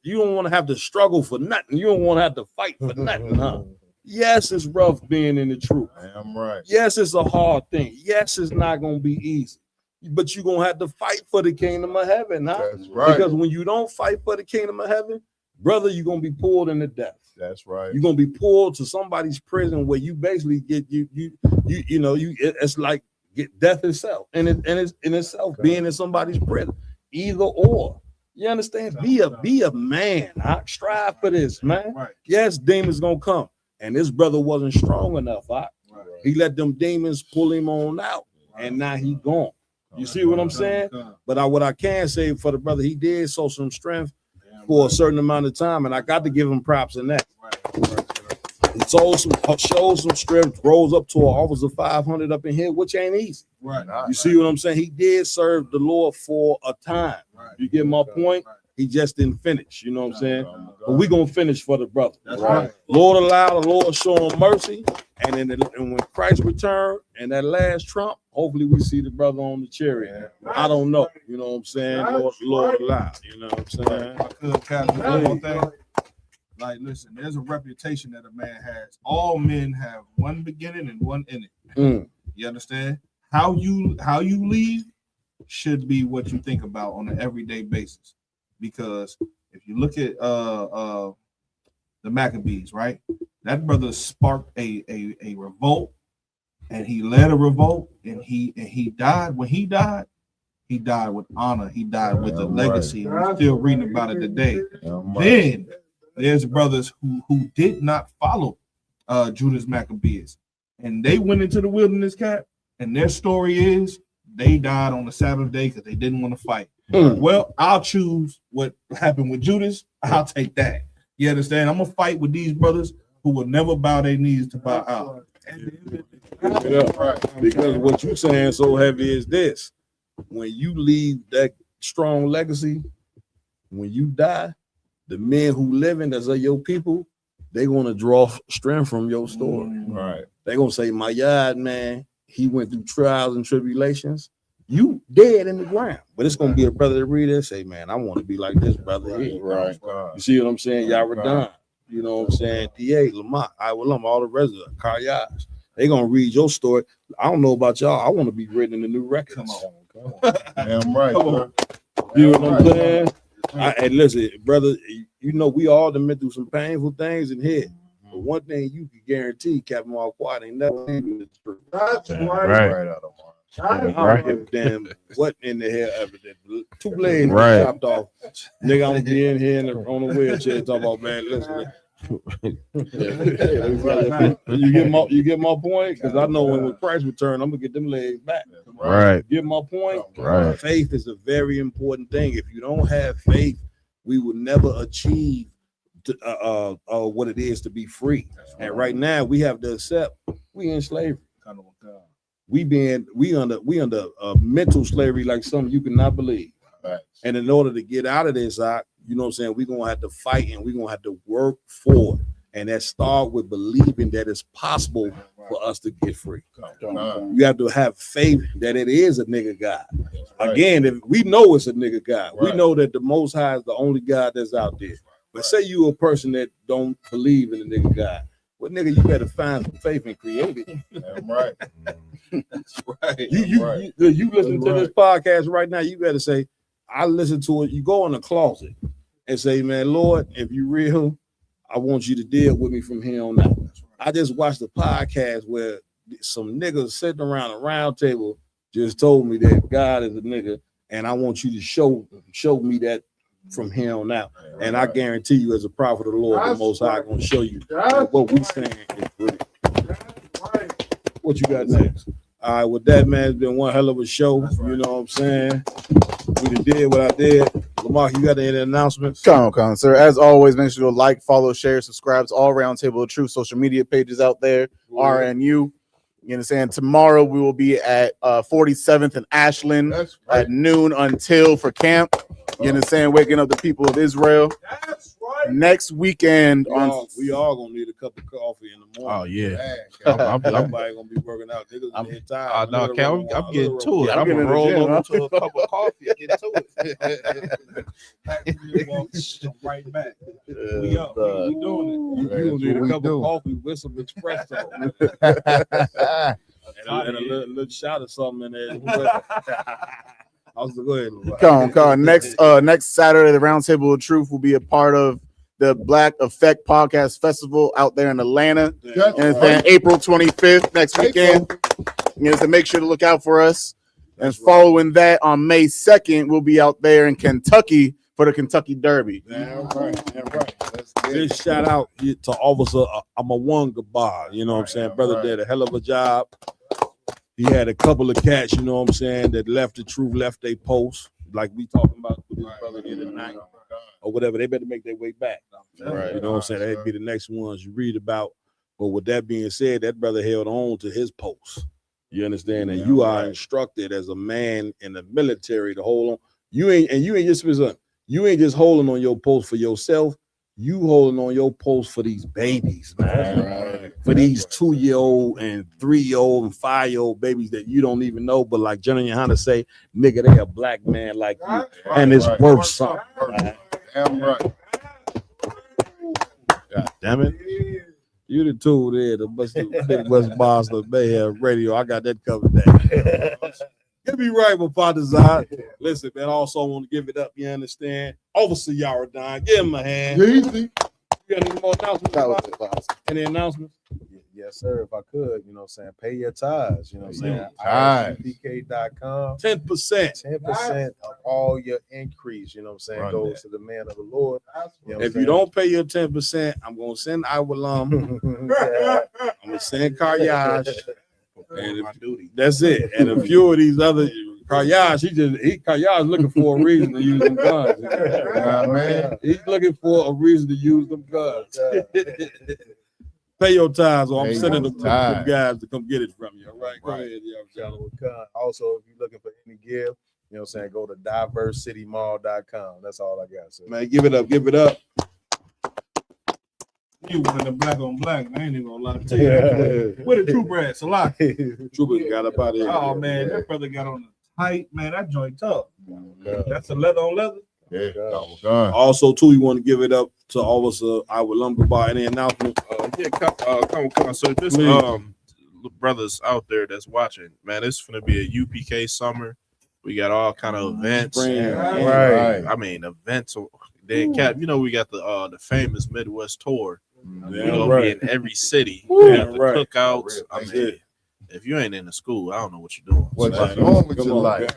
you don't want to have to struggle for nothing. You don't want to have to fight for nothing, huh? Yes, it's rough being in the truth. Damn right. Yes, it's a hard thing. Yes, it's not gonna be easy. But you're gonna have to fight for the kingdom of heaven, huh? That's right. Because when you don't fight for the kingdom of heaven, brother, you're gonna be pulled into death. That's right. You're gonna be pulled to somebody's prison where you basically get it's like get death itself, and it's in itself being in somebody's prison. Either or. You understand? Be a man. I strive for this, man. Right. Yes, demons gonna come. And this brother wasn't strong enough. He let them demons pull him on out, and now he gone. You see what I'm saying? But what I can say for the brother, he did show some strength for a certain amount of time, and I got to give him props in that. He showed some strength, rose up to an office of 500 up in here, which ain't easy. Right. You see what I'm saying? He did serve the Lord for a time. You get my point? He just didn't finish. You know what I'm saying? But we gonna finish for the brother. That's right. Lord allow the Lord show him mercy, and when Christ return and that last trump, hopefully we see the brother on the chariot. I don't know. You know what I'm saying? Lord allow. You know what I'm saying? I could captain one more thing. Like, listen, there's a reputation that a man has. All men have one beginning and one ending. You understand? How you leave should be what you think about on an everyday basis. Because if you look at the Maccabees, right? That brother sparked a revolt, and he led a revolt, and he died. When he died with honor. He died with a legacy. We're still reading about it today. Then there's brothers who did not follow Judas Maccabees, and they went into the wilderness camp, and their story is they died on the Sabbath day because they didn't want to fight. Well, I'll choose what happened with Judas. I'll take that. You understand? I'm gonna fight with these brothers who will never bow their knees to bow out. Because what you saying so heavy is this: when you leave that strong legacy, when you die, the men who living as of your people, they gonna draw strength from your story. Right. They gonna say, my yard man, he went through trials and tribulations. You dead in the ground, but it's gonna be a brother that read it and say, man, I want to be like this brother here. Right. You see what I'm saying? Yaradon, you know what I'm saying? DA, Lamont, Iwalum, all the rest of them, Karyas. They gonna read your story. I don't know about y'all. I want to be written in the new records. Come on. Damn right. Come on. You know what I'm saying? And listen, brother, you know we all done been through some painful things in here. But one thing you can guarantee, Captain Marquardt ain't never been the truth. That's right. Right out of I don't give a damn what in the hell ever that 2 blades Right. chopped off. Nigga, I'm gonna be in here on the wheelchair talking about, man, listen. You get my point? Because I know when Christ return, I'm gonna get them legs back. Right. Get my point? Right. Faith is a very important thing. If you don't have faith, we will never achieve what it is to be free. And right now we have to accept we in slavery. We under mental slavery like something you cannot believe. Right. And in order to get out of this, you know what I'm saying, we're gonna have to fight and we're gonna have to work for it. And that start with believing that it's possible for us to get free. You have to have faith that it is a nigga God. Again, if we know it's a nigga God, we know that the Most High is the only God that's out there. But say you a person that don't believe in the nigga God, well, nigga, you better find some faith and create it. That's right. That's right. You listen to this podcast right now, you better say, I listen to it. You go in the closet and say, man, Lord, if you real, I want you to deal with me from here on out. I just watched a podcast where some niggas sitting around a round table just told me that God is a nigga, and I want you to show me that from here on out. And I guarantee you, as a prophet of the Lord, the Most High gonna show you that what we saying is real. What you got next? All right, with that, man, it's been one hell of a show. You know what I'm saying? We did what I did. Lamar, you got any announcements? Come on, sir. As always, make sure to like, follow, share, subscribe to all Round Table of Truth social media pages out there. RNU. You understand? Tomorrow we will be at 47th and Ashland at noon until for camp. You understand? Waking up the people of Israel. That's right. Next weekend we all gonna need a cup of coffee in the morning. Oh yeah. Everybody gonna be working out. Niggas gonna get tired. I'm getting to it. I'm getting gonna roll over to a cup of coffee and get to it. Right back. We up. We doing it. You gonna need a cup of coffee with some espresso. and a little shot of something in there. Go ahead. Come on. Next Saturday, the Round Table of Truth will be a part of the Black Effect Podcast Festival out there in Atlanta. And it's then April 25th next weekend. You know, so make sure to look out for us. And following that, on May 2nd, we'll be out there in Kentucky for the Kentucky Derby. Damn right. Just shout out to Officer Amawanga Bar. You know what I'm saying? Brother did a hell of a job. He had a couple of cats, you know what I'm saying, that left the truth, left their post, like we talking about with this brother here tonight, or whatever. They better make their way back. Right. You know what I'm saying? They'd be the next ones you read about. But with that being said, that brother held on to his post. You understand? And you are instructed as a man in the military to hold on. You ain't just holding on your post for yourself. You holding on your post for these babies, man. Right. For these 2-year-old and 3-year-old and 5-year-old babies that you don't even know, but like General Yohana say, nigga, they a black man like you, right, and it's worth something. Damn right. God damn it. You the tool there, the Big West Boston Mayhem Radio. I got that covered there. Get me right with Father Zod. Listen, man, also want to give it up, you understand? Officer Yaradon, give him a hand. Easy. You got any more announcements? Any announcements? Yes, sir. If I could, you know what I'm saying, pay your tithes, you know what I'm saying? IRCPK.com. 10%. 10% of all your increase, you know what I'm saying, goes to the man of the Lord. You know if you don't pay your 10%, I'm going to send Iwalum. I'm going to send Karyash. And that's it. And a few of these other Kayaj, Kayaj looking for a reason to use them guns. Man. He's looking for a reason to use them guns. Pay your tithes, or I'm sending them guys to come get it from you. All right, go ahead. Also, if you're looking for any gift, you know what I'm saying, go to diversitymall.com. That's all I got. So. Man, give it up, give it up. You one of the black on black. I ain't even gonna lie to you. Where the Trooper at? Salaki. Trooper got up out of here. Oh man, that brother got on the tight, man. That joint tough. That's a leather on leather. Yeah. Also, too, you want to give it up to Officer our lumber bar. Any announcement? Come. So just brothers out there that's watching, man, it's gonna be a UPK summer. We got all kind of events. Right. I mean, events. Then Cap, you know, we got the famous Midwest tour. We're gonna be in every city. We got the cookouts. I mean, if you ain't in the school, I don't know what you're doing. What's wrong with your life?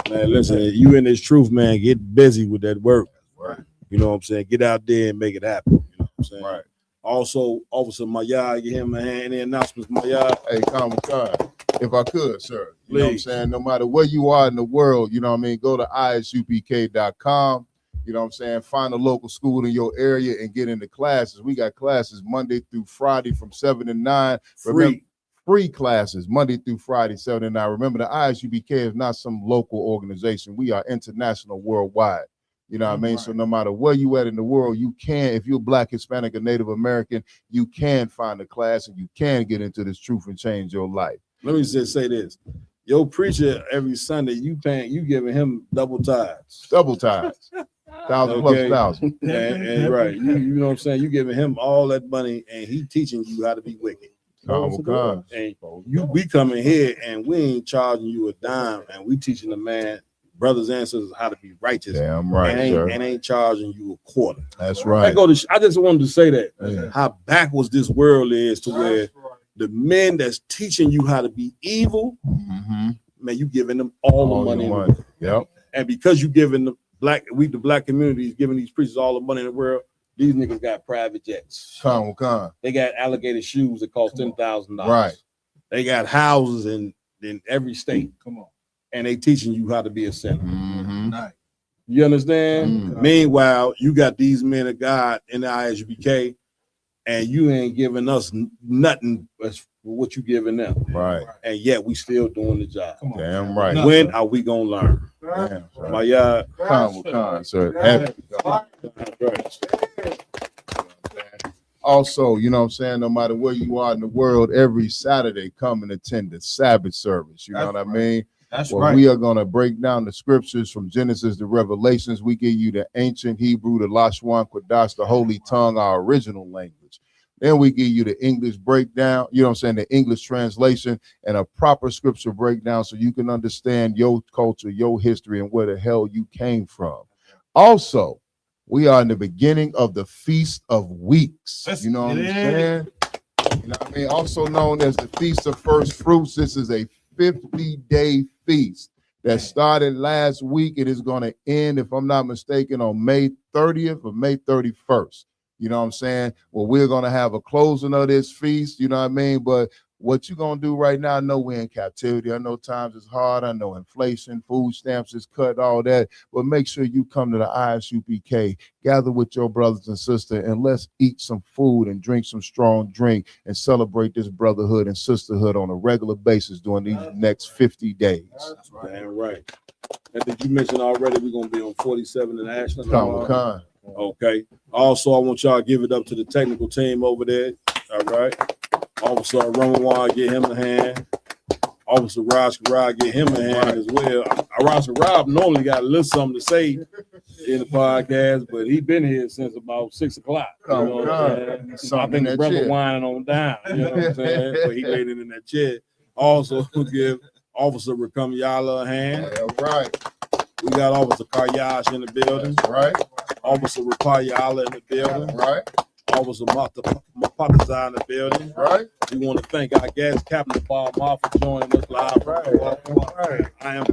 Man, listen, you in this truth, man, get busy with that work. Right. You know what I'm saying? Get out there and make it happen. You know what I'm saying? Right. Also, Officer Mayad, give him a hand. Any announcements, Mayad? Hey, if I could, sir. You know what I'm saying? No matter where you are in the world, you know what I mean? Go to isupk.com. You know what I'm saying? Find a local school in your area and get into classes. We got classes Monday through Friday from 7 to 9. Free classes Monday through Friday, 7 to 9. Remember, the ISUBK is not some local organization. We are international, worldwide. You know what I mean? So no matter where you at in the world, you can, if you're Black, Hispanic, or Native American, you can find a class and you can get into this truth and change your life. Let me just say this. Your preacher every Sunday, you giving him double tithes. Double tithes. 1,000 plus 1,000. And right. You know what I'm saying? You giving him all that money and he teaching you how to be wicked. And we coming here and we ain't charging you a dime and we teaching the man, brothers and sisters, how to be righteous. Damn right, and ain't charging you a quarter. That's right. I just wanted to say that how backwards this world is to where the men that's teaching you how to be evil, man, you giving them all the money. Yep. And because you giving the black community is giving these preachers all the money in the world, these niggas got private jets. They got alligator shoes that cost $10,000. Right. They got houses in every state. Come on. And they teaching you how to be a sinner. Nice. You understand? Meanwhile, you got these men of God in the ISUBK, and you ain't giving us nothing for what you giving them. Right. And yet we still doing the job. Damn right. When are we gonna learn? Damn, my yard. Sir. Also, you know what I'm saying, no matter where you are in the world, every Saturday come and attend the Sabbath service. You know what I mean? That's right. We are going to break down the scriptures from Genesis to Revelations. We give you the ancient Hebrew, the Lashwan Kodash, the Holy Tongue, our original language. Then we give you the English breakdown, you know what I'm saying, the English translation and a proper scripture breakdown so you can understand your culture, your history, and where the hell you came from. Also, we are in the beginning of the Feast of Weeks. You know what I'm saying? You know what I mean? Also known as the Feast of First Fruits. This is a 50-day feast that started last week. It is going to end, if I'm not mistaken, on May 30th or May 31st. You know what I'm saying? Well, we're going to have a closing of this feast, you know what I mean? But what you going to do right now, I know we're in captivity. I know times is hard. I know inflation, food stamps is cut, all that. But make sure you come to the ISUPK, gather with your brothers and sisters, and let's eat some food and drink some strong drink and celebrate this brotherhood and sisterhood on a regular basis during these next 50 days. That's right. Damn right. And did you mention already we're going to be on 47 in Ashland? Okay. Also, I want y'all to give it up to the technical team over there. All right. Officer Ramawar, get him a hand. Officer Raj Karad, get him a hand as well. Raj Karad normally got a little something to say in the podcast, but he been here since about 6 o'clock. You know what I'm saying? I think the brother whining on down. You know what I'm saying? But he laid it in that chair. Also, give Officer Rakam Yala a hand. All right. We got Officer Karyash in the building. That's right. Officer Rapayala in the building. That's right. Officer Mapakaza in the building. Right. We want to thank our guest, Captain Bob Ma, for joining us live. Right. I am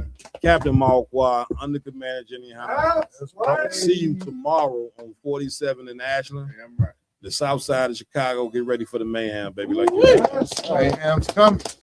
Captain Malqua, under command Jenny Howard. See you tomorrow on 47 in Ashland. the south side of Chicago. Get ready for the mayhem, baby. Like you. Mayhem's coming.